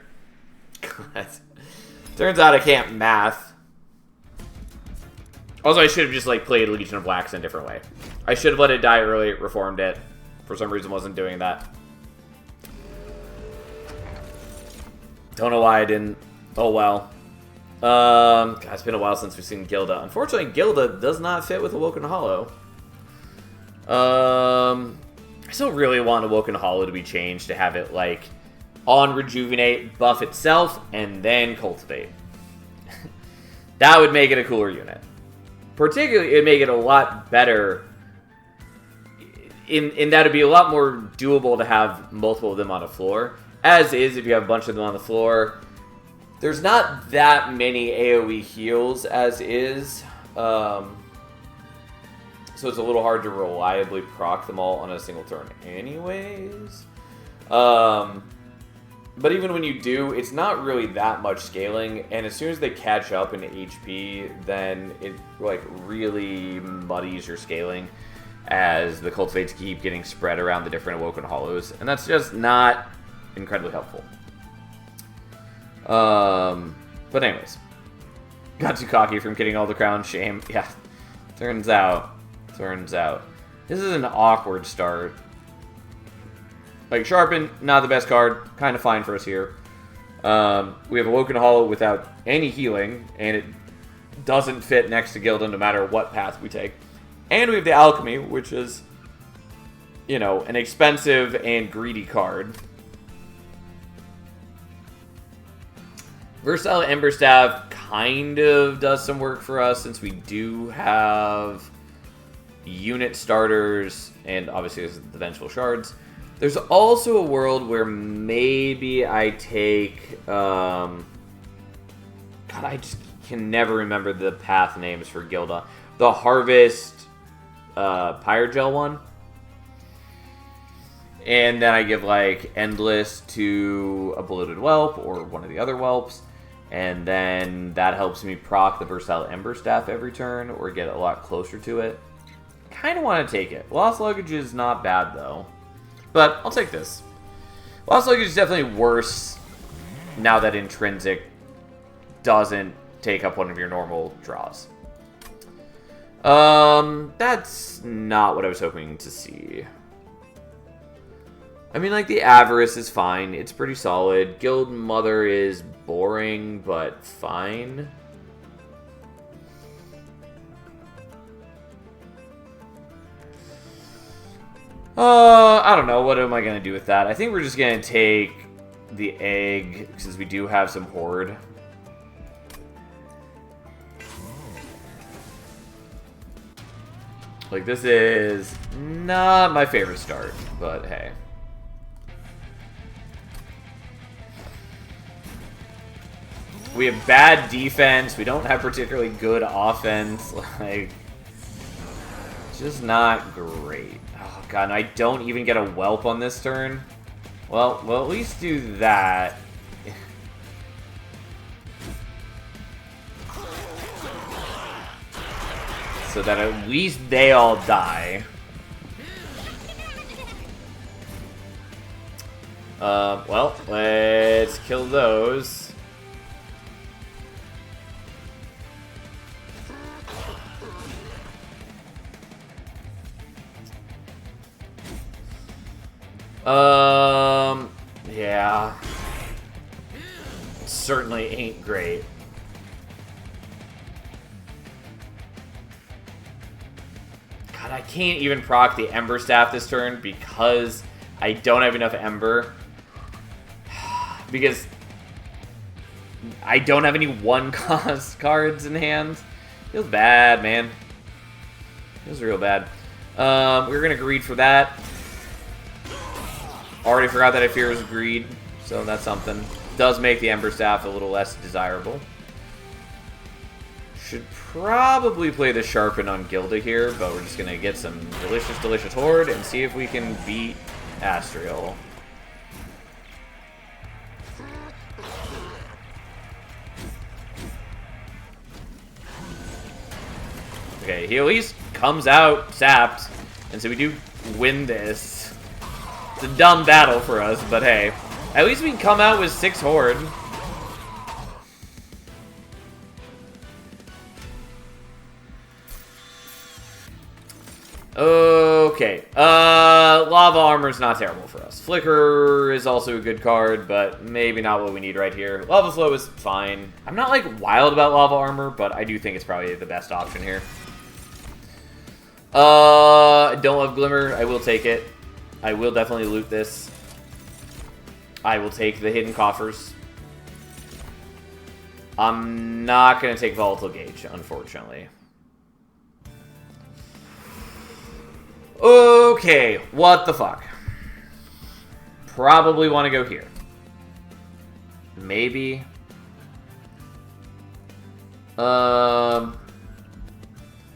Turns out I can't math. Also, I should have just, like, played Legion of Wax in a different way. I should have let it die early, reformed it. For some reason, wasn't doing that. Don't know why I didn't. Oh, well. God, it's been a while since we've seen Gilda. Unfortunately, Gilda does not fit with Awoken Hollow. I still really want Awoken Hollow to be changed to have it, like, on Rejuvenate, buff itself, and then Cultivate. That would make it a cooler unit. Particularly, it would make it a lot better in that it'd be a lot more doable to have multiple of them on the floor. As is, if you have a bunch of them on the floor, there's not that many AoE heals as is. So it's a little hard to reliably proc them all on a single turn anyways. But even when you do, it's not really that much scaling, and as soon as they catch up in HP, then it, like, really muddies your scaling as the cultivates keep getting spread around the different Awoken Hollows, and that's just not incredibly helpful. But anyways, got too cocky from getting all the crown. Shame. Yeah, turns out. This is an awkward start. Like, Sharpen, not the best card. Kind of fine for us here. We have Awoken Hollow without any healing, and it doesn't fit next to Gilda no matter what path we take. And we have the Alchemy, which is, you know, an expensive and greedy card. Versatile Ember Staff kind of does some work for us since we do have unit starters, and obviously there's the Vengeful Shards. There's also a world where maybe I take... God, I just can never remember the path names for Gilda. The Harvest Pyrogel one. And then I give, like, Endless to a Bloated Whelp or one of the other Whelps. And then that helps me proc the Versatile Ember Staff every turn or get a lot closer to it. Kind of want to take it. Lost Luggage is not bad, though. But I'll take this. Lost Luggage is definitely worse now that Intrinsic doesn't take up one of your normal draws. That's not what I was hoping to see. I mean, like, the Avarice is fine. It's pretty solid. Guild Mother is boring, but fine. I don't know. What am I going to do with that? I think we're just going to take the egg, since we do have some Horde. Like, this is not my favorite start, but hey. We have bad defense. We don't have particularly good offense. Like, just not great. Oh, God, and I don't even get a Whelp on this turn. Well, we'll at least do that. So that at least they all die. Well, let's kill those. Yeah. Certainly ain't great. God, I can't even proc the Ember Staff this turn because I don't have enough Ember. Because I don't have any one-cost cards in hand. Feels bad, man. Feels real bad. We're gonna greed for that. Already forgot that I fear was greed, so that's something. Does make the Ember Staff a little less desirable. Should probably play the Sharpen on Gilda here, but we're just gonna get some delicious Horde and see if we can beat Astriel. Okay, he at least comes out sapped, and so we do win this. It's a dumb battle for us, but hey. At least we can come out with 6 Horde. Okay. Lava Armor's not terrible for us. Flicker is also a good card, but maybe not what we need right here. Lava Flow is fine. I'm not, like, wild about Lava Armor, but I do think it's probably the best option here. I don't love Glimmer. I will take it. I will definitely loot this. I will take the hidden coffers. I'm not going to take Volatile Gauge, unfortunately. Okay, what the fuck? Probably want to go here. Maybe.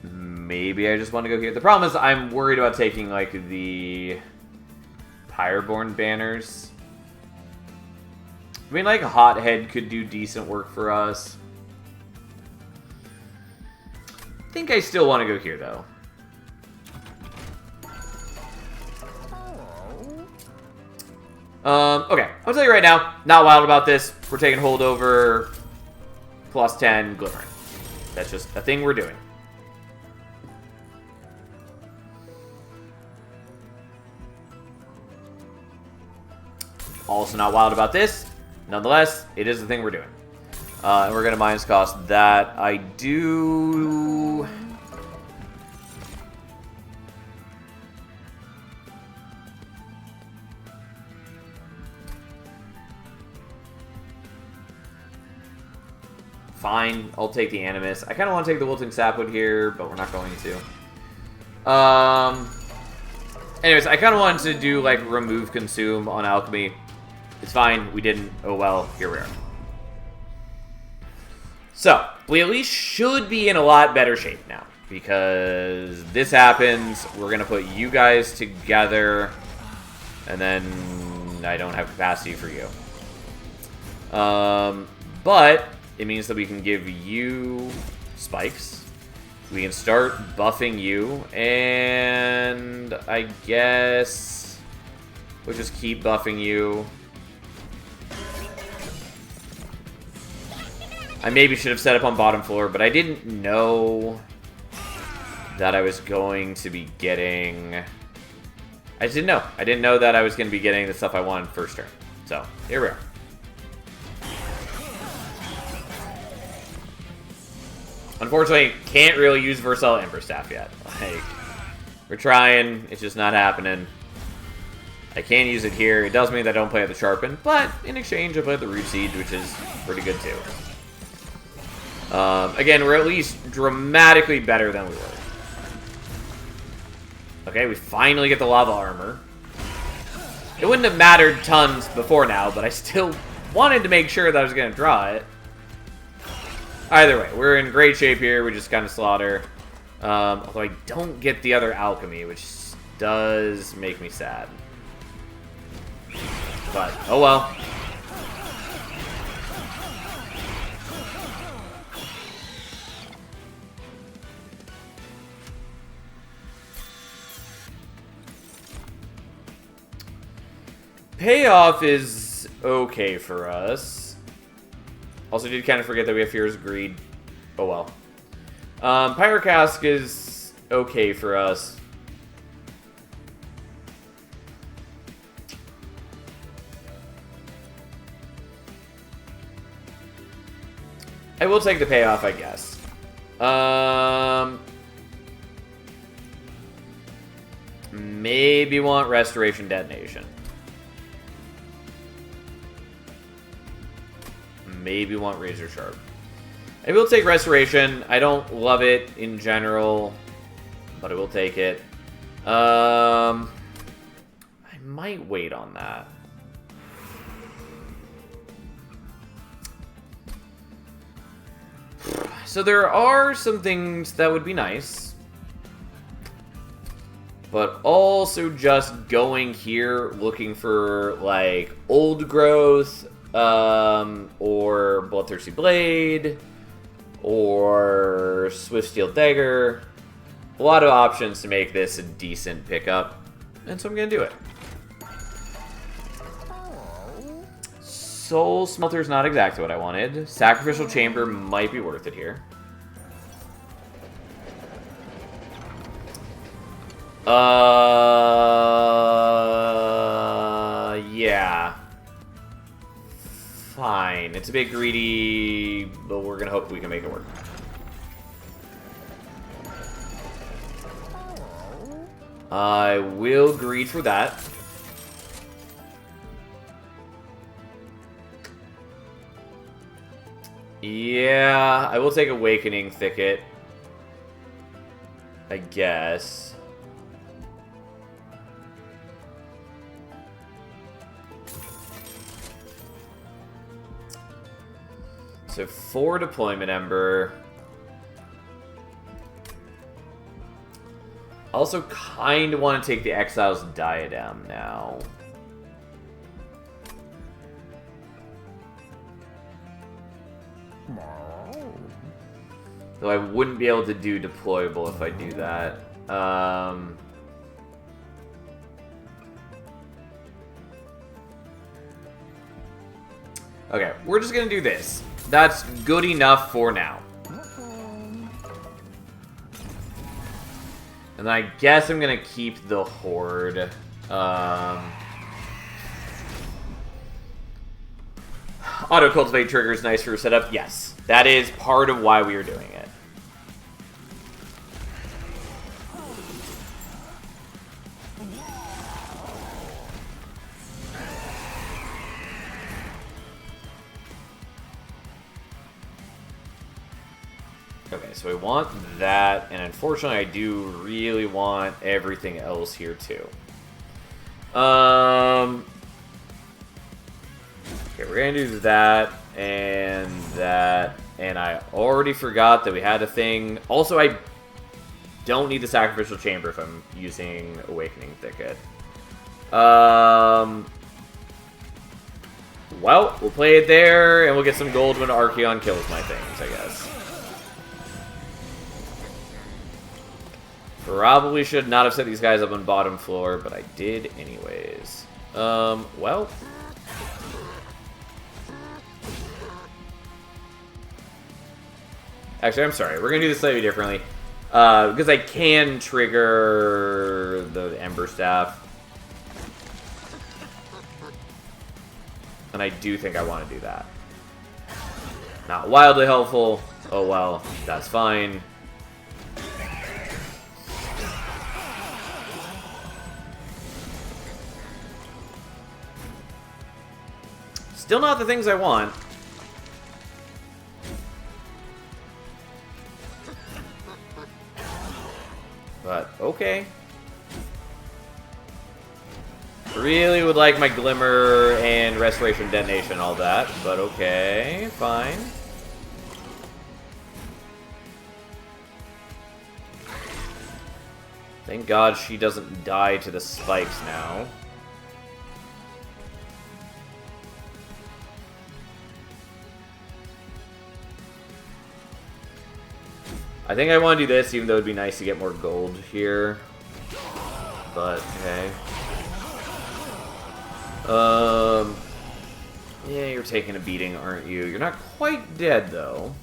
Maybe I just want to go here. The problem is I'm worried about taking, like, the Pyroborn banners. I mean, like, Hothead could do decent work for us. I think I still want to go here, though. Okay, I'll tell you right now, not wild about this. We're taking Holdover plus 10 Glimmer. That's just a thing we're doing. Also not wild about this. Nonetheless, it is the thing we're doing. And we're going to minus cost that. I do... Fine, I'll take the Animus. I kind of want to take the Wilting Sapwood here, but we're not going to. Anyways, I kind of wanted to do, like, remove Consume on Alchemy. It's fine, we didn't. Oh well, here we are. So, we at least should be in a lot better shape now. Because this happens, we're going to put you guys together, and then I don't have capacity for you. But it means that we can give you spikes. We can start buffing you, and I guess we'll just keep buffing you. I maybe should have set up on bottom floor, but I didn't know that I was going to be getting... I just didn't know. I didn't know that I was going to be getting the stuff I wanted first turn. So, here we are. Unfortunately, can't really use Versatile Ember Staff yet. Like, we're trying, it's just not happening. I can use it here. It does mean that I don't play at the Sharpen, but in exchange I play at the Root Siege, which is pretty good too. Again, we're at least dramatically better than we were. Okay, we finally get the Lava Armor. It wouldn't have mattered tons before now, but I still wanted to make sure that I was going to draw it. Either way, we're in great shape here. We just kind of slaughter. Although I don't get the other Alchemy, which does make me sad. But, oh well. Payoff is okay for us. Also did kind of forget that we have Fear's Greed. Oh well. Pyrocask is okay for us. I will take the payoff, I guess. Maybe want Restoration Detonation. Maybe want Razor Sharp. I will take Restoration. I don't love it in general, but I will take it. I might wait on that. So there are some things that would be nice, but also just going here looking for like Old Growth, or Bloodthirsty Blade, or Swift Steel Dagger. a lot of options to make this a decent pickup, and so I'm gonna do it. Soul Smelter's not exactly what I wanted. Sacrificial Chamber might be worth it here. Yeah. Fine. It's a bit greedy, but we're gonna hope we can make it work. I will greed for that. Yeah, I will take Awakening Thicket, I guess. So 4 Deployment Ember. Also kind of want to take the Exile's Diadem now. Though I wouldn't be able to do deployable if I do that. Okay, we're just gonna do this. That's good enough for now. And I guess I'm gonna keep the Horde. Auto Cultivate trigger is nice for a setup. Yes, that is part of why we are doing it. Okay, so we want that, and unfortunately I do really want everything else here too. Okay, we're gonna do that, and I already forgot that we had a thing. Also, I don't need the Sacrificial Chamber if I'm using Awakening Thicket. Well, we'll play it there, and we'll get some gold when Archeon kills my things, I guess. Probably should not have set these guys up on bottom floor, but I did anyways. Well. Actually, I'm sorry. We're going to do this slightly differently. Because I can trigger the Ember Staff. And I do think I want to do that. Not wildly helpful. Oh well, that's fine. Still not the things I want. But, okay. Really would like my Glimmer and Restoration Detonation, all that. But okay, fine. Thank God she doesn't die to the spikes now. I think I want to do this, even though it'd be nice to get more gold here. But, okay. Yeah, you're taking a beating, aren't you? You're not quite dead, though.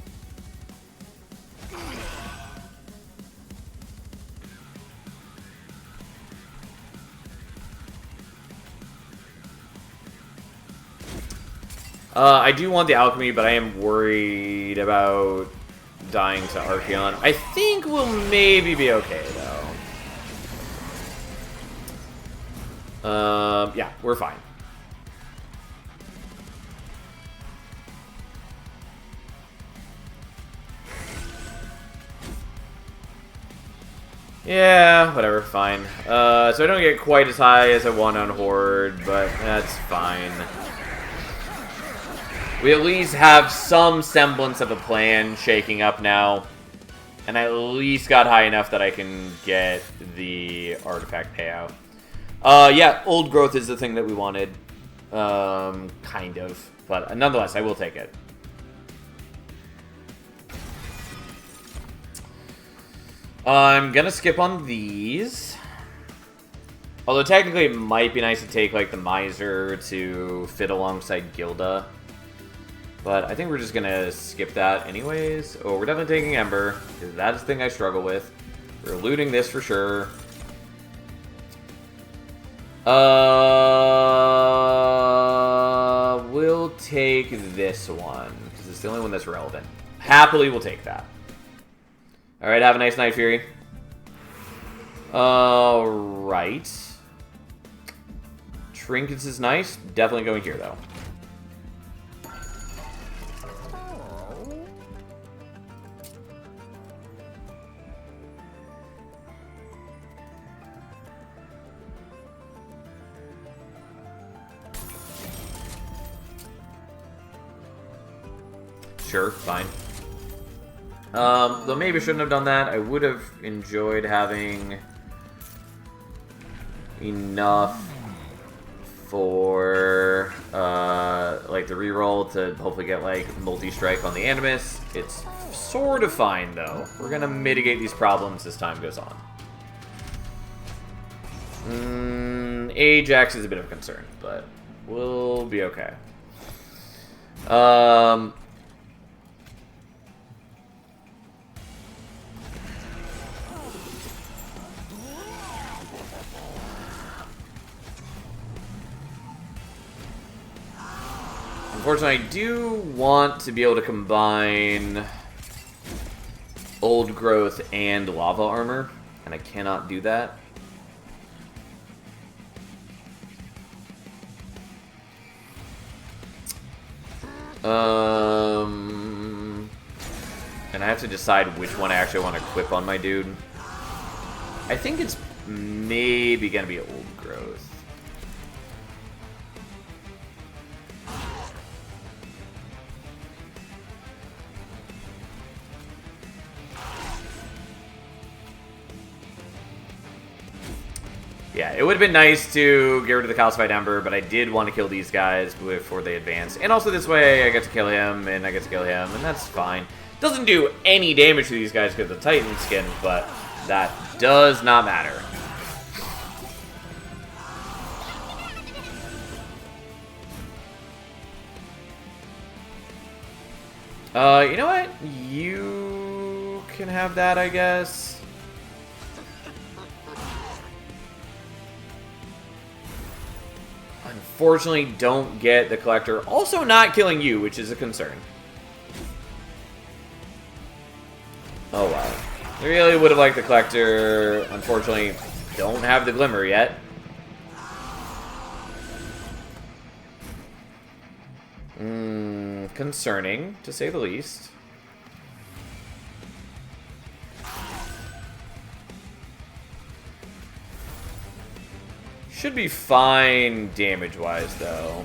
I do want the alchemy, but I am worried about dying to Archeon. I think we'll maybe be okay, though. Yeah, we're fine. Yeah, whatever, fine. So I don't get quite as high as I want on Horde, but that's fine. We at least have some semblance of a plan shaking up now. And I at least got high enough that I can get the artifact payout. Yeah, Old Growth is the thing that we wanted. Kind of. But nonetheless, I will take it. I'm gonna skip on these. Although technically it might be nice to take like the Miser to fit alongside Gilda. But I think we're just gonna skip that anyways. Oh, we're definitely taking Ember, because that's the thing I struggle with. We're looting this for sure. We'll take this one, because it's the only one that's relevant. Happily, we'll take that. Alright, have a nice night, Fury. Alright. Trinkets is nice. Definitely going here, though. Sure, fine. Though maybe I shouldn't have done that. I would have enjoyed having enough for like the reroll to hopefully get like multi-strike on the Animus. It's sort of fine though. We're gonna mitigate these problems as time goes on. Ajax is a bit of a concern, but we'll be okay. Unfortunately, I do want to be able to combine Old Growth and Lava Armor, and I cannot do that. And I have to decide which one I actually want to equip on my dude. I think it's maybe going to be Old Growth. Yeah, it would have been nice to get rid of the Calcified Ember, but I did want to kill these guys before they advance. And also this way, I get to kill him, and I get to kill him, and that's fine. Doesn't do any damage to these guys because of the Titan skin, but that does not matter. You know what? You can have that, I guess. Unfortunately, don't get the Collector. Also not killing you, which is a concern. Oh, wow. I really would have liked the Collector. Unfortunately, don't have the Glimmer yet. Concerning, to say the least. Should be fine damage-wise, though.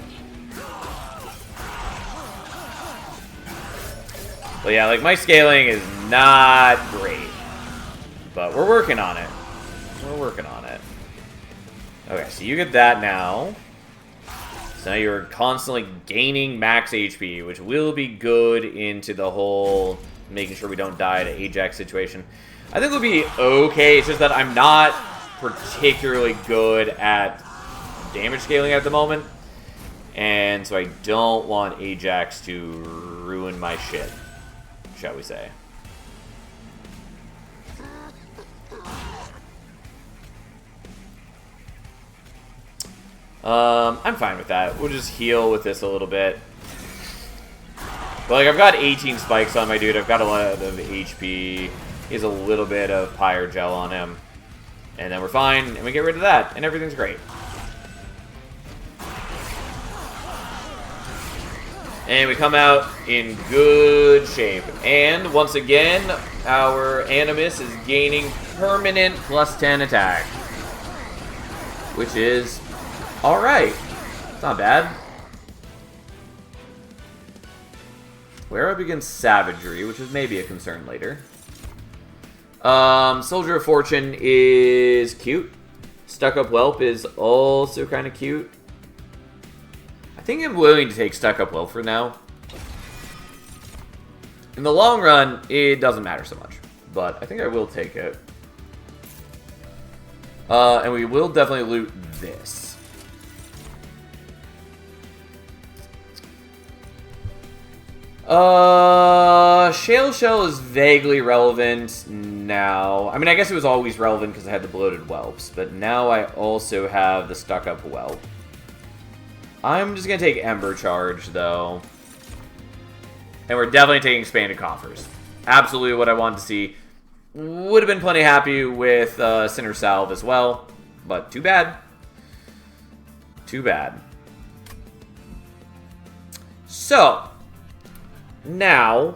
But yeah, like, my scaling is not great. But we're working on it. We're working on it. Okay, so you get that now. So now you're constantly gaining max HP, which will be good into the whole making sure we don't die to Ajax situation. I think it'll be okay. It's just that I'm not particularly good at damage scaling at the moment. And so I don't want Ajax to ruin my shit, shall we say. I'm fine with that. We'll just heal with this a little bit. But like, I've got 18 spikes on my dude. I've got a lot of HP. He has a little bit of Pyre Gel on him. And then we're fine, and we get rid of that, and everything's great. And we come out in good shape. And once again, our Animus is gaining permanent plus 10 attack. Which is alright. It's not bad. We're up against Savagery, which is maybe a concern later. Soldier of Fortune is cute. Stuck Up Whelp is also kind of cute. I think I'm willing to take Stuck Up Whelp for now. In the long run, it doesn't matter so much. But I think I will take it. And we will definitely loot this. Shale Shell is vaguely relevant now. I mean, I guess it was always relevant because I had the bloated whelps, but now I also have the stuck-up whelp. I'm just going to take Ember Charge, though. And we're definitely taking Expanded Coffers. Absolutely what I wanted to see. Would have been plenty happy with Sinner Salve as well, but too bad. Too bad. So, now,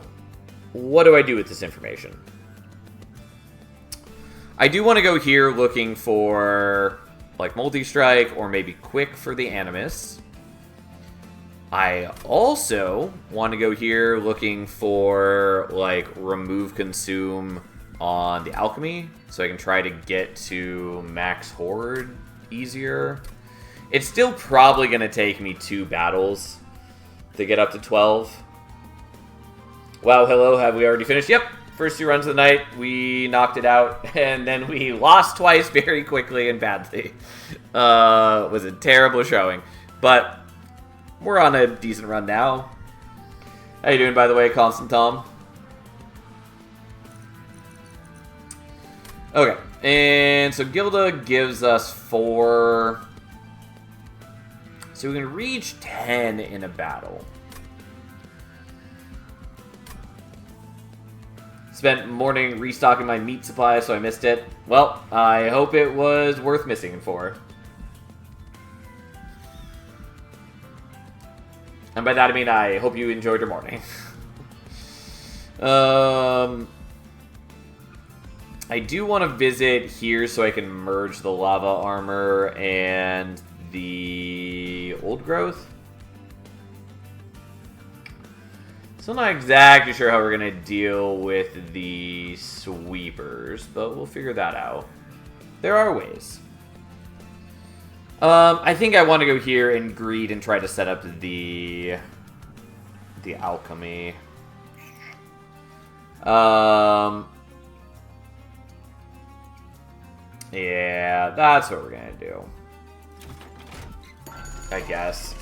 what do I do with this information? I do want to go here looking for, like, Multi-Strike or maybe Quick for the Animus. I also want to go here looking for, like, Remove Consume on the Alchemy, so I can try to get to Max Horde easier. It's still probably going to take me 2 battles to get up to 12. Wow, hello, have we already finished? Yep, first 2 runs of the night, we knocked it out, and then we lost twice very quickly and badly. It was a terrible showing, but we're on a decent run now. How you doing, by the way, Constant Tom? Okay, and so Gilda gives us 4. So we can reach 10 in a battle. Spent morning restocking my meat supply, so I missed it. Well, I hope it was worth missing it for. And by that I mean I hope you enjoyed your morning. I do want to visit here so I can merge the lava armor and the old growth. So I'm not exactly sure how we're going to deal with the sweepers, but we'll figure that out. There are ways. I think I want to go here and greed and try to set up the alchemy. Yeah, that's what we're gonna do, I guess.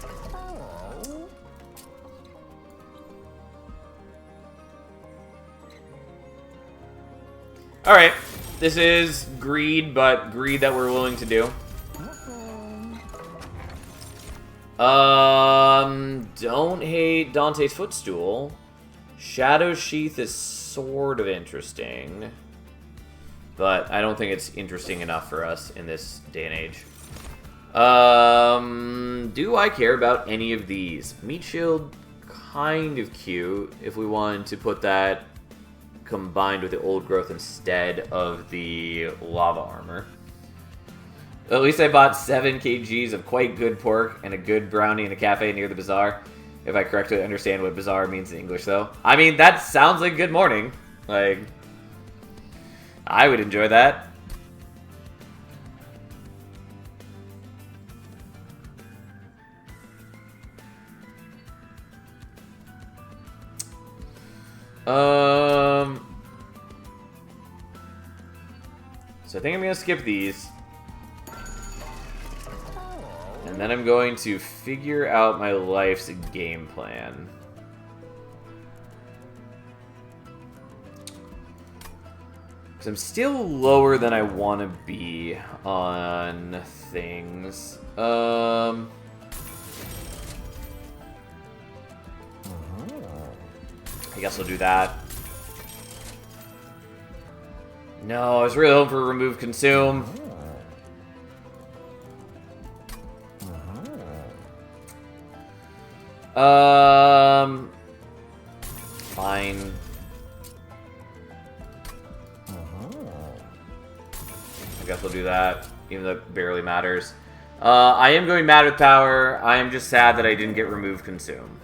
Alright, this is greed, but greed that we're willing to do. Don't hate Dante's Footstool. Shadow Sheath is sort of interesting, but I don't think it's interesting enough for us in this day and age. Do I care about any of these? Meat Shield, kind of cute if we wanted to put that combined with the old growth instead of the lava armor. At least I bought 7 kgs of quite good pork and a good brownie in a cafe near the bazaar. If I correctly understand what bazaar means in English, though. I mean, that sounds like good morning. Like, I would enjoy that. So I think I'm gonna skip these. And then I'm going to figure out my life's game plan. Because I'm still lower than I want to be on things. I guess I'll do that. No, I was really hoping for Remove Consume. Fine. I guess we'll do that, even though it barely matters. I am going mad with power. I am just sad that I didn't get Remove Consume.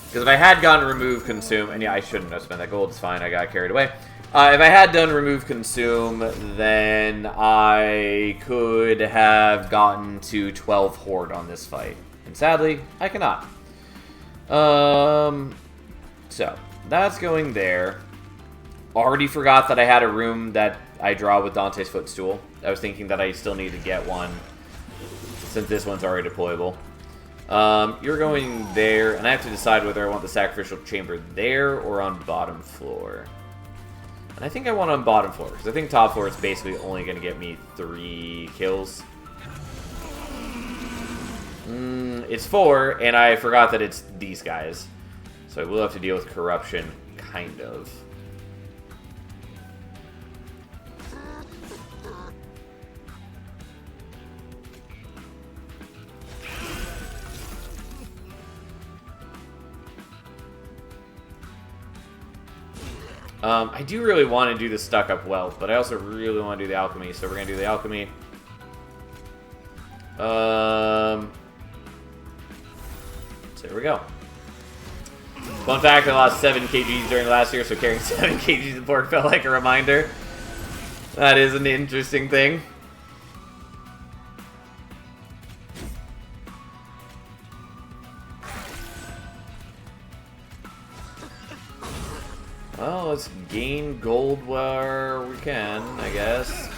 Because if I had gone Remove Consume, and yeah, I shouldn't have spent that gold, it's fine, I got carried away. If I had done Remove Consume, then I could have gotten to 12 Horde on this fight. And sadly, I cannot. So, that's going there. Already forgot that I had a room that I draw with Dante's Footstool. I was thinking that I still need to get one, since this one's already deployable. You're going there, and I have to decide whether I want the Sacrificial Chamber there or on bottom floor. And I think I want on bottom floor, because I think top floor is basically only going to get me 3 kills. It's 4, and I forgot that it's these guys. So I will have to deal with corruption, kind of. I do really want to do the Stuck Up Wealth, but I also really want to do the Alchemy, so we're going to do the Alchemy. So here we go. Fun fact, I lost 7 kgs during last year, so carrying 7 kgs of pork felt like a reminder. That is an interesting thing. Well, let's gain gold where we can, I guess.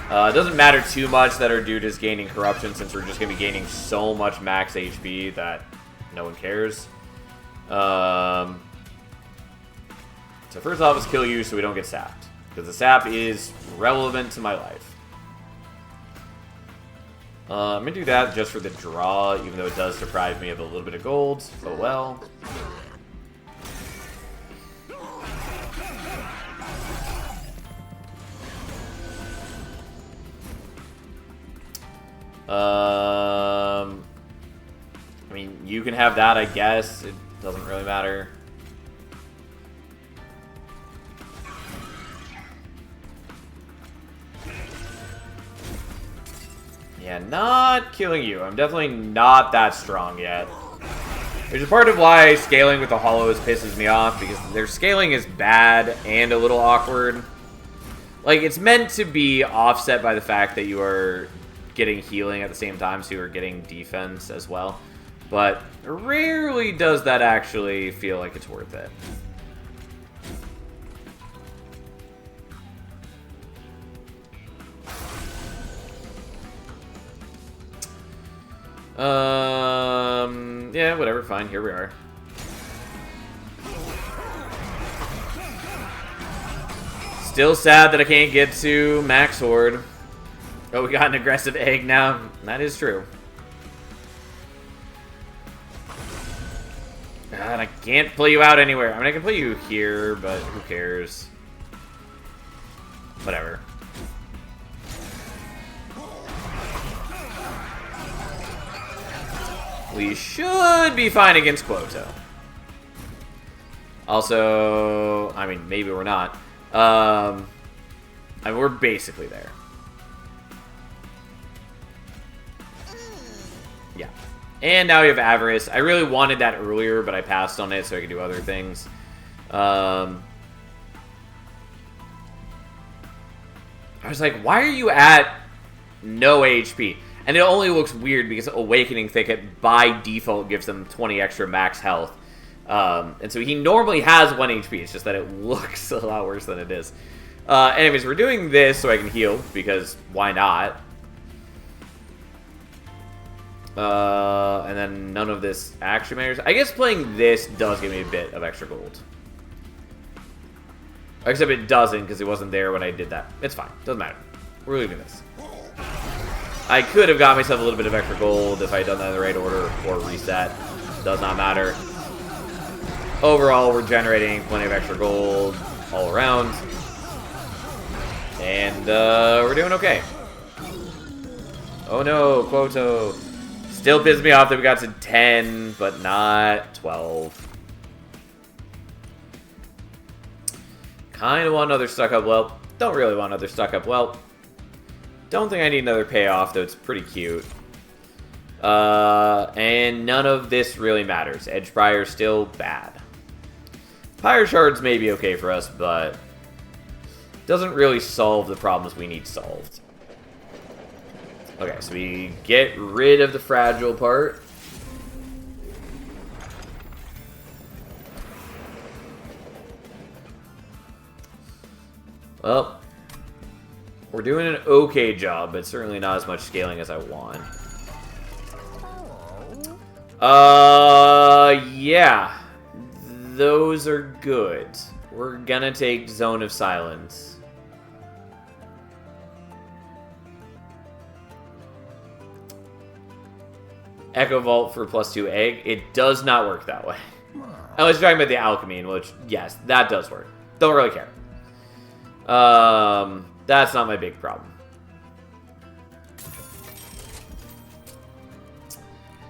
It doesn't matter too much that our dude is gaining corruption, since we're just going to be gaining so much max HP that no one cares. So first off, let's kill you so we don't get sapped, because the sap is relevant to my life. I'm going to do that just for the draw, even though it does deprive me of a little bit of gold. Oh well. I mean, you can have that, I guess. It doesn't really matter. Yeah, not killing you. I'm definitely not that strong yet. Which is part of why scaling with the Hollows pisses me off, because their scaling is bad and a little awkward. Like, it's meant to be offset by the fact that you are getting healing at the same time, so you're getting defense as well. But rarely does that actually feel like it's worth it. Yeah, whatever, fine, here we are. Still sad that I can't get to Max Horde. Oh, we got an aggressive egg now. That is true. God, I can't play you out anywhere. I mean, I can play you here, but who cares? Whatever. We should be fine against Quoto. Also, I mean, maybe we're not. I mean, we're basically there. Yeah. And now we have Avarice. I really wanted that earlier, but I passed on it so I could do other things. I was like, why are you at no HP? And it only looks weird because Awakening Thicket by default gives them 20 extra max health. And so he normally has 1 HP. It's just that it looks a lot worse than it is. Anyways, we're doing this so I can heal, because why not? And then none of this actually matters. I guess playing this does give me a bit of extra gold. Except it doesn't, because it wasn't there when I did that. It's fine. Doesn't matter. We're leaving this. I could have got myself a little bit of extra gold if I had done that in the right order or reset. Does not matter. Overall, we're generating plenty of extra gold all around. And we're doing okay. Oh no, Quoto. Still pisses me off that we got to 10, but not 12. Kind of want another Stuck Up Whelp. Don't really want another Stuck Up Whelp. Don't think I need another payoff, though it's pretty cute. And none of this really matters. Edgebriar's still bad. Pyre Shards may be okay for us, but doesn't really solve the problems we need solved. Okay, so we get rid of the fragile part. Well, we're doing an okay job, but certainly not as much scaling as I want. Yeah. Those are good. We're gonna take Zone of Silence. Echo Vault for +2 egg. It does not work that way. I was talking about the alchemy, in which, yes, that does work. Don't really care. That's not my big problem.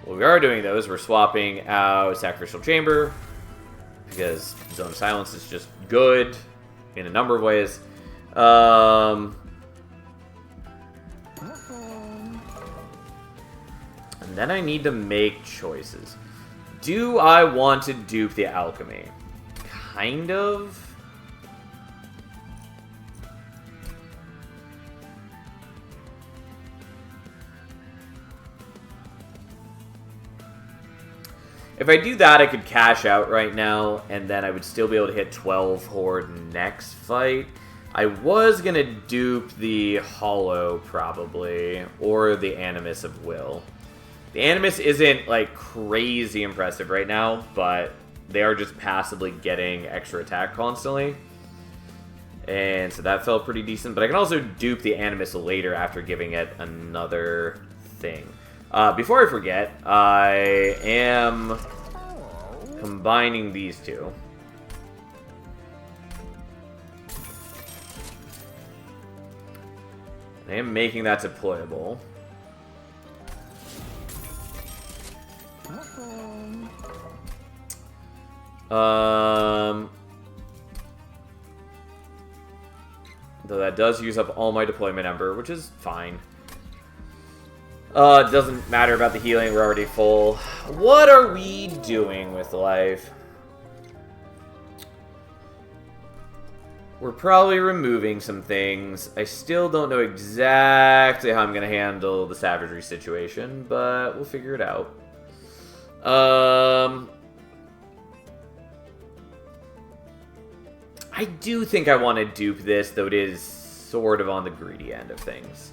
What we are doing, though, is we're swapping out Sacrificial Chamber, because Zone of Silence is just good in a number of ways. And then I need to make choices. Do I want to dupe the alchemy? Kind of. If I do that, I could cash out right now, and then I would still be able to hit 12 Horde next fight. I was going to dupe the Hollow, probably, or the Animus of Will. The Animus isn't, like, crazy impressive right now, but they are just passively getting extra attack constantly. And so that felt pretty decent. But I can also dupe the Animus later after giving it another thing. Before I forget, I am combining these two. I am making that deployable. Though that does use up all my deployment ember, which is fine. It doesn't matter about the healing, we're already full. What are we doing with life? We're probably removing some things. I still don't know exactly how I'm going to handle the savagery situation, but we'll figure it out. I do think I want to dupe this, though it is sort of on the greedy end of things.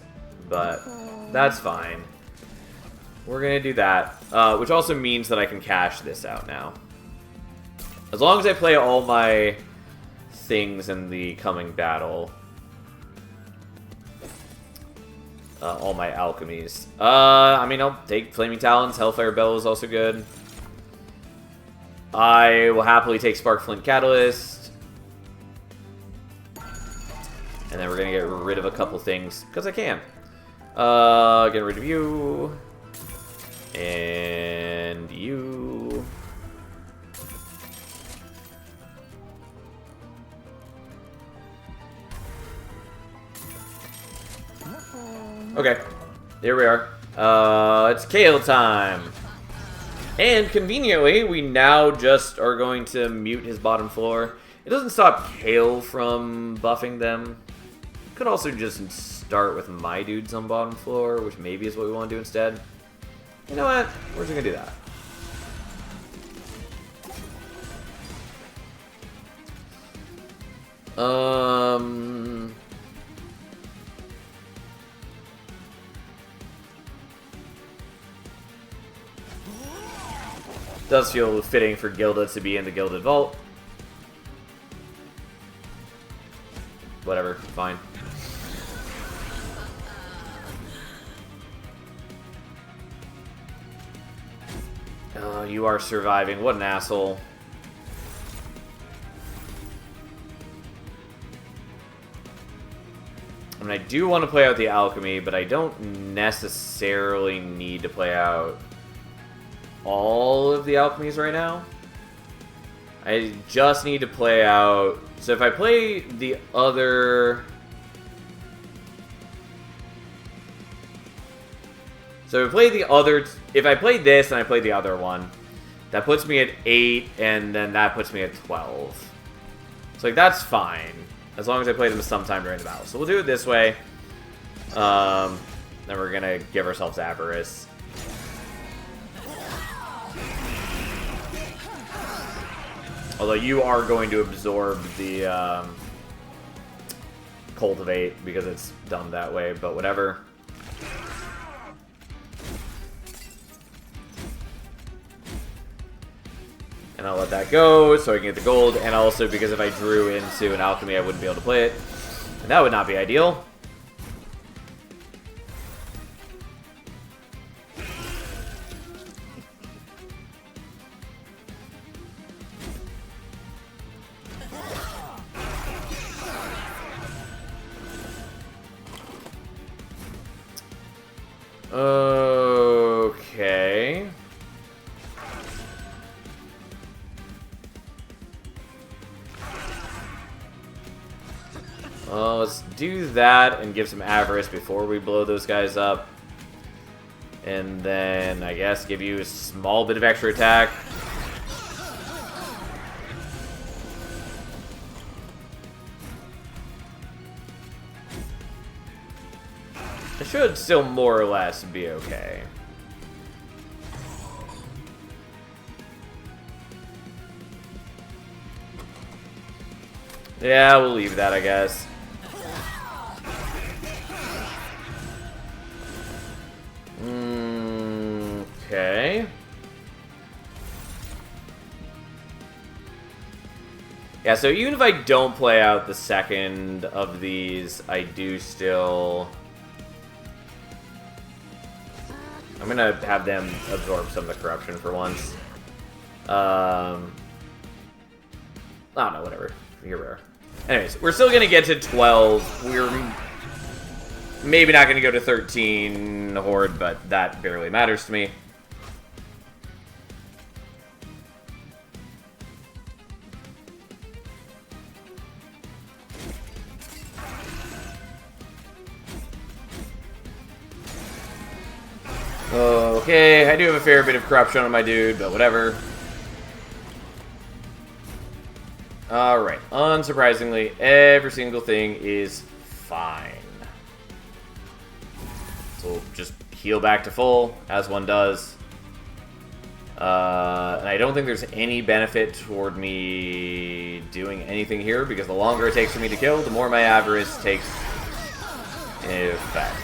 But that's fine. We're going to do that, which also means that I can cash this out now. As long as I play all my things in the coming battle. All my alchemies. I mean, I'll take Flaming Talons. Hellfire Bellow is also good. I will happily take Sparkflint Catalyst. And then we're going to get rid of a couple things, because I can. Get rid of you. And you. Okay, here we are. It's Kale time. And conveniently, we now just are going to mute his bottom floor. It doesn't stop Kale from buffing them. Could also just start with my dudes on bottom floor, which maybe is what we want to do instead. You know what? We're just going to do that. Does feel fitting for Gilda to be in the Gilded Vault. Whatever, fine. Oh, you are surviving. What an asshole. I mean, I do want to play out the alchemy, but I don't necessarily need to play out all of the alchemies right now. I just need to play out... So if I play the other... So if I play the other... If I play this and I play the other one, that puts me at 8, and then that puts me at 12. So like, that's fine. As long as I play them sometime during the battle. So we'll do it this way. Then we're gonna give ourselves Avarice. Although you are going to absorb the cultivate because it's done that way, but whatever. And I'll let that go so I can get the gold, and also because if I drew into an alchemy, I wouldn't be able to play it. And that would not be ideal. Okay. Let's do that and give some avarice before we blow those guys up. And then, I guess, give you a small bit of extra attack. It should still more or less be okay. Yeah, we'll leave that, I guess. Okay. Yeah, so even if I don't play out the second of these, I do still... I'm gonna have them absorb some of the corruption for once. I don't know, whatever. Here we are. Anyways, we're still gonna get to 12. We're maybe not gonna go to 13 Horde, but that barely matters to me. Okay, I do have a fair bit of corruption on my dude, but whatever. Alright, unsurprisingly, every single thing is fine. So we'll just heal back to full, as one does. And I don't think there's any benefit toward me doing anything here, because the longer it takes for me to kill, the more my avarice takes effect.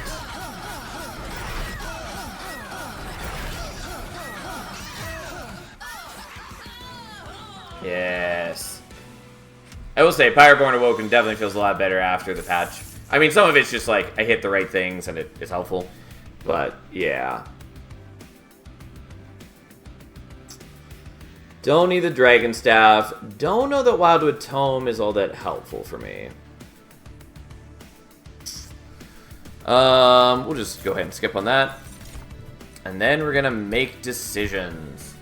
Yes. I will say, Pyroborn Awoken definitely feels a lot better after the patch. I mean, some of it's just like, I hit the right things and it is helpful. But, yeah. Don't need the Dragon Staff. Don't know that Wildwood Tome is all that helpful for me. We'll just go ahead and skip on that. And then we're gonna make decisions.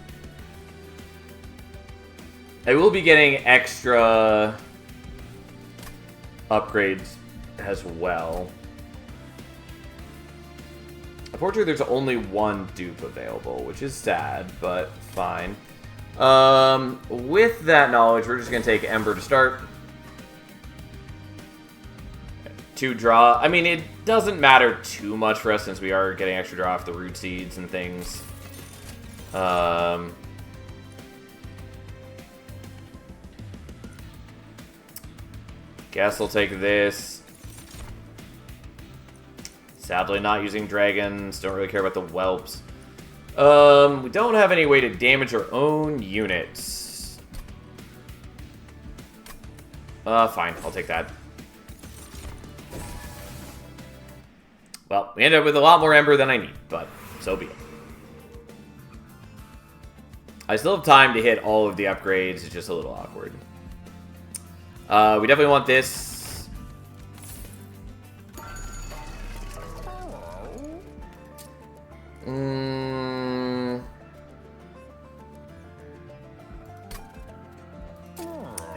I will be getting extra upgrades as well. Unfortunately, there's only one dupe available, which is sad, but fine. With that knowledge, we're just going to take Ember to start. 2 draw. I mean, it doesn't matter too much for us since we are getting extra draw off the root seeds and things. Guess I'll take this. Sadly not using dragons. Don't really care about the whelps. We don't have any way to damage our own units. Fine. I'll take that. Well, we end up with a lot more Ember than I need, but so be it. I still have time to hit all of the upgrades. It's just a little awkward. We definitely want this. I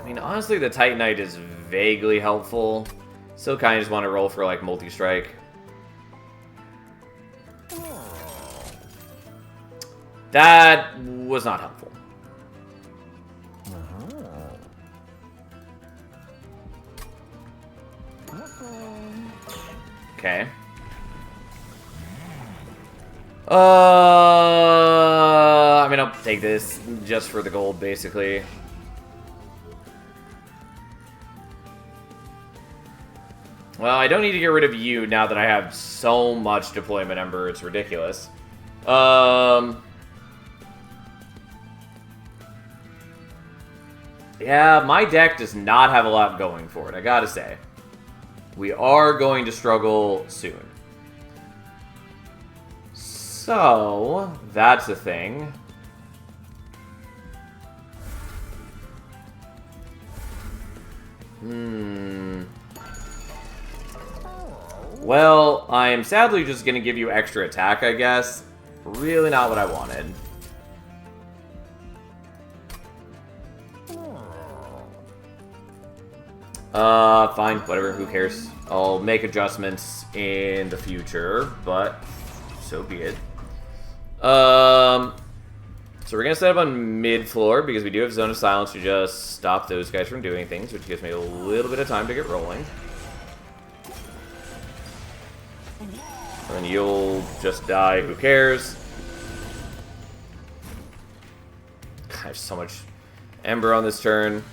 mean, honestly, the Titanite is vaguely helpful. Still kind of just want to roll for, like, multi-strike. That was not helpful. Okay. I mean, I'll take this just for the gold, basically. Well, I don't need to get rid of you now that I have so much deployment ember. It's ridiculous. Yeah, my deck does not have a lot going for it, I gotta say. We are going to struggle soon. So, that's a thing. Well, I am sadly just going to give you extra attack, I guess. Really not what I wanted. Fine, whatever, who cares. I'll make adjustments in the future, but so be it. So we're going to set up on mid-floor, because we do have Zone of Silence to just stop those guys from doing things, which gives me a little bit of time to get rolling. And you'll just die, who cares? I have so much Ember on this turn.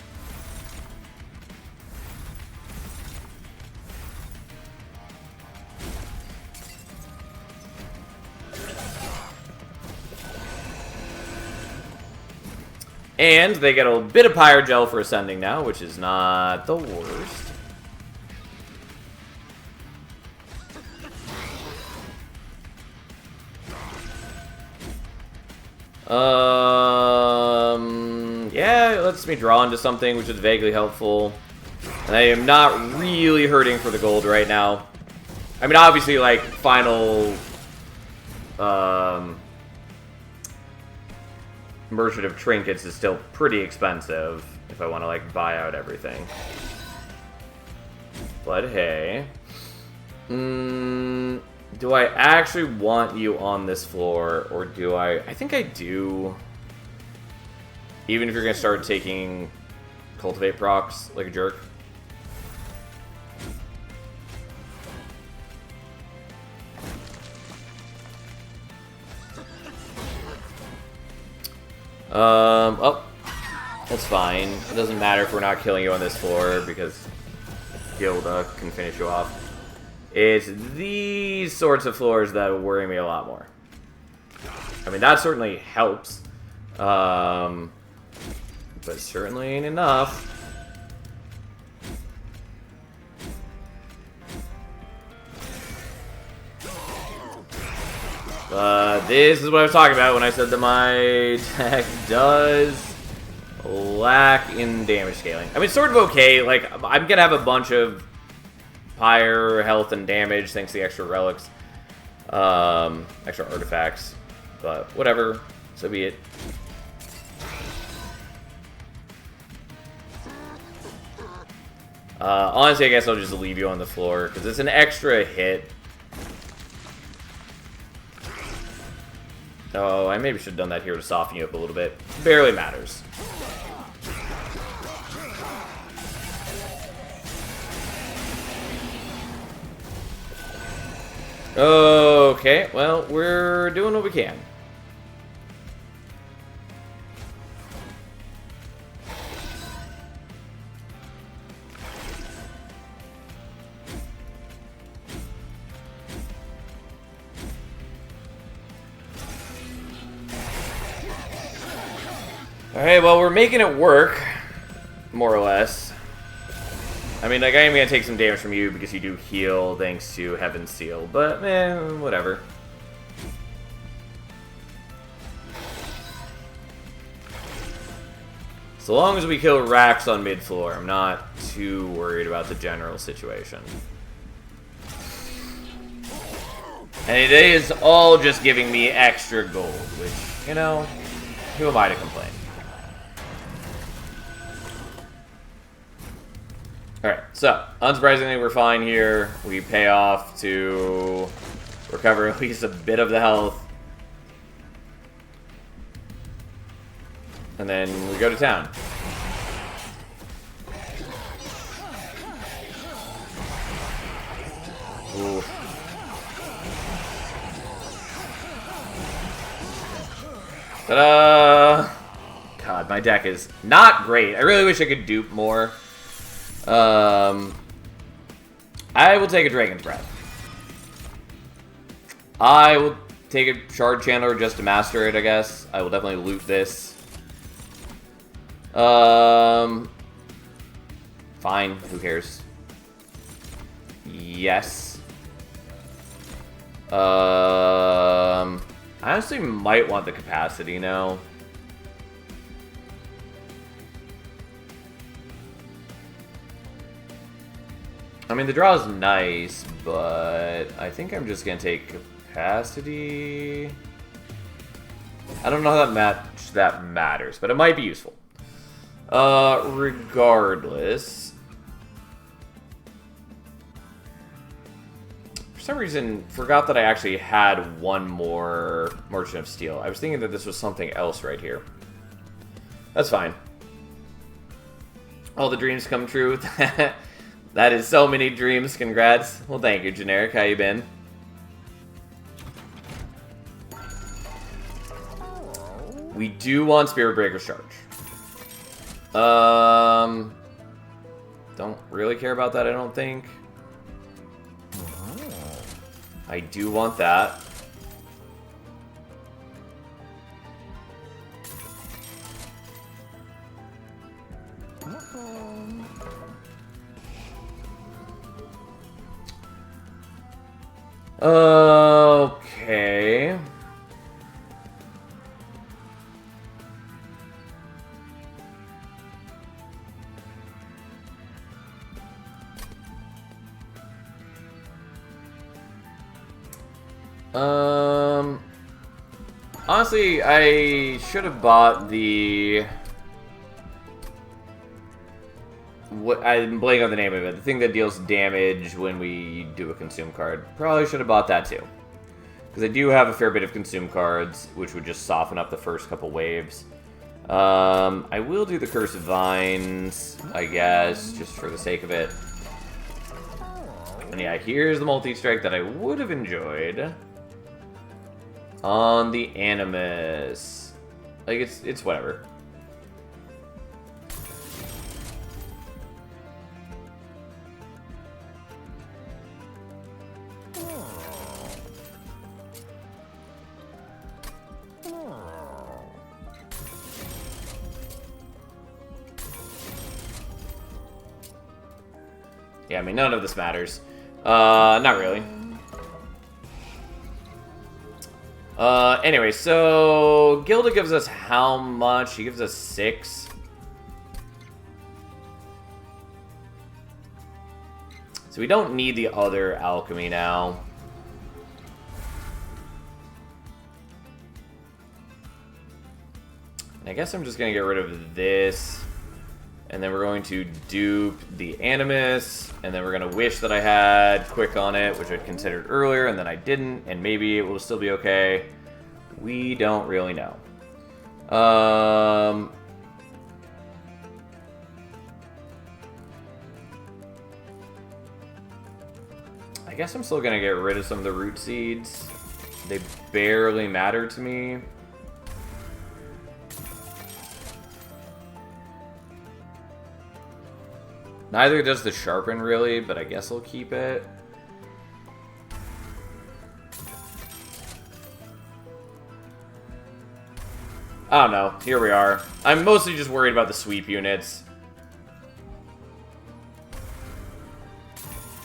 And they get a bit of Pyrogel for Ascending now, which is not the worst. Yeah, it lets me draw into something, which is vaguely helpful. And I am not really hurting for the gold right now. I mean, obviously, like, final... Merchant of Trinkets is still pretty expensive if I want to, like, buy out everything. But hey... do I actually want you on this floor, or do I... I think I do. Even if you're going to start taking Cultivate procs like a jerk. Oh. That's fine. It doesn't matter if we're not killing you on this floor, because Gilda can finish you off. It's these sorts of floors that worry me a lot more. I mean, that certainly helps. But certainly ain't enough. This is what I was talking about when I said that my deck does lack in damage scaling. I mean, it's sort of okay. Like, I'm gonna have a bunch of higher health and damage thanks to the extra relics, extra artifacts, but whatever, so be it. Honestly, I guess I'll just leave you on the floor because it's an extra hit. Oh, I maybe should have done that here to soften you up a little bit. Barely matters. Okay, well, we're doing what we can. Alright, well, we're making it work, more or less. I mean, like, I am going to take some damage from you because you do heal thanks to Heaven's Seal, but, whatever. So long as we kill Rax on mid-floor, I'm not too worried about the general situation. And it is all just giving me extra gold, which, you know, who am I to complain? Alright, so, unsurprisingly, we're fine here. We pay off to recover at least a bit of the health. And then we go to town. Ooh. Ta-da! God, my deck is not great. I really wish I could dupe more. I will take a Dragon's Breath. I will take a Shard Channeler just to master it, I guess. I will definitely loot this. Fine, who cares? Yes. I honestly might want the capacity now. I mean, the draw is nice, but I think I'm just going to take capacity. I don't know how much that matters, but it might be useful. Regardless. For some reason, forgot that I actually had one more Merchant of Steel. I was thinking that this was something else right here. That's fine. All the dreams come true. That is so many dreams. Congrats. Well, thank you, Generic. How you been? We do want Spirit Breaker's Charge. Don't really care about that, I don't think. I do want that. Okay. Honestly, I should have bought the... I'm blanking on the name of it. The thing that deals damage when we do a consume card. Probably should have bought that too. Because I do have a fair bit of consume cards, which would just soften up the first couple waves. I will do the Curse of Vines, I guess, just for the sake of it. And yeah, here's the multi-strike that I would have enjoyed. On the Animus. Like, it's whatever. Yeah, I mean, none of this matters. Not really. Anyway, so Gilda gives us how much? She gives us 6. So we don't need the other alchemy now. And I guess I'm just going to get rid of this. And then we're going to dupe the Animus. And then we're going to wish that I had Quick on it, which I'd considered earlier, and then I didn't. And maybe it will still be okay. We don't really know. I guess I'm still going to get rid of some of the root seeds. They barely matter to me. Neither does the sharpen, really, but I guess I'll keep it. I don't know. Here we are. I'm mostly just worried about the sweep units.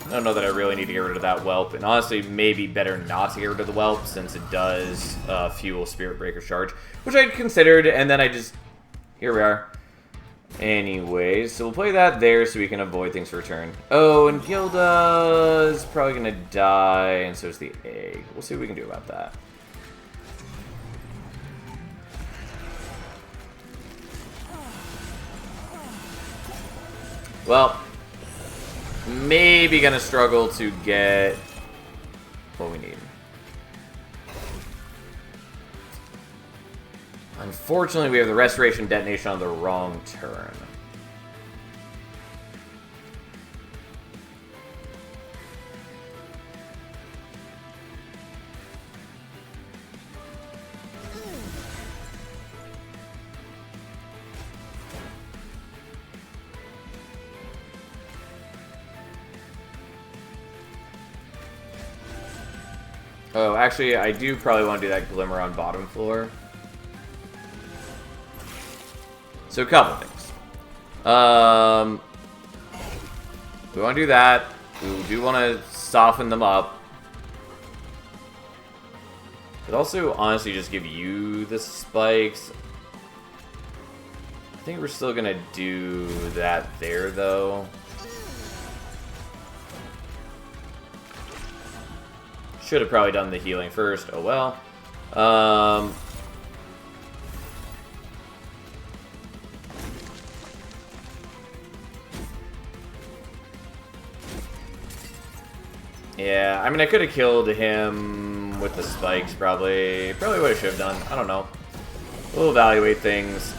I don't know that I really need to get rid of that Whelp. And honestly, maybe better not to get rid of the Whelp, since it does fuel Spirit Breaker Charge. Which I'd considered, and then I just... Here we are. Anyways, so we'll play that there so we can avoid things for turn. Oh, and Gilda's probably going to die, and so is the egg. We'll see what we can do about that. Well, maybe going to struggle to get what we need. Unfortunately, we have the Restoration Detonation on the wrong turn. Oh, actually, I do probably want to do that Glimmer on bottom floor. So a couple things. We want to do that. We do want to soften them up. But also, honestly, just give you the spikes. I think we're still going to do that there, though. Should have probably done the healing first. Oh, well. Yeah, I mean, I could have killed him with the spikes, probably. Probably what I should have done. I don't know. We'll evaluate things.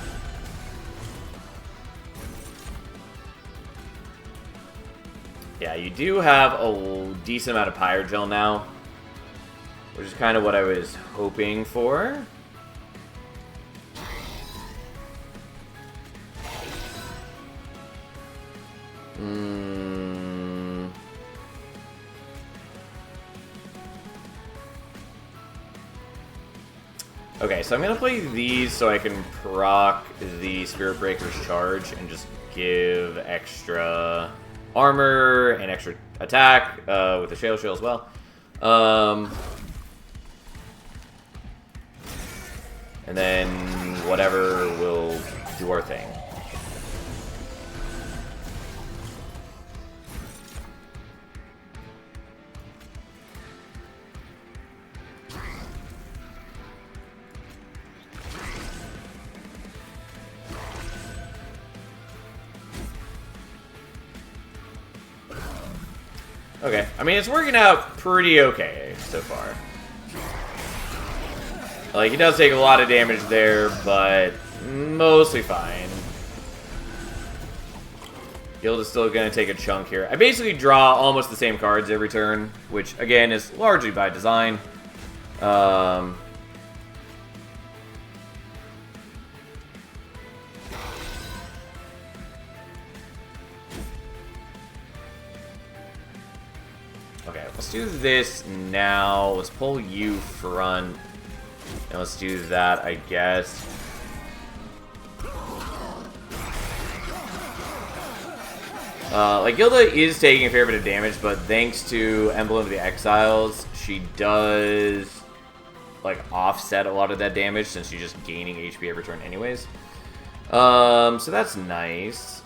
Yeah, you do have a decent amount of Pyrogel now, which is kind of what I was hoping for. Okay, so I'm going to play these so I can proc the Spirit Breaker's charge and just give extra armor and extra attack with the Shale Shield as well. And then whatever will do our thing. Okay, I mean, it's working out pretty okay so far. Like, he does take a lot of damage there, but mostly fine. Guild is still going to take a chunk here. I basically draw almost the same cards every turn, which, again, is largely by design. Okay, let's do this now. Let's pull you front. And let's do that, I guess. Like, Gilda is taking a fair bit of damage, but thanks to Emblem of the Exiles, she does, like, offset a lot of that damage since she's just gaining HP every turn anyways. So that's nice.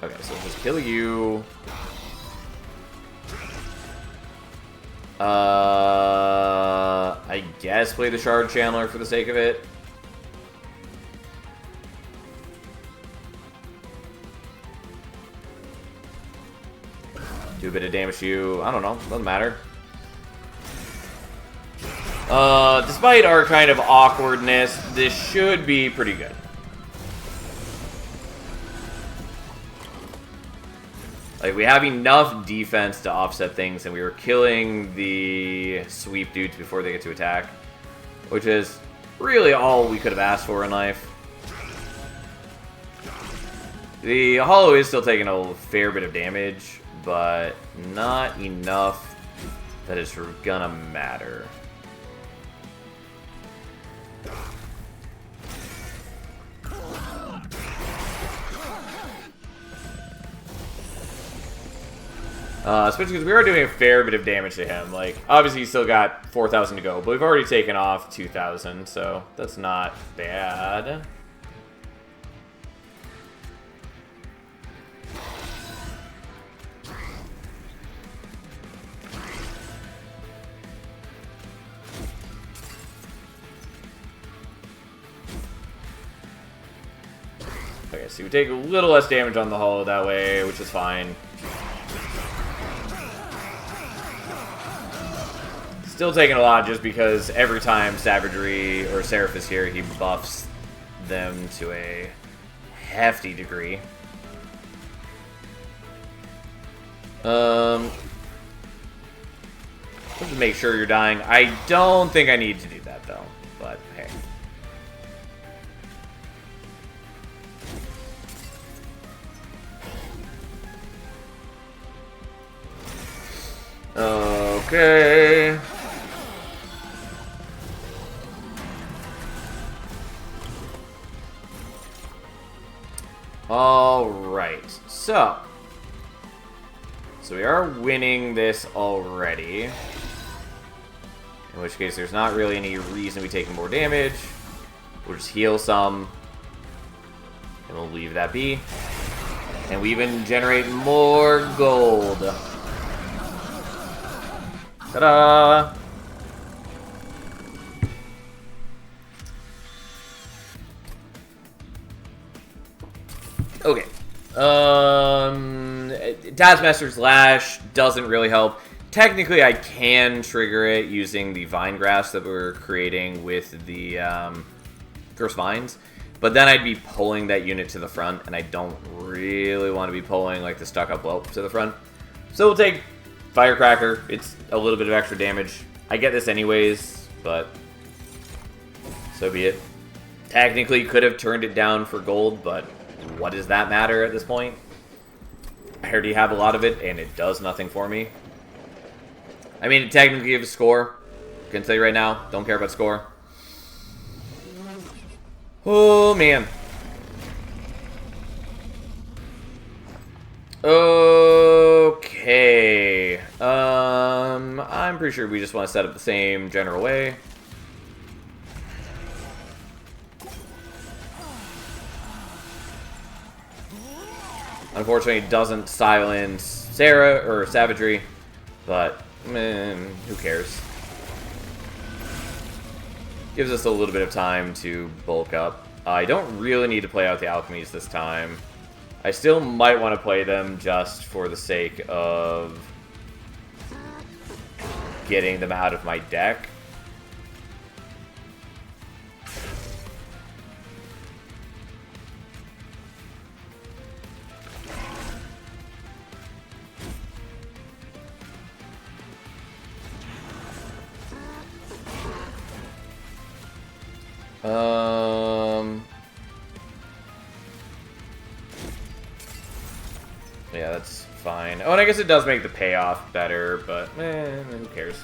Okay, so just kill you. I guess play the Shard Channeler for the sake of it. Do a bit of damage to you. I don't know. Doesn't matter. Despite our kind of awkwardness, this should be pretty good. Like, we have enough defense to offset things, and we were killing the sweep dudes before they get to attack, which is really all we could have asked for in life. The Hollow is still taking a fair bit of damage, but not enough that it's gonna matter. Especially because we are doing a fair bit of damage to him. Like, obviously he's still got 4,000 to go, but we've already taken off 2,000, so that's not bad. Okay, so we take a little less damage on the Hollow that way, which is fine. Still taking a lot just because every time Savagery or Seraph is here, he buffs them to a hefty degree. Just to make sure you're dying. I don't think I need to do that though, but hey. Okay. Alright, so we are winning this already. In which case, there's not really any reason to be taking more damage. We'll just heal some. And we'll leave that be. And we even generate more gold. Ta-da! Okay. Taskmaster's Lash doesn't really help. Technically, I can trigger it using the Vine Grass that we're creating with the Curse Vines. But then I'd be pulling that unit to the front, and I don't really want to be pulling like the Stuck-Up Whelp to the front. So we'll take Firecracker. It's a little bit of extra damage. I get this anyways, but so be it. Technically, could have turned it down for gold, but what does that matter at this point? I already have a lot of it, and it does nothing for me. I mean, it technically gives a score. I can tell you right now, don't care about score. Oh, man. Okay. I'm pretty sure we just want to set up the same general way. Unfortunately, it doesn't silence Sarah or Savagery, but who cares? Gives us a little bit of time to bulk up. I don't really need to play out the alchemies this time. I still might want to play them just for the sake of getting them out of my deck. Yeah, that's fine. Oh, and I guess it does make the payoff better, but who cares?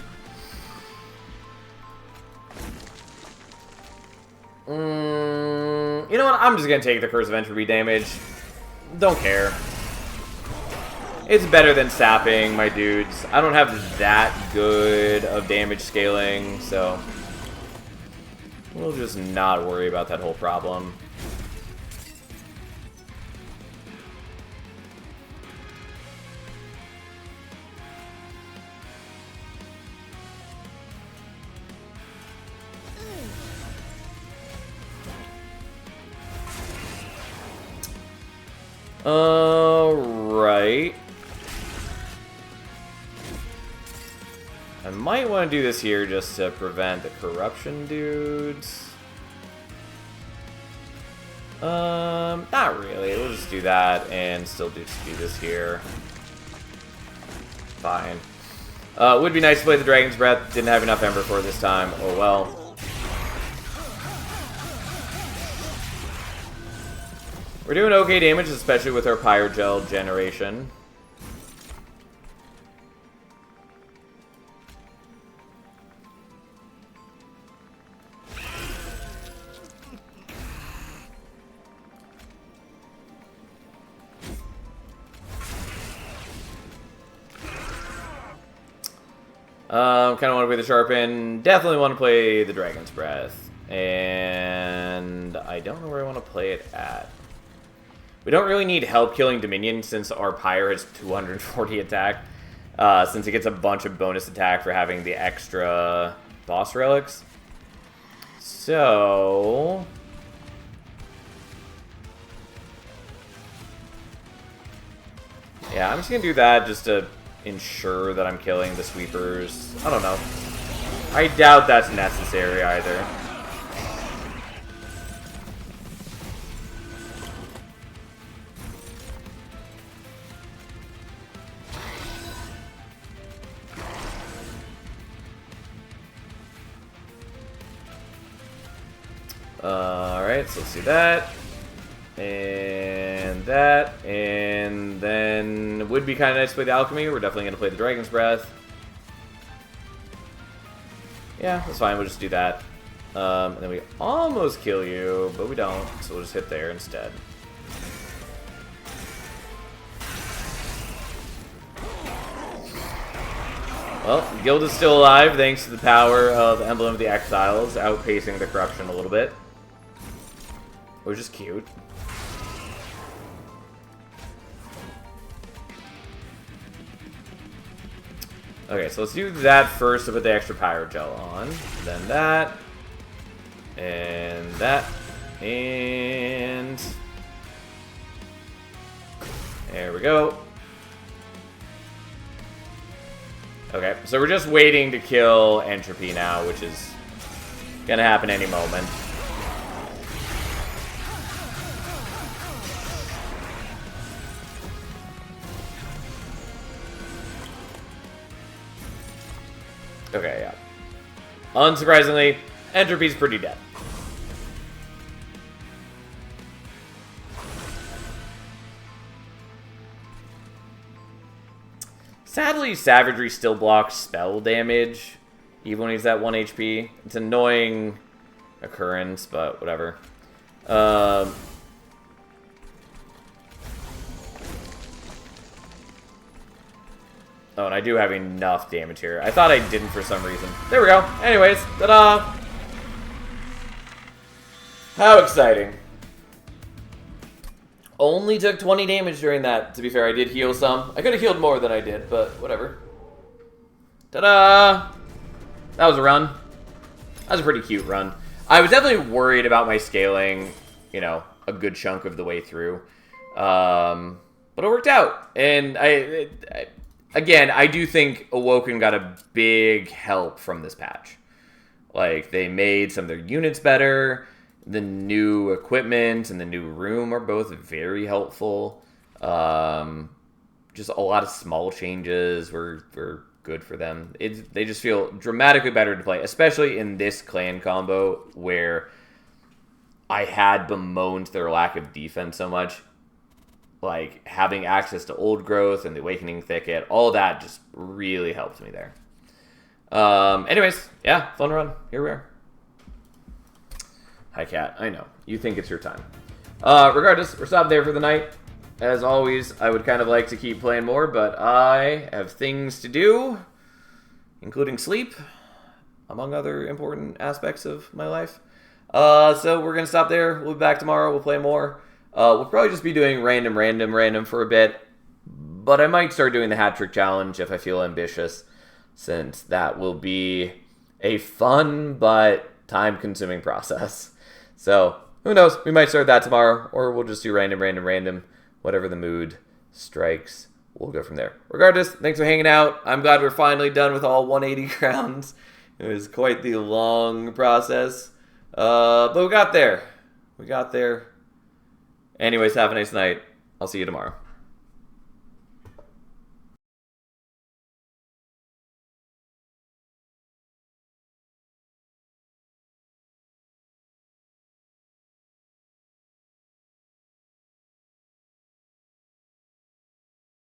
You know what? I'm just gonna take the Curse of Entropy damage. Don't care. It's better than sapping, my dudes. I don't have that good of damage scaling, so we'll just not worry about that whole problem. Alright. I might want to do this here just to prevent the corruption dudes. Not really. We'll just do that and still do this here. Fine. Would be nice to play the Dragon's Breath. Didn't have enough Ember for it this time. Oh well. We're doing okay damage, especially with our Pyrogel generation. Kind of want to play the Sharpen. Definitely want to play the Dragon's Breath. And I don't know where I want to play it at. We don't really need help killing Dominion since our Pyre has 240 attack. Since it gets a bunch of bonus attack for having the extra boss relics. So yeah, I'm just gonna do that just to ensure that I'm killing the sweepers. I don't know. I doubt that's necessary either. Alright, so let's do that. And that. And then it would be kind of nice to play the Alchemy. We're definitely going to play the Dragon's Breath. Yeah, that's fine. We'll just do that. And then we almost kill you, but we don't. So we'll just hit there instead. Well, the guild is still alive thanks to the power of Emblem of the Exiles, outpacing the corruption a little bit. Which is cute. Okay, so let's do that first to put the extra pyro gel on. Then that. And that. And... there we go. Okay, so we're just waiting to kill Entropy now, which is gonna happen any moment. Okay, yeah. Unsurprisingly, Entropy's pretty dead. Sadly, Savagery still blocks spell damage, even when he's at 1 HP. It's an annoying occurrence, but whatever. Oh, and I do have enough damage here. I thought I didn't for some reason. There we go. Anyways, ta-da! How exciting. Only took 20 damage during that, to be fair. I did heal some. I could have healed more than I did, but whatever. Ta-da! That was a run. That was a pretty cute run. I was definitely worried about my scaling, you know, a good chunk of the way through. But it worked out. And again, I do think Awoken got a big help from this patch. Like, they made some of their units better. The new equipment and the new room are both very helpful. Just a lot of small changes were good for them. They just feel dramatically better to play, especially in this clan combo where I had bemoaned their lack of defense so much. Like, having access to Old Growth and the Awakening Thicket, all that just really helped me there. Anyways, yeah, fun run. Here we are. Hi, Cat. I know. You think it's your time. Regardless, we're stopping there for the night. As always, I would kind of like to keep playing more, but I have things to do, including sleep, among other important aspects of my life. So we're going to stop there. We'll be back tomorrow. We'll play more. We'll probably just be doing random for a bit, but I might start doing the hat trick challenge if I feel ambitious, since that will be a fun but time-consuming process. So, who knows? We might start that tomorrow, or we'll just do random. Whatever the mood strikes, we'll go from there. Regardless, thanks for hanging out. I'm glad we're finally done with all 180 crowns. It was quite the long process. But we got there. Anyways, have a nice night. I'll see you tomorrow.